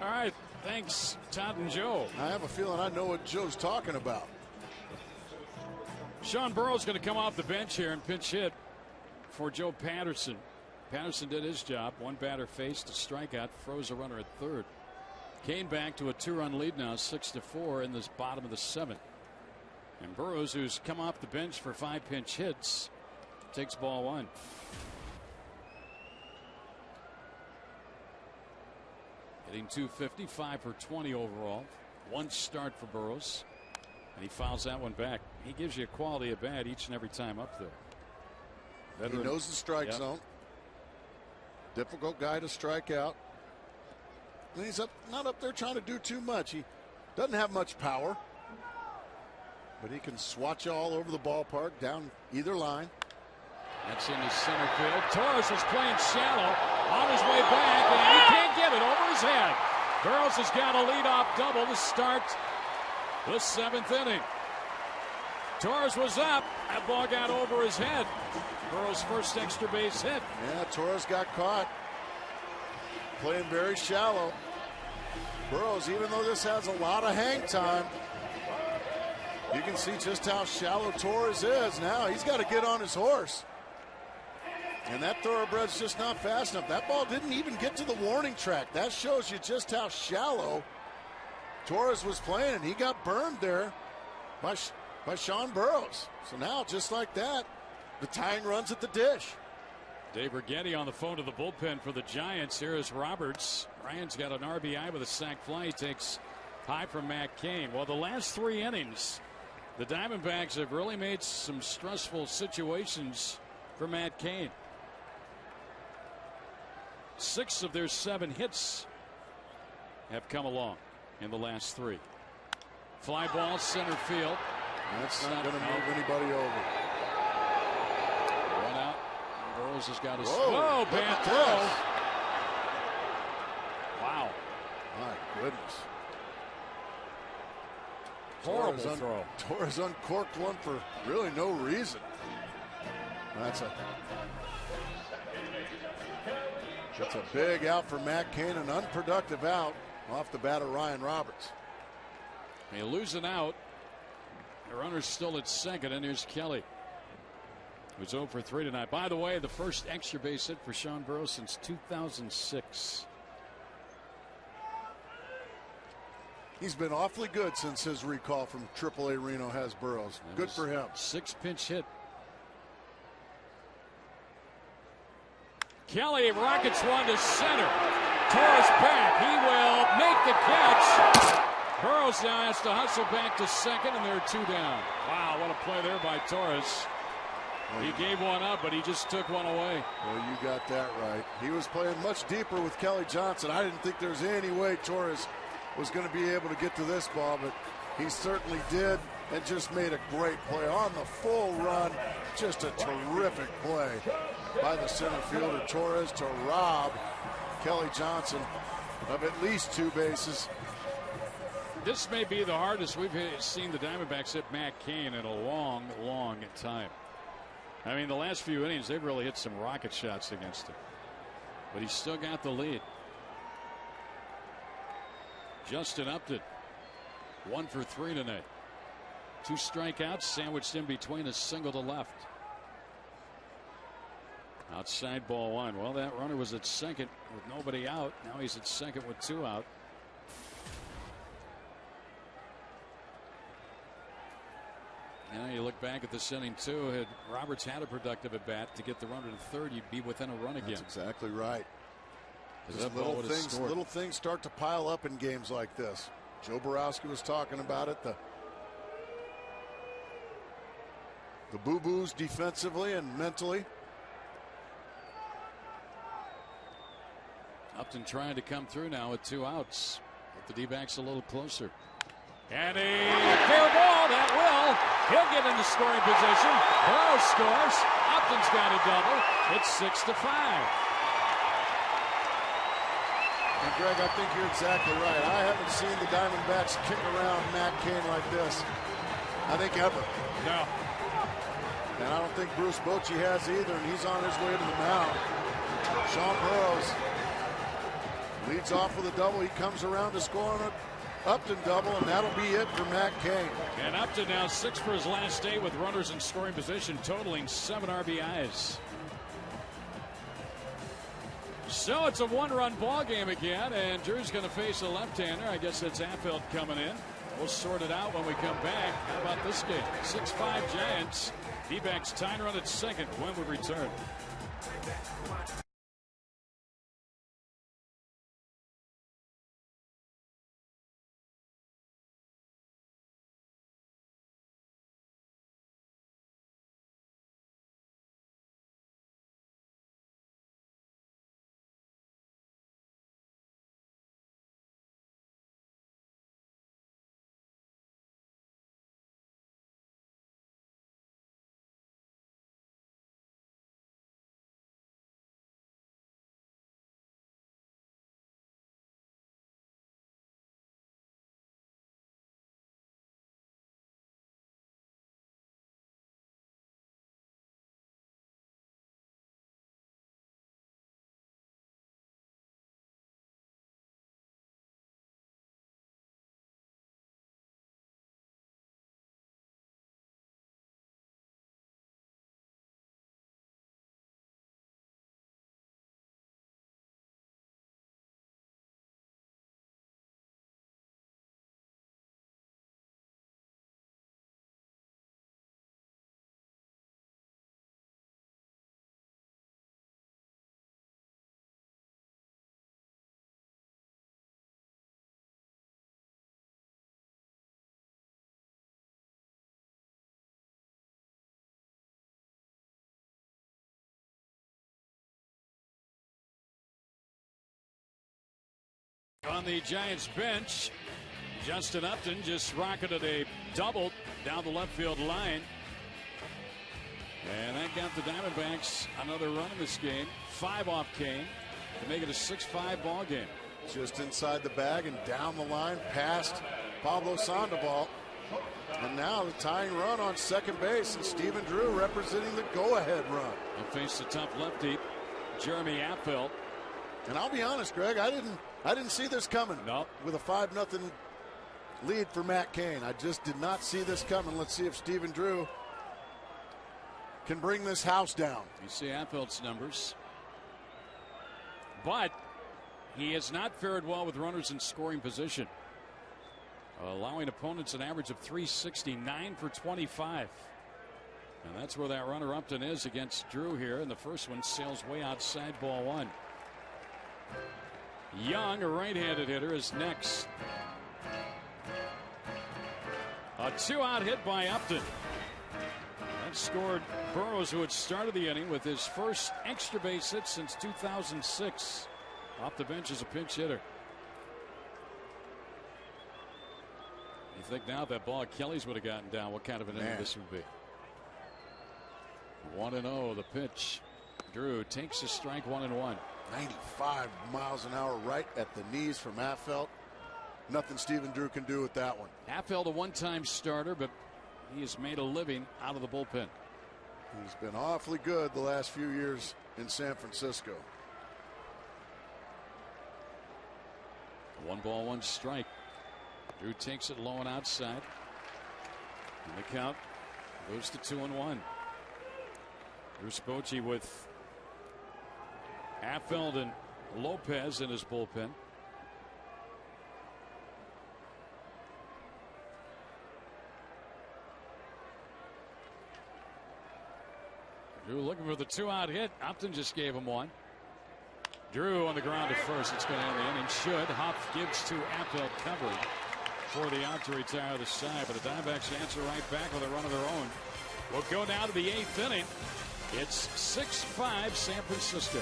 All right, thanks, Todd and Joe. I have a feeling I know what Joe's talking about. Sean Burrow's going to come off the bench here and pinch hit for Joe Patterson. Patterson did his job. 1 batter faced, a strikeout, froze a runner at third. Kane back to a 2-run lead now, 6-4 in this bottom of the 7th. And Burrows, who's come off the bench for 5 pinch hits, takes ball 1. Hitting .250, 5 for 20 overall. 1 start for Burrows. And he fouls that one back. He gives you a quality at bat each and every time up there. Veteran. He knows the strike zone. Difficult guy to strike out. And he's not up there trying to do too much. He doesn't have much power, but he can swatch all over the ballpark down either line. That's into center field. Torres was playing shallow on his way back, and he can't get it over his head. Burrows has got a leadoff double to start the 7th inning. Torres was up. That ball got over his head. Burrow's first extra base hit. Yeah, Torres got caught playing very shallow. Burrows, even though this has a lot of hang time, you can see just how shallow Torres is. Now he's got to get on his horse. And that thoroughbred's just not fast enough. That ball didn't even get to the warning track. That shows you just how shallow Torres was playing, and he got burned there by Sean Burrows. So now, just like that, the tying runs at the dish. Dave Righetti on the phone to the bullpen for the Giants. Here is Roberts. Ryan's got an RBI with a sac fly. He takes high from Matt Cain. Well, the last 3 innings, the Diamondbacks have really made some stressful situations for Matt Cain. 6 of their 7 hits have come along in the last 3. Fly ball center field. That's not going to move anybody over. One out. Burrows has got his. Whoa, bad throw. Wow. My goodness. Horrible throw. Torres uncorked one for really no reason. That's a big out for Matt Cain, an unproductive out off the bat of Ryan Roberts. They lose an out. The runner's still at second, and here's Kelly, who's 0 for 3 tonight. By the way, the first extra base hit for Sean Burrows since 2006. He's been awfully good since his recall from AAA Reno has Burrows. Good for him. 6 pinch hit. Kelly rockets one to center. Torres back. He will make the catch. Burrows now has to hustle back to second, and they're 2 down. Wow, what a play there by Torres. He gave one up, but he just took one away. Well, you got that right. He was playing much deeper with Kelly Johnson. I didn't think there was any way Torres was going to be able to get to this ball, but he certainly did, and just made a great play on the full run. Just a terrific play by the center fielder Torres to rob Kelly Johnson of at least 2 bases. This may be the hardest we've seen the Diamondbacks hit Matt Cain in a long, long time. I mean, the last few innings, they've really hit some rocket shots against him. But he's still got the lead. Justin Upton, 1 for 3 tonight. 2 strikeouts sandwiched in between, a single to left. Outside ball 1. Well, that runner was at second with nobody out. Now he's at second with 2 out. Now you look back at this inning too. Had Roberts had a productive at bat to get the runner to third, you'd be within a run again. That's exactly right. Little things start to pile up in games like this. Joe Borowski was talking about it. The boo-boos defensively and mentally. Upton trying to come through now with 2 outs. Get the D-backs a little closer. And a fair ball, that will. He'll get into scoring position. Burrows scores. Upton's got a double. It's 6-5. And Greg, I think you're exactly right. I haven't seen the Diamondbacks kick around Matt Cain like this, I think, ever. No. And I don't think Bruce Bochy has either, and he's on his way to the mound. Sean Burrows leads off with a double. He comes around to score on an Upton double, and that'll be it for Matt Cain. And Upton now 6 for his last 8 with runners in scoring position, totaling 7 RBIs. So it's a 1-run ball game again, and Drew's going to face a left-hander. I guess it's Affeldt coming in. We'll sort it out when we come back. How about this game? 6-5 Giants. D-backs tying run at second when we return. On the Giants bench, Justin Upton just rocketed a double down the left field line. And that got the Diamondbacks another run in this game. 5 off Cain to make it a 6-5 ball game. Just inside the bag and down the line past Pablo Sandoval. And now the tying run on second base, and Stephen Drew representing the go-ahead run. He'll face the tough lefty, Jeremy Affeldt. And I'll be honest, Greg, I didn't see this coming. Nope. With a 5-0 lead for Matt Cain. I just did not see this coming. Let's see if Stephen Drew can bring this house down. You see Affeldt's numbers. But he has not fared well with runners in scoring position, allowing opponents an average of 369 for 25. And that's where that runner Upton is against Drew here. And the first one sails way outside, ball 1. Young, a right-handed hitter, is next. A 2-out hit by Upton. That scored Burrows, who had started the inning with his first extra base hit since 2006. Off the bench as a pinch hitter. You think now if that ball Kelly's would have gotten down, what kind of an inning this would be? 1-0 the pitch. Drew takes a strike, 1-1. 95 miles an hour right at the knees from Affeldt. Nothing Stephen Drew can do with that one. Affeldt, a one-time starter, but he has made a living out of the bullpen. He's been awfully good the last few years in San Francisco. 1-1 strike. Drew takes it low and outside. And the count goes to 2-1. Bruce Bochy with Affeldt and Lopez in his bullpen. Drew looking for the 2-out hit. Upton just gave him one. Drew on the ground at first. It's going to end the inning. Should. Huff gives to Affeldt covered for the out to retire the side. But the Diamondbacks answer right back with a run of their own. We'll go now to the 8th inning. It's 6-5 San Francisco.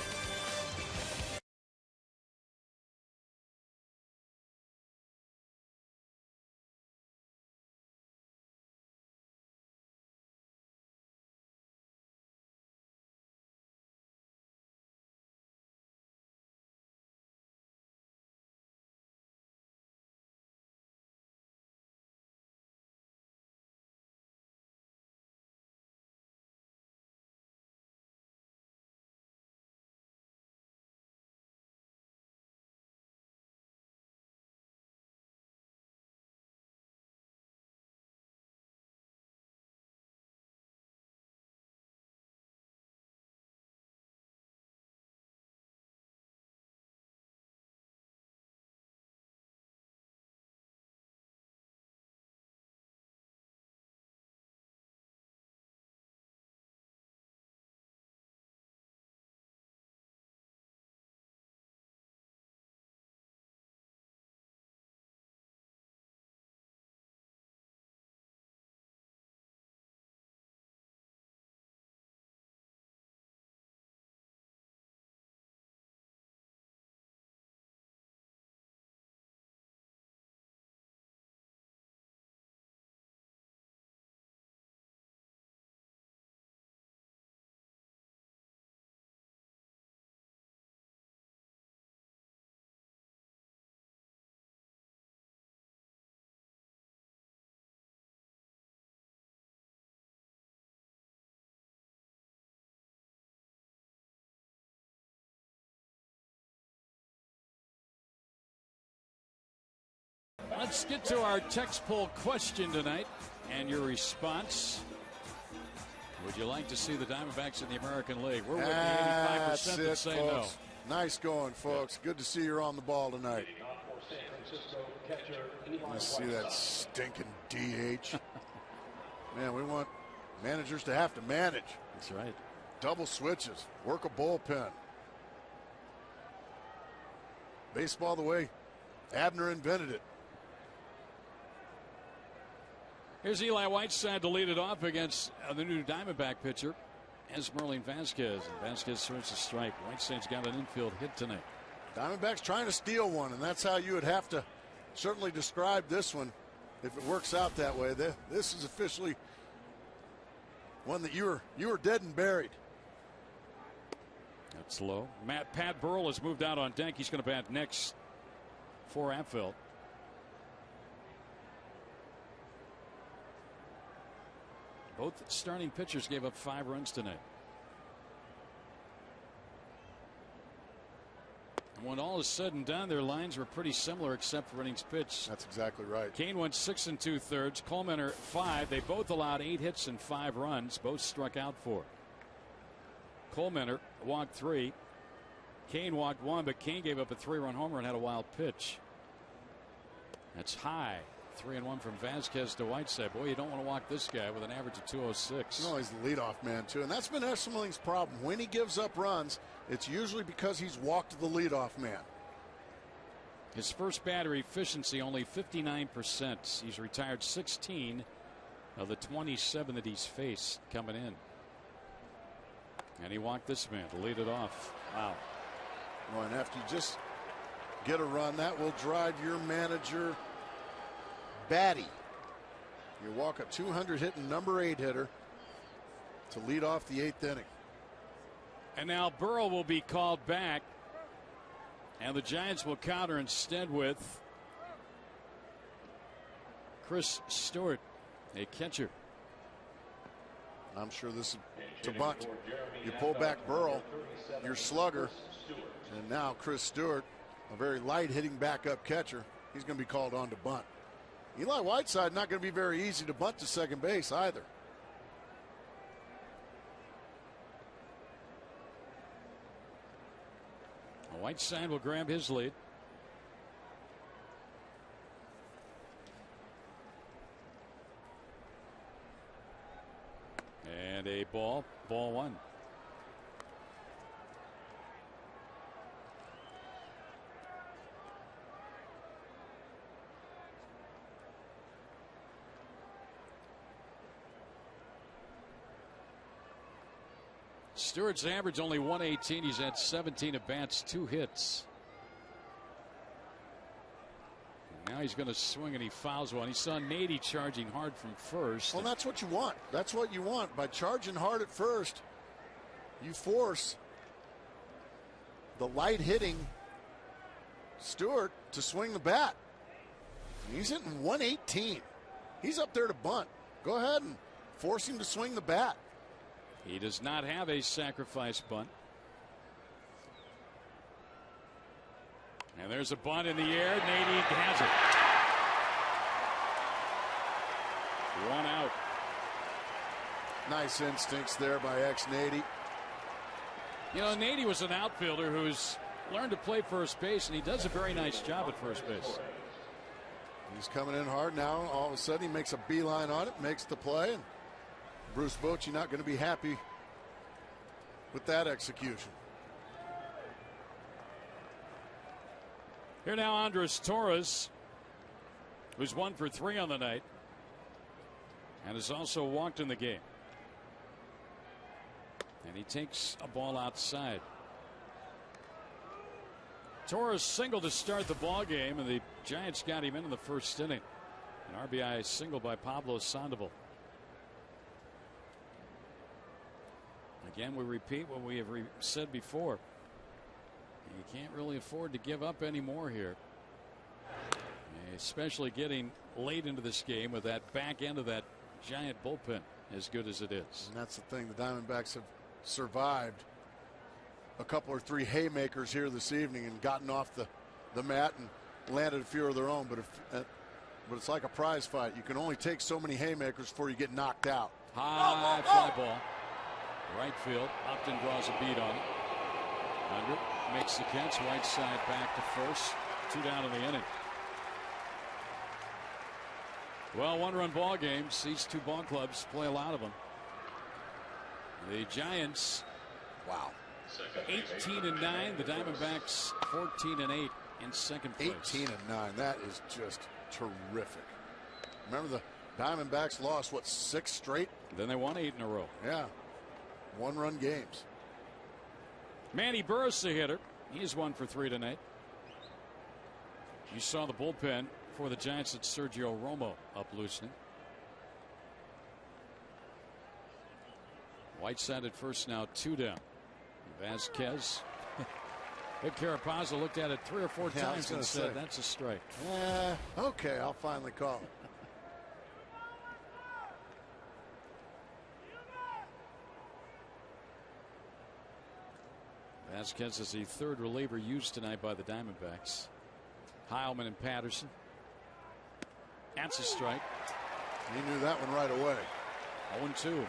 Let's get to our text poll question tonight and your response. Would you like to see the Diamondbacks in the American League? We're with the 85% that say folks. No. Nice going, folks. Good to see you're on the ball tonight. Let's see that stinking DH. Man, we want managers to have to manage. That's right. Double switches. Work a bullpen. Baseball the way Abner invented it. Here's Eli Whiteside to lead it off against the new Diamondback pitcher, Esmerlin Vasquez. And Vasquez throws a strike. Whiteside's got an infield hit tonight. Diamondbacks trying to steal one, and that's how you would have to certainly describe this one if it works out that way. This is officially one that you were dead and buried. That's low. Pat Burrell has moved out on deck. He's going to bat next for Apfel. Both starting pitchers gave up 5 runs tonight. And when all is said and done, their lines were pretty similar except for innings pitched. That's exactly right. Kane went 6 2/3. Coleman 5. They both allowed 8 hits and 5 runs. Both struck out 4. Coleman walked 3. Kane walked 1, but Kane gave up a 3-run homer and had a wild pitch. That's high. 3-1 from Vasquez to Whiteside. Boy, you don't want to walk this guy with an average of 206. No, he's the leadoff man, too. And that's been Esmerlin's problem. When he gives up runs, it's usually because he's walked the leadoff man. His first batter efficiency only 59%. He's retired 16 of the 27 that he's faced coming in. And he walked this man to lead it off. Wow. Well, and after you just get a run, that will drive your manager batty. You walk a 200 hitting number 8 hitter to lead off the 8th inning. And now Burrell will be called back. And the Giants will counter instead with Chris Stewart, a catcher. I'm sure this is to bunt. You pull back Burrell, your slugger, and now Chris Stewart, a very light hitting backup catcher, he's going to be called on to bunt. Eli Whiteside not going to be very easy to bunt to second base either. Whiteside will grab his lead. And a ball 1. Stewart's average only 118. He's had 17 at bats, 2 hits. And now he's going to swing and he fouls one. He saw Nady charging hard from first. Well, that's what you want. That's what you want. By charging hard at first, you force the light hitting Stewart to swing the bat. He's hitting 118. He's up there to bunt. Go ahead and force him to swing the bat. He does not have a sacrifice bunt. And there's a bunt in the air. Nady has it. 1 out. Nice instincts there by ex-Nady. You know, Nady was an outfielder who's learned to play first base, and he does a very nice job at first base. He's coming in hard now. All of a sudden, he makes a beeline on it, makes the play. And Bruce Bochy not going to be happy with that execution. Here now, Andres Torres, who's 1 for 3 on the night, and has also walked in the game. And he takes a ball outside. Torres singled to start the ball game, and the Giants got him in the first inning. An RBI single by Pablo Sandoval. Again, we repeat what we have said before. You can't really afford to give up any more here, especially getting late into this game with that back end of that Giant bullpen as good as it is. And that's the thing. The Diamondbacks have survived a couple or 3 haymakers here this evening and gotten off the mat and landed a few of their own. But but it's like a prize fight. You can only take so many haymakers before you get knocked out. High fly ball. Right field. Upton draws a beat on it. Under. Makes the catch. Whiteside back to first. 2 down in the inning. Well, 1-run ball games. These two ball clubs play a lot of them. The Giants, wow, 18-9. The Diamondbacks 14-8 in second place. 18-9. That is just terrific. Remember the Diamondbacks lost what, 6 straight? Then they won 8 in a row. Yeah, 1-run games. Manny Burris, the hitter. He's 1 for 3 tonight. You saw the bullpen for the Giants at Sergio Romo up loosening. Whiteside at first, now 2 down. Vasquez. Big Carapazza looked at it 3 or 4 times and said, that's a strike. Okay, I'll finally call it. Vasquez is the 3rd reliever used tonight by the Diamondbacks. Heilman and Patterson. That's a strike. He knew that one right away. 0-2.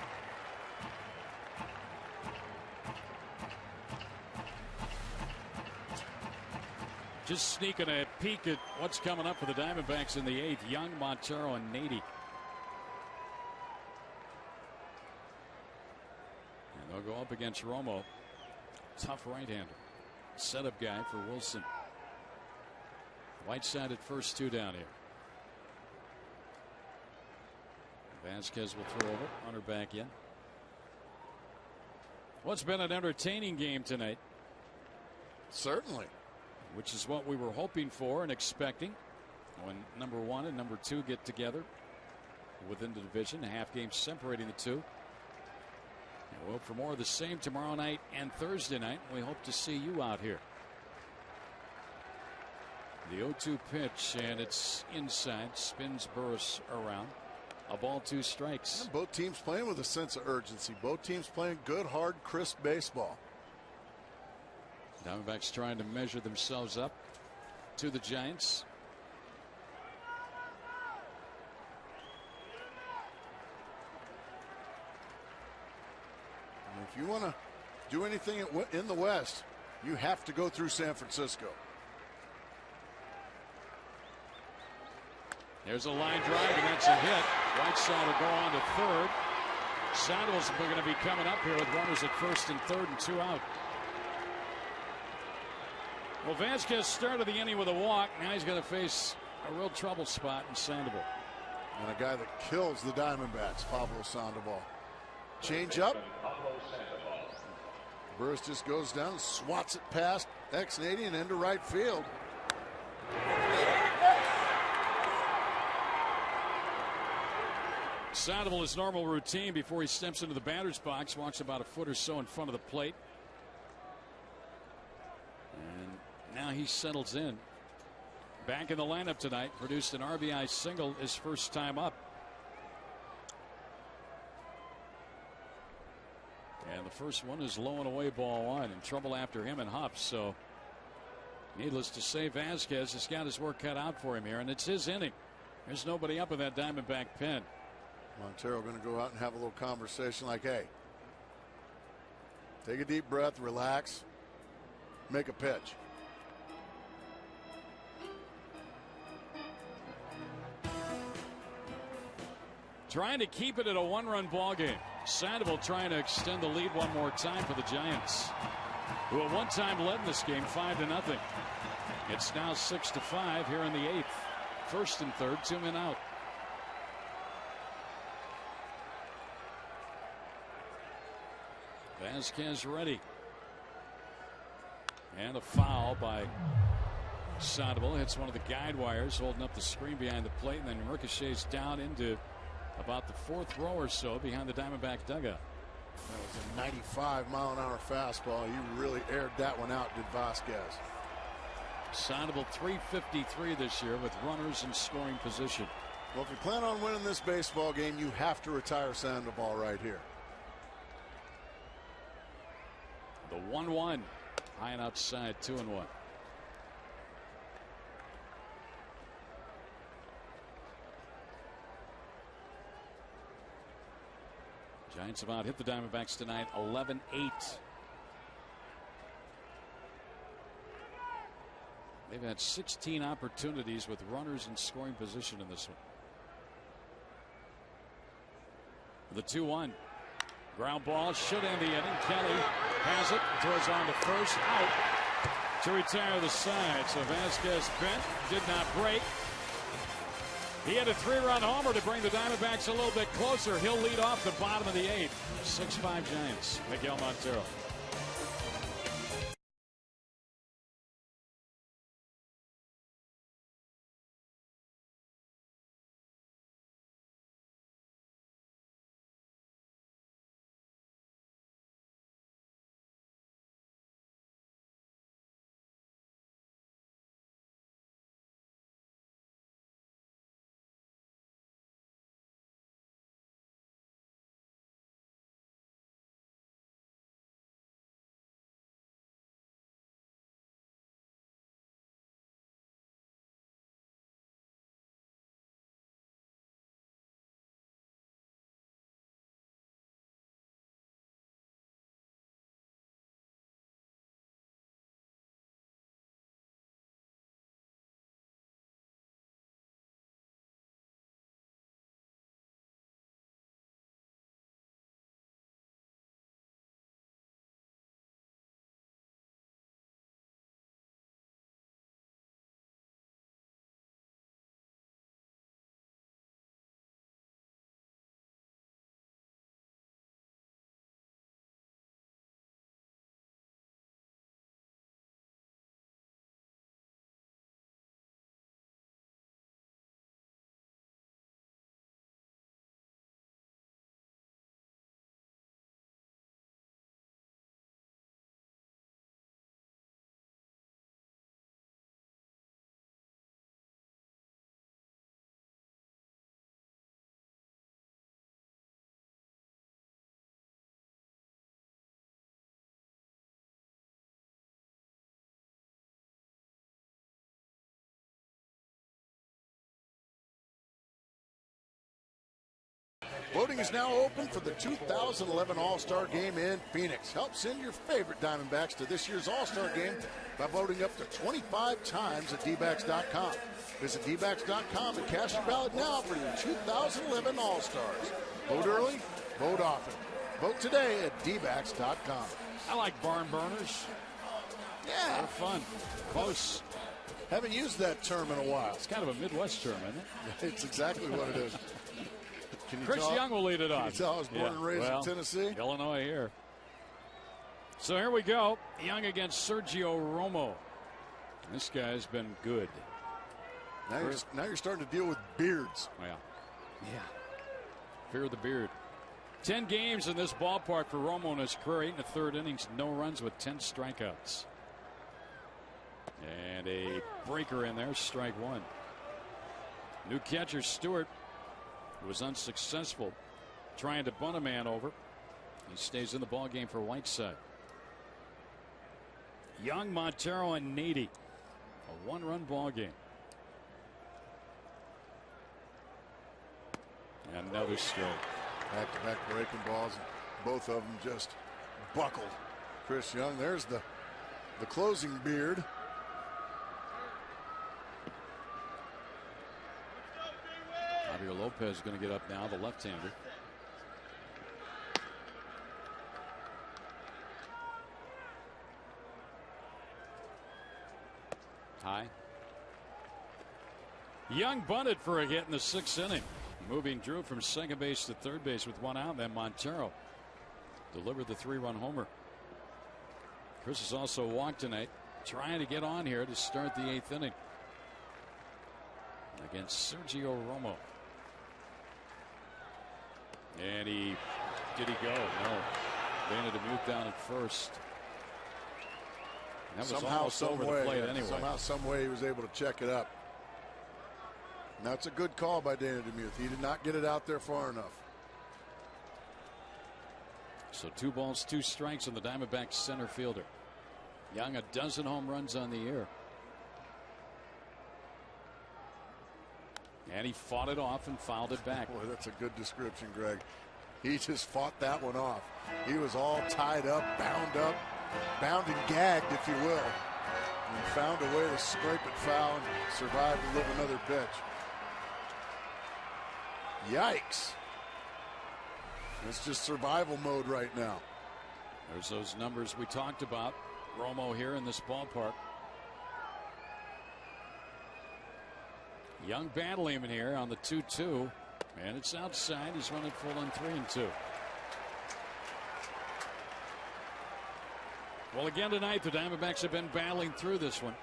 Just sneaking a peek at what's coming up for the Diamondbacks in the 8th. Young, Montero, and Nady. And they'll go up against Romo. Tough right-hander. Setup guy for Wilson. Whiteside at first, 2 down here. Vasquez will throw over. Hunter back in. What's been an entertaining game tonight? Certainly. Which is what we were hoping for and expecting when number 1 and number 2 get together within the division. A half game separating the two. And we'll hope for more of the same tomorrow night and Thursday night. We hope to see you out here. The 0-2 pitch, and it's inside. Spins Burris around. A ball, 2 strikes. And both teams playing with a sense of urgency. Both teams playing good, hard, crisp baseball. Diamondbacks trying to measure themselves up to the Giants. And if you want to do anything in the West, you have to go through San Francisco. There's a line drive, and that's a hit. Whiteside will go on to 3rd. Saddles are going to be coming up here with runners at 1st and 3rd and 2 out. Well, Vasquez started the inning with a walk. Now he's going to face a real trouble spot in Sandoval. And a guy that kills the Diamondbacks, Pablo Sandoval. Change up. Burris just goes down, swats it past Nady and into right field. Sandoval, his normal routine before he steps into the batter's box, walks about a foot or so in front of the plate. And now he settles in. Back in the lineup tonight, produced an RBI single his first time up. And the first one is low and away, ball 1. In trouble after him and Huff. So needless to say, Vasquez has got his work cut out for him here, and it's his inning. There's nobody up in that Diamondback pen. Montero going to go out and have a little conversation like, hey, take a deep breath, relax, make a pitch. Trying to keep it at a 1-run ball game. Sandoval trying to extend the lead one more time for the Giants, who at one time led in this game 5-0. It's now 6-5 here in the 8th. 1st and 3rd, 2 men out. Vasquez ready. And a foul by Sandoval. Hits one of the guide wires holding up the screen behind the plate, and then ricochets down into about the 4th row or so behind the Diamondback dugout. That was a 95-mile-an-hour fastball. You really aired that one out, did Vasquez. Sandoval 353 this year with runners in scoring position. Well, if you plan on winning this baseball game, you have to retire Sandoval right here. The 1-1 high and outside, 2-1. Giants have out hit the Diamondbacks tonight 11-8. They've had 16 opportunities with runners in scoring position in this one. The 2-1. Ground ball should end the inning. Kelly has it, throws on to first, out to retire the side. So Vasquez bent, did not break. He had a 3-run homer to bring the Diamondbacks a little bit closer. He'll lead off the bottom of the 8th. 6-5 Giants. Miguel Montero. Voting is now open for the 2011 All-Star Game in Phoenix. Help send your favorite Diamondbacks to this year's All-Star Game by voting up to 25 times at dbacks.com. Visit dbacks.com and cast your ballot now for your 2011 All-Stars. Vote early, vote often. Vote today at dbacks.com. I like barn burners. Yeah. They're fun. Close. Haven't used that term in a while. It's kind of a Midwest term, isn't it? It's exactly what it is. Chris Young will lead it off. Can you tell I was born and raised in Tennessee? Illinois here. So here we go. Young against Sergio Romo. This guy's been good. Now you're starting to deal with beards. Well, yeah. Fear of the beard. 10 games in this ballpark for Romo in his career. 8 1/3 innings, no runs with 10 strikeouts. And a breaker in there, strike one. New catcher Stewart was unsuccessful trying to bunt a man over. He stays in the ball game for Whiteside. Young, Montero, and Nady. A 1-run ball game. And another strike. Back-to-back breaking balls. Both of them just buckled. Chris Young, there's the closing beard. Javier Lopez is going to get up now, the left-hander. High. Young bunted for a hit in the 6th inning. Moving Drew from second base to third base with 1 out. Then Montero delivered the 3-run homer. Chris has also walked tonight, trying to get on here to start the 8th inning against Sergio Romo. And did he go? No. Dana DeMuth down at first. And that was Somehow, almost over the plate anyway. Somehow, some way he was able to check it up. Now it's a good call by Dana DeMuth. He did not get it out there far enough. So 2 balls, 2 strikes on the Diamondbacks center fielder. Young, a dozen home runs on the year. And he fought it off and fouled it back. Boy, that's a good description, Greg. He just fought that one off. He was all tied up, bound and gagged, if you will, and found a way to scrape it foul and survive to live another pitch. Yikes. It's just survival mode right now. There's those numbers we talked about. Romo here in this ballpark. Young battling him in here on the 2-2. And it's outside. He's running full on 3-2. Well, again tonight, the Diamondbacks have been battling through this one.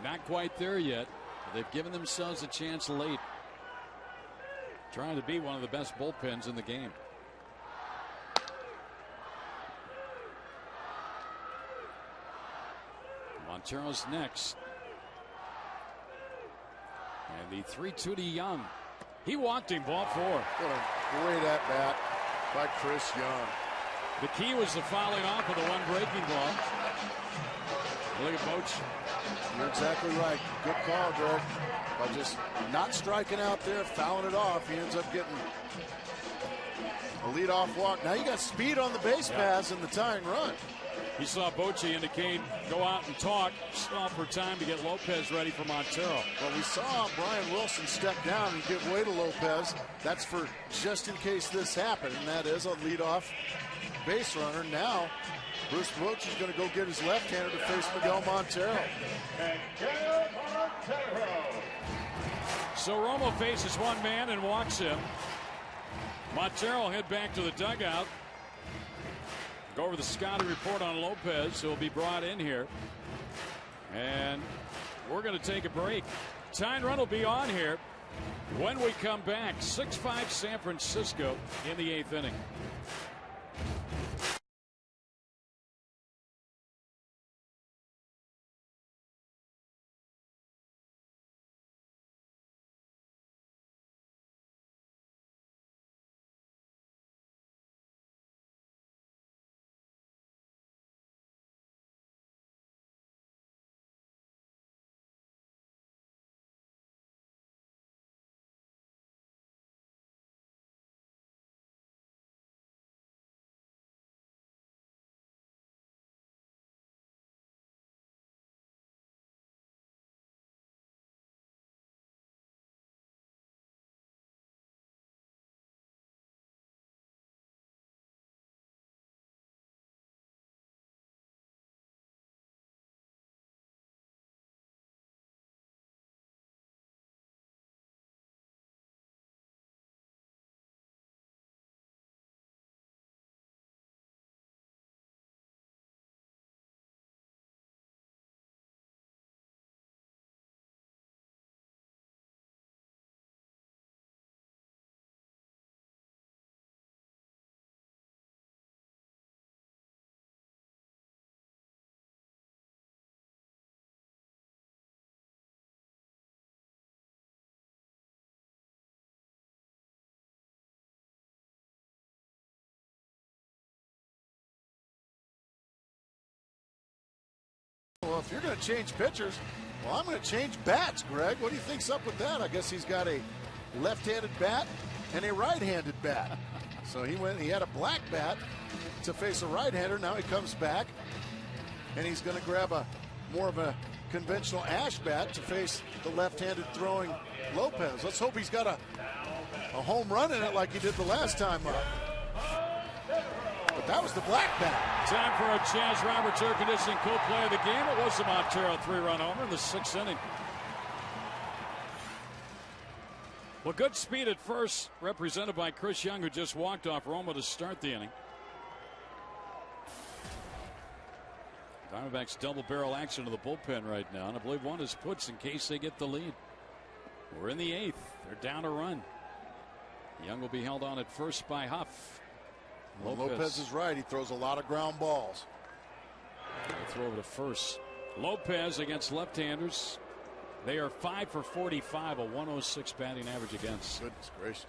Not quite there yet. They've given themselves a chance late. Trying to be one of the best bullpens in the game. Montero's next. And the 3-2 to Young. He walked him, ball 4. What a great at-bat by Chris Young. The key was the fouling off of the one breaking ball. Look at Boch. You're exactly right. Good call, Greg. By just not striking out there, fouling it off, he ends up getting a leadoff walk. Now you got speed on the base pass and the tying run. He saw Bochy indicate go out and talk, stall for time to get Lopez ready for Montero. Well, we saw Brian Wilson step down and give way to Lopez. That's for just in case this happened, and that is a leadoff base runner. Now, Bruce Bochy's going to go get his left-hander to face Miguel Montero. So Romo faces one man and walks him. Montero head back to the dugout. Go over the scouting report on Lopez, who will be brought in here. And we're going to take a break. Tying run will be on here when we come back. 6-5 San Francisco in the 8th inning. Well, if you're going to change pitchers, well, I'm going to change bats, Greg. What do you think's up with that? I guess he's got a left-handed bat and a right-handed bat. So he had a black bat to face a right-hander. Now he comes back, and he's going to grab a more of a conventional ash bat to face the left-handed throwing Lopez. Let's hope he's got a home run in it like he did the last time up. But that was the black bat. Time for a Chaz Roberts air conditioning co-play of the game. It was the Montero 3-run homer in the 6th inning. Well, good speed at first, represented by Chris Young, who just walked off Romo to start the inning. Diamondbacks double barrel action to the bullpen right now, and I believe one is puts in case they get the lead. We're in the 8th. They're down a run. Young will be held on at first by Huff. Well, Lopez is right. He throws a lot of ground balls. They'll throw over to first. Lopez against left-handers. They are 5 for 45, a 106 batting average against. Goodness gracious.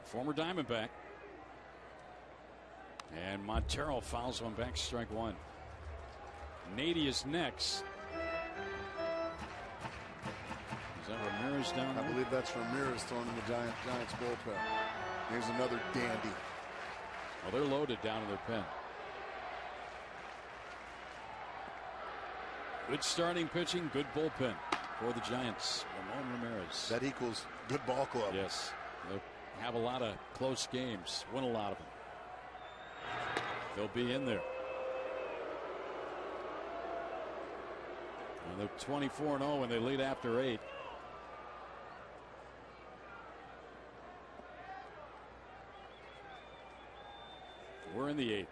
Former Diamondback. And Montero fouls one back, strike one. Nady is next. As that Ramirez down there? I believe that's Ramirez thrown in the Giants bullpen. Here's another dandy. Well, they're loaded down in their pen. Good starting pitching, good bullpen for the Giants. Ramon Ramirez. That equals good ball club. Yes. They'll have a lot of close games, win a lot of them. They'll be in there. And they're 24-0 when they lead after 8. We're in the 8th.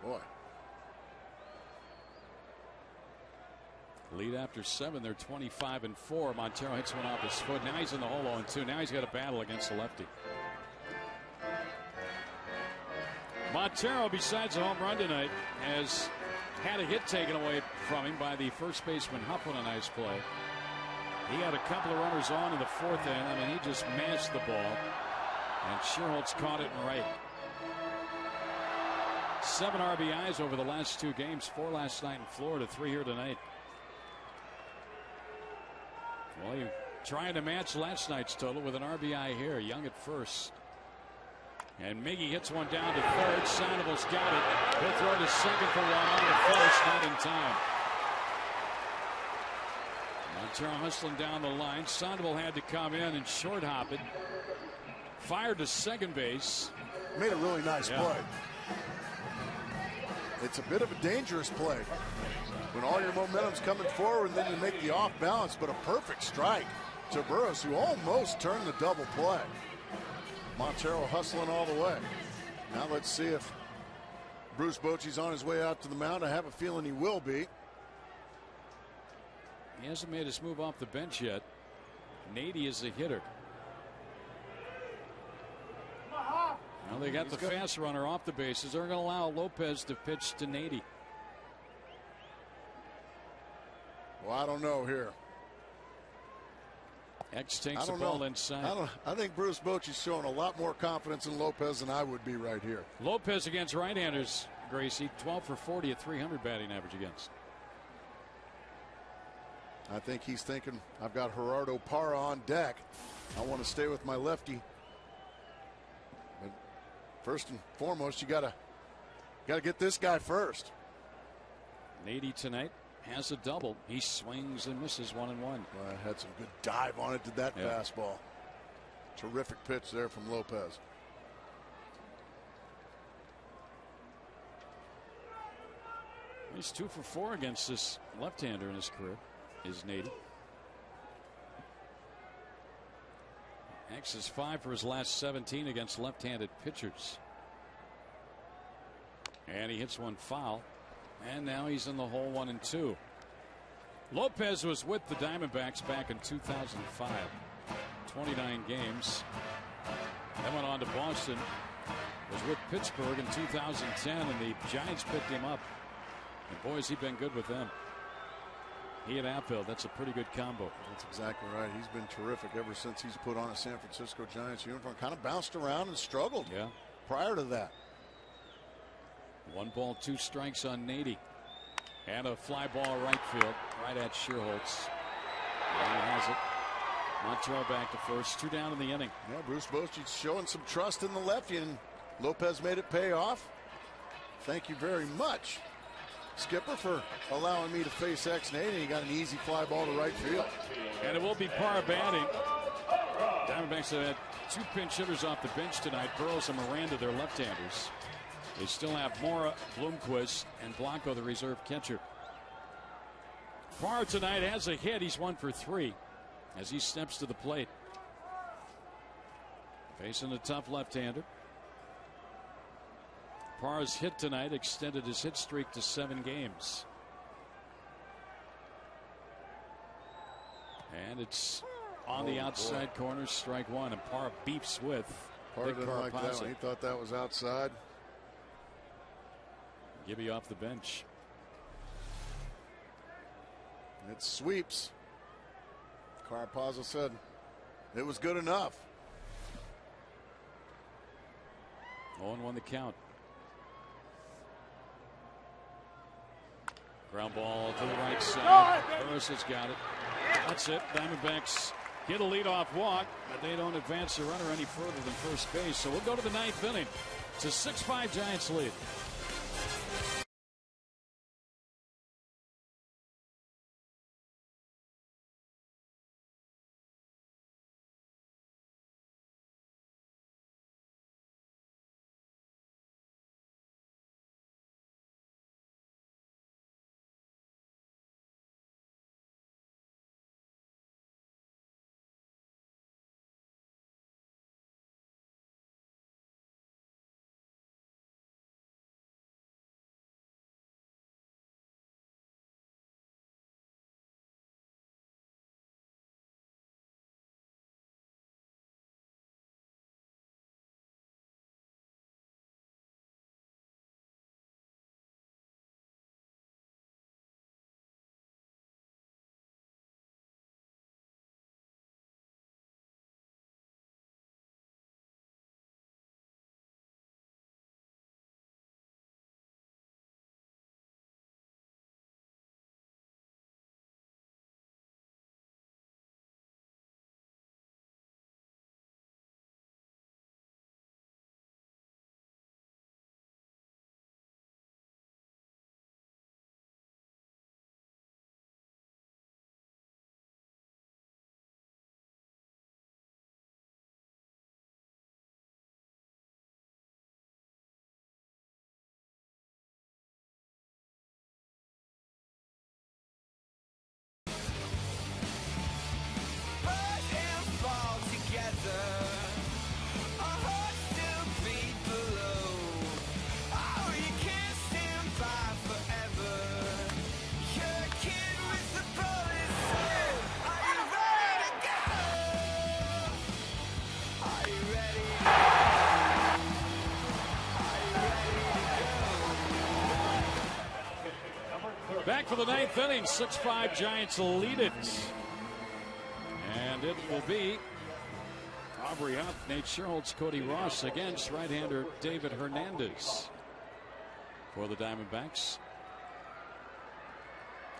Boy. Lead after 7. They're 25-4. Montero hits one off his foot. Now he's in the hole 0-2. Now he's got a battle against the lefty. Montero, besides a home run tonight, has had a hit taken away from him by the first baseman Huff on a nice play. He had a couple of runners on in the 4th inning. I mean, he just mashed the ball. And Sherholtz caught it and right. 7 RBIs over the last 2 games. 4 last night in Florida, 3 here tonight. Well, you're trying to match last night's total with an RBI here. Young at first. And Miggy hits one down to third. Sandoval's got it. He'll throw to second for one on to first. Not in time. Montero hustling down the line. Sandoval had to come in and short hop it. Fired to second base. Made a really nice play. It's a bit of a dangerous play. When all your momentum's coming forward, and then you make the off balance, but a perfect strike to Burroughs, who almost turned the double play. Montero hustling all the way. Now let's see if Bruce Bochy's on his way out to the mound. I have a feeling he will be. He hasn't made his move off the bench yet. Nady is the hitter. Well, they got the fast runner off the bases. They're going to allow Lopez to pitch to Nady. Well, I don't know here. X takes the ball inside. I think Bruce Bochy's showing a lot more confidence in Lopez than I would be right here. Lopez against right-handers, Gracie, 12 for 40 at 300 batting average against. I think he's thinking, I've got Gerardo Parra on deck. I want to stay with my lefty. But first and foremost, you gotta get this guy first. Nady tonight has a double. He swings and misses 1-1. Had some good dive on it to that fastball. Terrific pitch there from Lopez. He's 2 for 4 against this left-hander in his career, is Nady. X is 5 for his last 17 against left-handed pitchers. And he hits one foul. And now he's in the hole 1-2. Lopez was with the Diamondbacks back in 2005. 29 games. Then went on to Boston. Was with Pittsburgh in 2010, and the Giants picked him up. And boy, has he been good with them. He and Apfel, that's a pretty good combo. That's exactly right. He's been terrific ever since he's put on a San Francisco Giants uniform. Kind of bounced around and struggled prior to that. 1 ball, 2 strikes on Nady. And a fly ball right field, right at Sherholtz. And he has it. Montero back to first, 2 down in the inning. Yeah, Bruce Bochy's showing some trust in the lefty, and Lopez made it pay off. Thank you very much, Skipper, for allowing me to face Nady. He got an easy fly ball to right field. And it will be Parra batting. Diamondbacks have had 2 pinch hitters off the bench tonight. Burroughs and Miranda, their left-handers. They still have Mora, Bloomquist, and Blanco, the reserve catcher. Parra tonight has a hit. He's 1 for 3 as he steps to the plate. Facing a tough left-hander. Parra's hit tonight extended his hit streak to 7 games. And it's on the outside corner, strike 1, and Parra beeps with. Parra didn't like that one. He thought that was outside. Gibby off the bench. It sweeps. Carapazzo said it was good enough. 0-1 the count. Ground ball to the right side. Burroughs has got it. That's it. Diamondbacks get a leadoff walk, but they don't advance the runner any further than first base. So we'll go to the ninth inning. It's a 6-5 Giants lead. Back for the ninth inning. 6-5 Giants lead it. And it will be Aubrey Hunt, Nate Sherholtz, Cody Ross against right-hander David Hernandez for the Diamondbacks.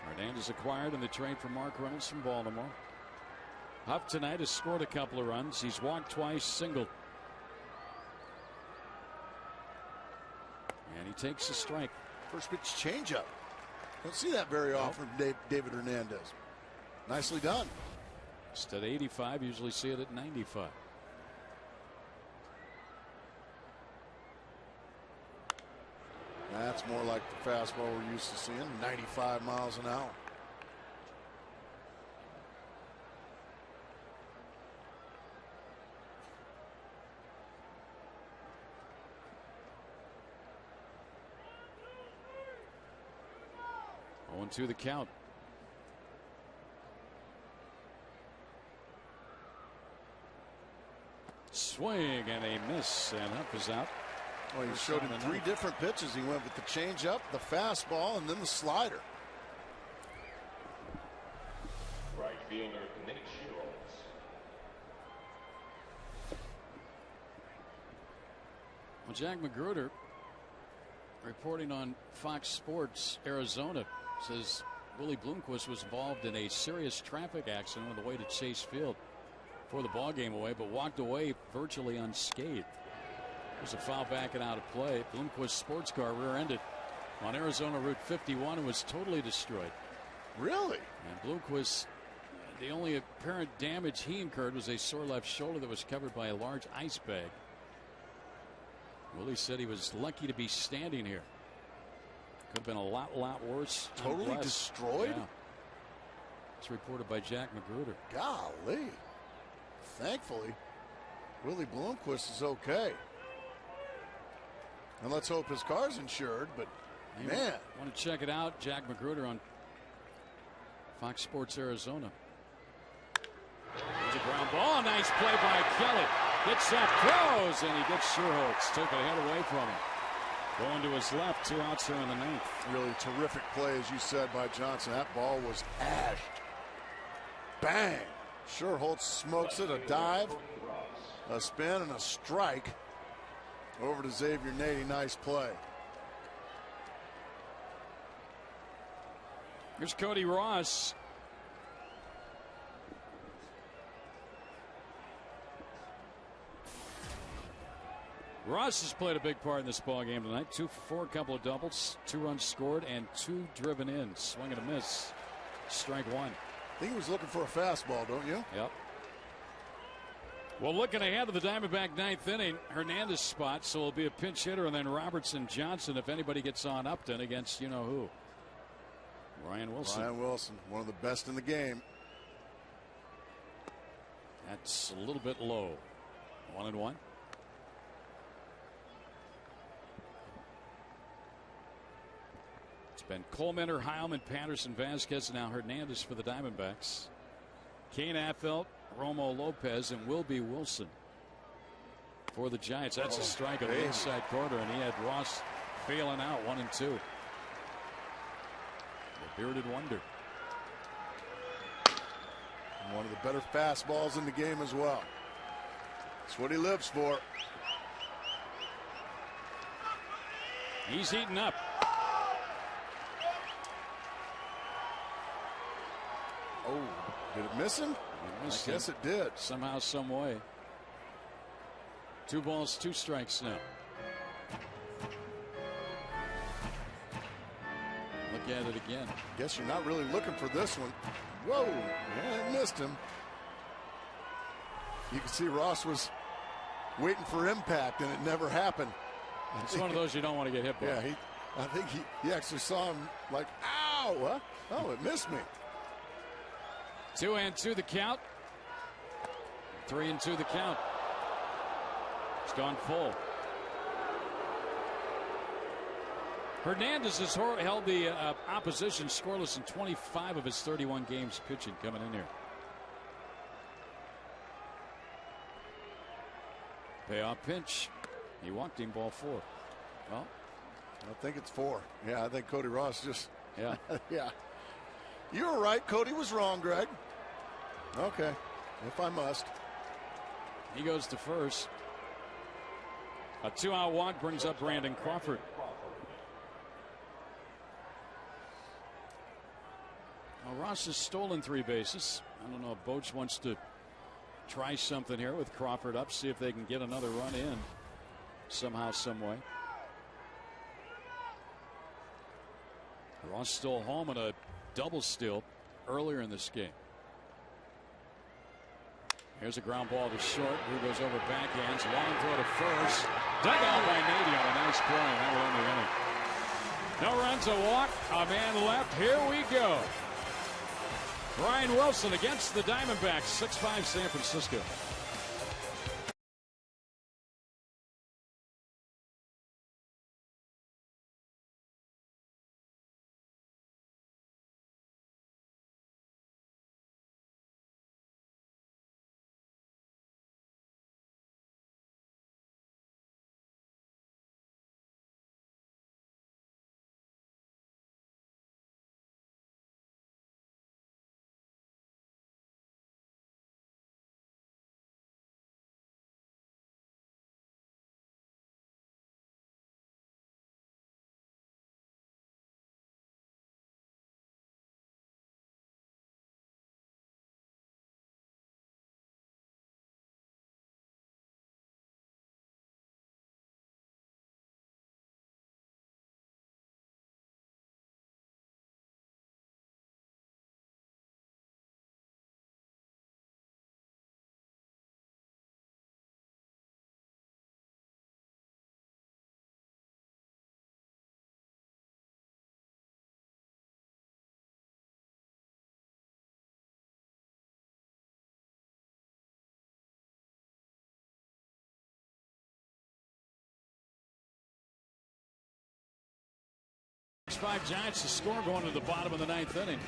Hernandez acquired in the trade for Mark Reynolds from Baltimore. Huff tonight has scored a couple of runs. He's walked twice, singled. And he takes a strike. First pitch changeup. Don't see that very often from David Hernandez. Nicely done. Instead of 85, usually see it at 95. That's more like the fastball we're used to seeing, 95 miles an hour. To the count. Swing and a miss, and Huff is out. Well, he showed him three different pitches. He went with the changeup, the fastball, and then the slider. Right fielder Nate Sherholtz. Well, Jack Magruder reporting on Fox Sports Arizona says Willie Bloomquist was involved in a serious traffic accident on the way to Chase Field for the ball game away, but walked away virtually unscathed. There's a foul back and out of play. Bloomquist's sports car rear-ended on Arizona Route 51 and was totally destroyed. Really? And Bloomquist, the only apparent damage he incurred was a sore left shoulder that was covered by a large ice bag. Willie said he was lucky to be standing here. Could have been a lot worse. Totally destroyed? Yeah. It's reported by Jack Magruder. Golly. Thankfully, Willie Bloomquist is okay. And let's hope his car's insured, but man. Want to check it out. Jack Magruder on Fox Sports Arizona. There's a ground ball. Nice play by Kelly. Gets that, throws, and he gets Sherholtz. Took a head away from him. Going to his left, 2 outs here in the ninth. Really terrific play, as you said, by Johnson. That ball was ashed. Bang! Sherholtz smokes it, a dive, a spin, and a strike over to Xavier Nady. Nice play. Here's Cody Ross. Ross has played a big part in this ball game tonight. 2 for 4, a couple of doubles, 2 runs scored, and 2 driven in. Swing and a miss. Strike 1. I think he was looking for a fastball, don't you? Yep. Well, looking ahead to the Diamondback 9th inning, Hernandez spot, so it'll be a pinch hitter, and then Robertson Johnson if anybody gets on Upton against you know who. Ryan Wilson. Ryan Wilson, one of the best in the game. That's a little bit low. 1-1. It's been Coleman, Heilman, Patterson, Vasquez, and now Hernandez for the Diamondbacks. Kane Affelt, Romo Lopez, and Wilby Wilson for the Giants. That's a strike on the inside corner, and he had Ross failing out 1-2. The bearded wonder. And one of the better fastballs in the game as well. That's what he lives for. He's heating up. Oh, did it miss him? I guess it did. Somehow, some way. 2 balls, 2 strikes now. Look at it again. Guess you're not really looking for this one. Whoa, yeah, it missed him. You can see Ross was waiting for impact, and it never happened. It's one of those you don't want to get hit by. Yeah, I think he actually saw him like, ow! Huh? Oh, it missed me. 2-2 the count. 3-2 the count. It's gone full. Hernandez has held the opposition scoreless in 25 of his 31 games pitching coming in here. Payoff pinch. He walked him, ball 4. Well, I think it's 4. Yeah, I think Cody Ross just. Yeah. Yeah. You were right. Cody was wrong, Greg. Okay. If I must. He goes to first. A 2-out walk brings up Brandon Crawford. Well, Ross has stolen 3 bases. I don't know if Boch wants to try something here with Crawford up, see if they can get another run in somehow, some way. Ross stole home in a double steal earlier in this game. Here's a ground ball to short. Who goes over backhands. Long throw to first. Dug out by Nady on a nice play. That will end the inning. No runs, a walk, a man left. Here we go. Ryan Wilson against the Diamondbacks. 6-5 San Francisco. Five Giants to score going to the bottom of the 9th inning.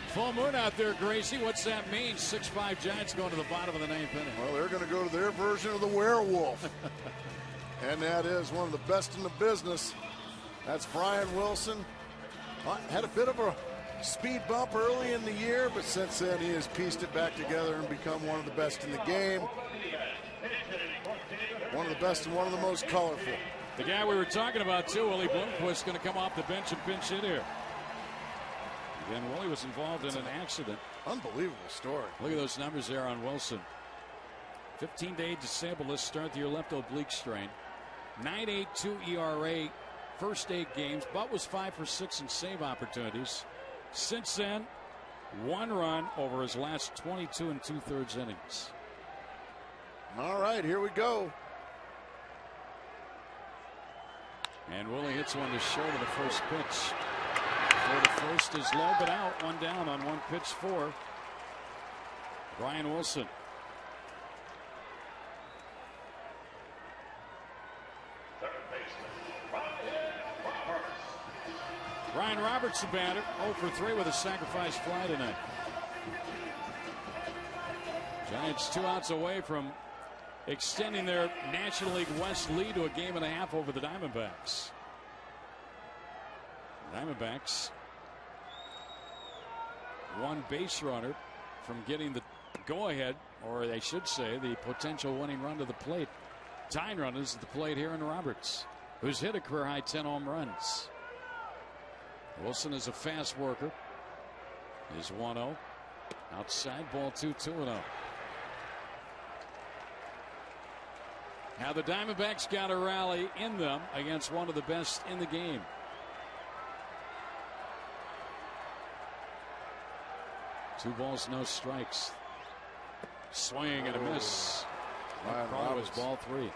Full moon out there, Gracie. What's that mean? 6-5 Giants going to the bottom of the 9th inning. Well, they're going to go to their version of the werewolf. And that is one of the best in the business. That's Brian Wilson. Had a bit of a speed bump early in the year, but since then he has pieced it back together and become one of the best in the game. One of the best and one of the most colorful. The guy we were talking about too, Willie Bloomquist, going to come off the bench and pinch hit here. And Willie was involved in an accident. Unbelievable story. Look at those numbers there on Wilson. 15-day disabled list, start the year, left oblique strain. 9.82 ERA, first 8 games. Butt was 5 for 6 in save opportunities. Since then, 1 run over his last 22 2/3 innings. All right, here we go. And Willie hits one to short of the first pitch. For the first is low but out. 1 down on 1 pitch for Brian Wilson. Ryan Roberts, the batter, 0 for 3 with a sacrifice fly tonight. Giants 2 outs away from extending their National League West lead to a 1.5 games over the Diamondbacks. Diamondbacks 1 base runner from getting the go-ahead, or they should say the potential winning run to the plate. Tying runners at the plate here in Roberts, who's hit a career-high 10 home runs. Wilson is a fast worker. Is 1-0. Outside, ball 2-2-0. Now the Diamondbacks got a rally in them against one of the best in the game. Two balls, no strikes. Swing and a miss. Ryan That was Roberts. ball 3.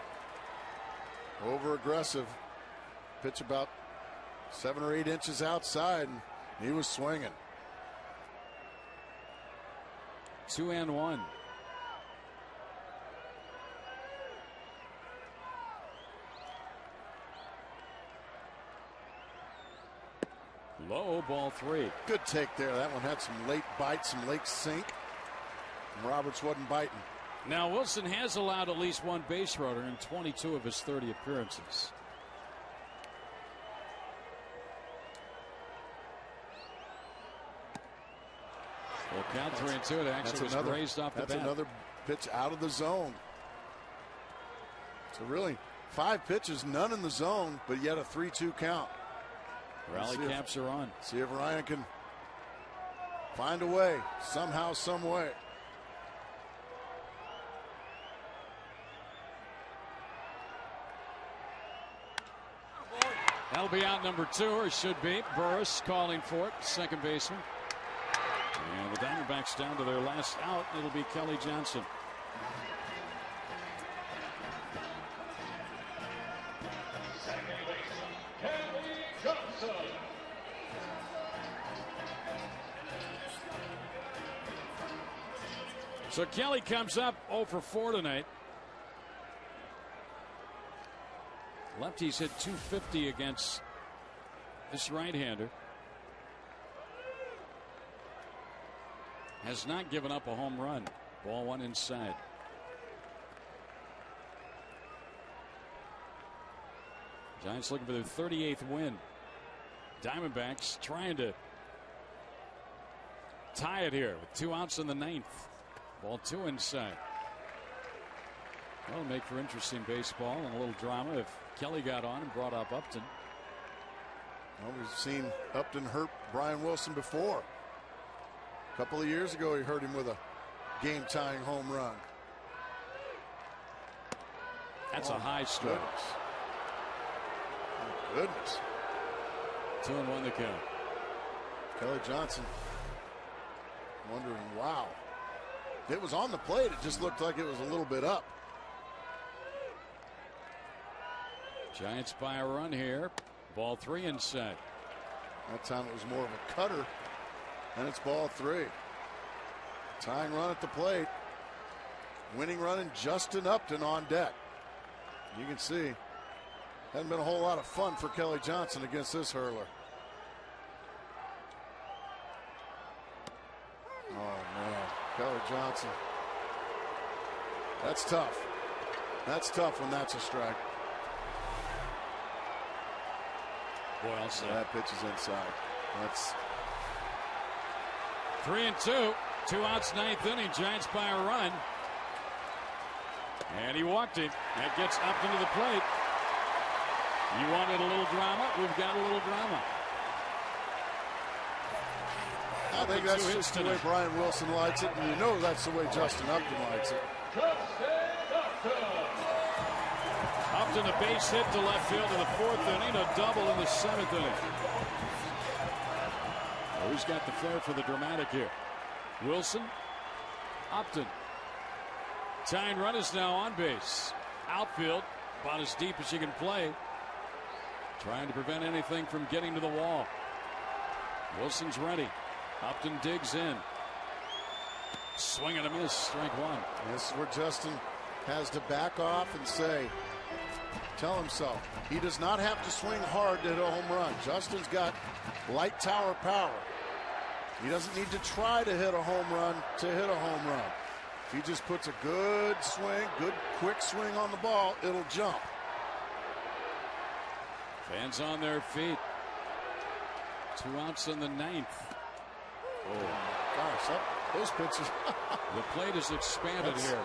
Over aggressive. Pitch about 7 or 8 inches outside, and he was swinging. 2-1. Low, ball 3. Good take there. That one had some late bite, some late sink. And Roberts wasn't biting. Now Wilson has allowed at least 1 base runner in 22 of his 30 appearances. Well, count 3-2. It actually was grazed off the bat. That's another pitch out of the zone. So really 5 pitches, none in the zone, but yet a 3-2 count. Rally caps are on. See if Ryan can find a way, somehow, some way. That'll be out number 2, or should be. Burris calling for it, second baseman. And the Diamondbacks down to their last out. It'll be Kelly Johnson. So Kelly comes up 0 for 4 tonight. Lefties hit .250 against this right-hander. Has not given up a home run. Ball 1 inside. Giants looking for their 38th win. Diamondbacks trying to tie it here with 2 outs in the 9th. Ball 2 inside. That'll make for interesting baseball and a little drama if Kelly got on and brought up Upton. Well, we've seen Upton hurt Brian Wilson before. A couple of years ago, he hurt him with a game-tying home run. That's a high strike. Goodness. 2-1 the count. Kelly Johnson wondering, wow. It was on the plate. It just looked like it was a little bit up. Giants buy a run here. Ball 3 inside. That time it was more of a cutter, and it's ball 3. Tying run at the plate. Winning run, and Justin Upton on deck. You can see, hasn't been a whole lot of fun for Kelly Johnson against this hurler. Oh, man. Kelly Johnson. That's tough. That's tough when that's a strike. Boy, I'll say. That pitch is inside. That's 3-2. 2 outs, 9th inning. Giants by a run. And he walked it. That gets up into the plate. You wanted a little drama? We've got a little drama. I think that's just the way Brian Wilson likes it, and you know that's the way Justin Upton likes it. Upton, a base hit to left field in the 4th inning, a double in the 7th inning. Oh, he's got the flair for the dramatic here. Wilson, Upton. Tying run is now on base. Outfield, about as deep as you can play. Trying to prevent anything from getting to the wall. Wilson's ready. Upton digs in. Swing and a miss, strike one. This is where Justin has to back off and say, tell himself, he does not have to swing hard to hit a home run. Justin's got light tower power. He doesn't need to try to hit a home run to hit a home run. If he just puts a good swing, good quick swing on the ball, it'll jump. Fans on their feet. 2 outs in the 9th. Oh, gosh, those pitches. The plate is expanded here.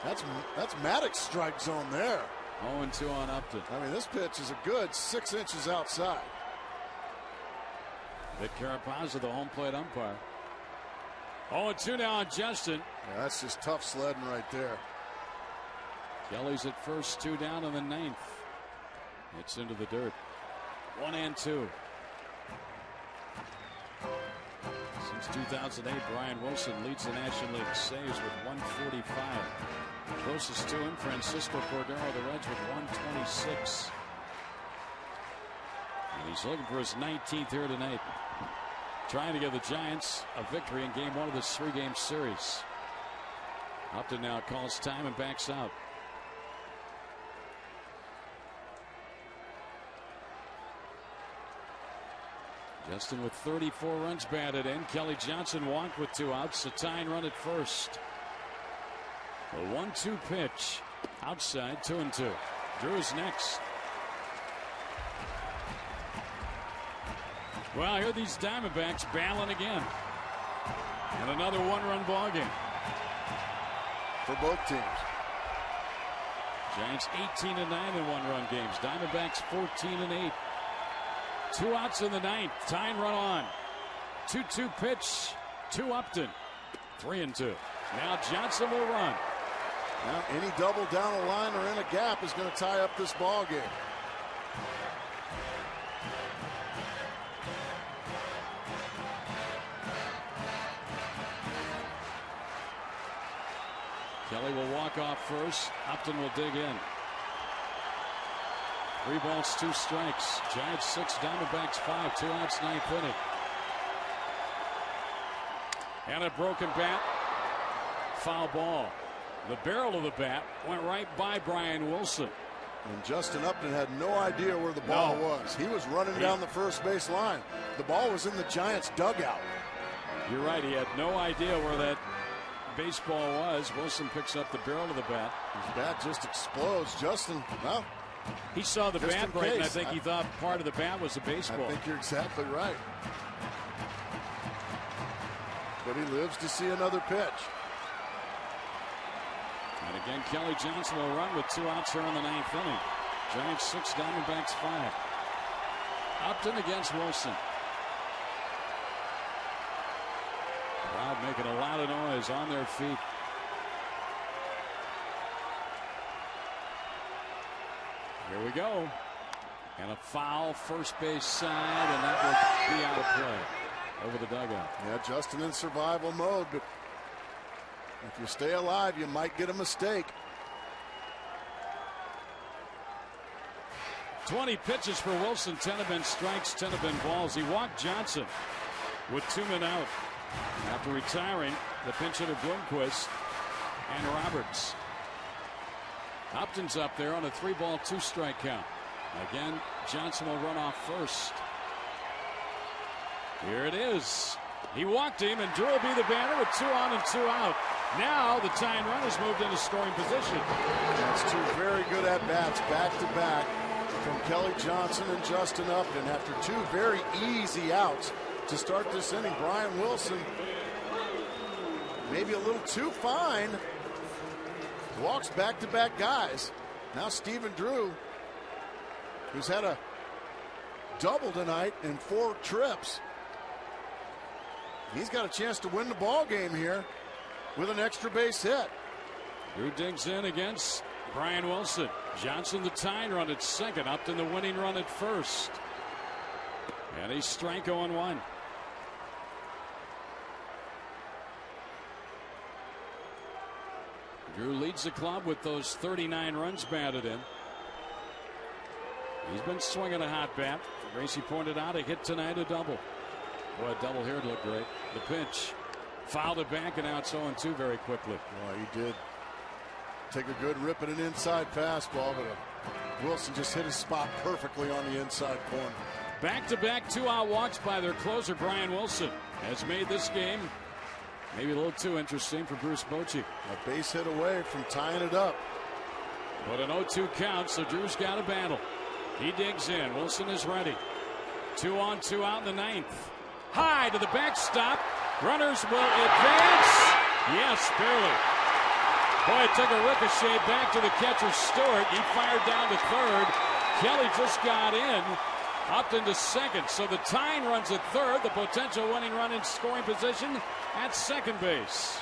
That's Maddox's strike zone there. 0-2 on Upton. I mean, this pitch is a good 6 inches outside. Vic Carapazza, the home plate umpire. 0-2 now on Justin. Yeah, that's just tough sledding right there. Kelly's at first, 2 down in the 9th. It's into the dirt. 1-2. Since 2008, Brian Wilson leads the National League saves with 145. Closest to him, Francisco Cordero, the Reds, with 126. And he's looking for his 19th here tonight. Trying to give the Giants a victory in game 1 of this 3-game series. Upton now calls time and backs out. Justin with 34 runs batted in. Kelly Johnson walked with 2 outs. A tying run at first. A 1-2 pitch. Outside, 2-2. Drew is next. Well, here are these Diamondbacks battling again. And another 1-run ball game. For both teams. Giants 18-9 in 1-run games. Diamondbacks 14-8. 2 outs in the 9th. Tying run on. 2-2 pitch to Upton. 3-2. Now Johnson will run. Now any double down the line or in a gap is going to tie up this ball game. Kelly will walk off first. Upton will dig in. 3 balls, 2 strikes. Giants 6, Diamondbacks 5. 2 outs, 9th inning. And a broken bat. Foul ball. The barrel of the bat went right by Brian Wilson. And Justin Upton had no idea where the ball was. He was running down the first base line. The ball was in the Giants' dugout. You're right. He had no idea where that baseball was. Wilson picks up the barrel of the bat. His bat just explodes. Justin, well, he saw the bat break, and I think he thought part of the bat was a baseball. I think you're exactly right. But he lives to see another pitch. And again, Kelly Johnson will run with 2 outs here in the 9th inning. Giants 6, Diamondbacks 5. Upton against Wilson. Crowd making a lot of noise on their feet. Here we go. And a foul first base side, and that will be out of play over the dugout. Yeah, Justin in survival mode, but if you stay alive, you might get a mistake. 20 pitches for Wilson. 10 have been strikes, 10 have been balls. He walked Johnson with 2 men out after retiring the pinch hitter Bloomquist and Roberts. Upton's up there on a 3-ball, 2-strike count. Again, Johnson will run off first. Here it is. He walked him, and Drew will be the batter with 2 on and 2 out. Now the tying run has moved into scoring position. That's 2 very good at-bats back-to-back from Kelly Johnson and Justin Upton after 2 very easy outs to start this inning. Brian Wilson, maybe a little too fine, walks back-to-back guys. Now Stephen Drew, who's had a double tonight in 4 trips, he's got a chance to win the ball game here with an extra base hit. Drew digs in against Brian Wilson. Johnson the tying run at second, Upton the winning run at first. And he's strike 0-1. Drew leads the club with those 39 runs batted in. He's been swinging a hot bat. Gracie pointed out a hit tonight, a double. Boy, a double here would look great. The pitch. Fouled it back, and now it's 0-2 very quickly. Well, he did take a good rip at an inside fastball, but Wilson just hit his spot perfectly on the inside corner. Back-to-back 2-out walks by their closer, Brian Wilson, has made this game maybe a little too interesting for Bruce Bochy. A base hit away from tying it up. But an 0-2 count, so Drew's got a battle. He digs in. Wilson is ready. 2 on, 2 out in the ninth. High to the backstop. Runners will advance. Yes, barely. Boy, it took a ricochet back to the catcher, Stewart. He fired down to third. Kelly just got in. Upton to second. So the tying runs at third. The potential winning run in scoring position at second base.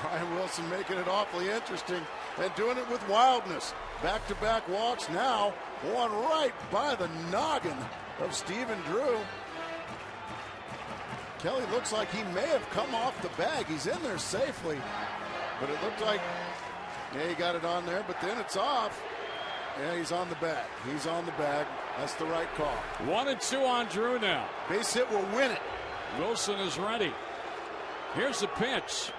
Brian Wilson making it awfully interesting and doing it with wildness. Back-to-back walks now. One right by the noggin of Stephen Drew. Kelly looks like he may have come off the bag. He's in there safely. But it looked like, yeah, he got it on there, but then it's off. Yeah, he's on the bag. He's on the bag. That's the right call. 1-2 on Drew now. Base hit will win it. Wilson is ready. Here's the pitch.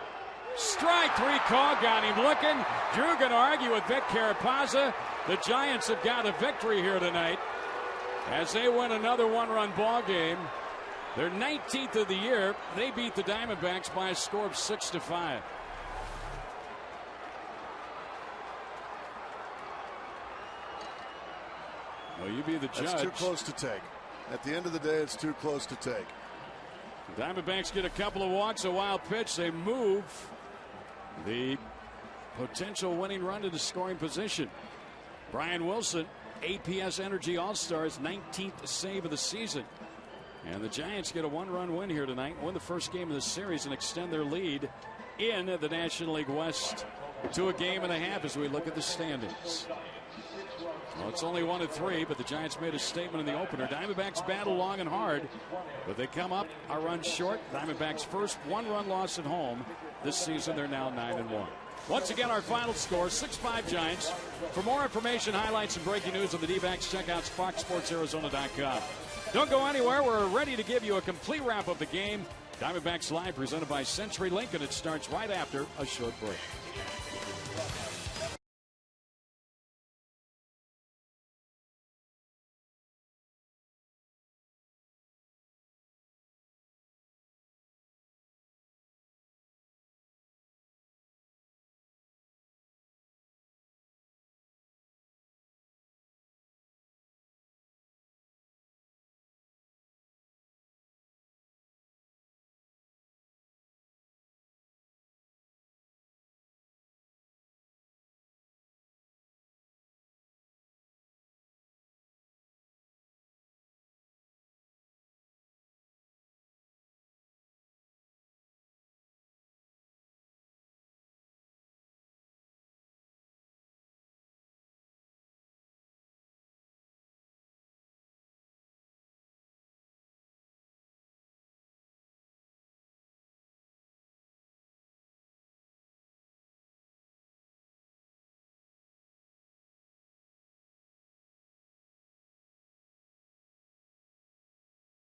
Strike 3 call, got him looking. Drew going to argue with Vic Carapazza. The Giants have got a victory here tonight as they win another one-run ball game. They're 19th of the year. They beat the Diamondbacks by a score of 6-5. Well, you be the judge. That's too close to take. At the end of the day, it's too close to take. The Diamondbacks get a couple of walks, a wild pitch. They move the potential winning run to the scoring position. Brian Wilson, APS Energy All-Stars, 19th save of the season. And the Giants get a one-run win here tonight, win the first game of the series, and extend their lead in the National League West to a game and a half as we look at the standings. Well, it's only 1-3, but the Giants made a statement in the opener. Diamondbacks battle long and hard, but they come up a run short. Diamondbacks' first one-run loss at home this season. They're now 9-1. Once again, our final score, 6-5 Giants. For more information, highlights, and breaking news on the D-backs, check out FoxSportsArizona.com. Don't go anywhere. We're ready to give you a complete wrap of the game. Diamondbacks Live presented by CenturyLink, and it starts right after a short break.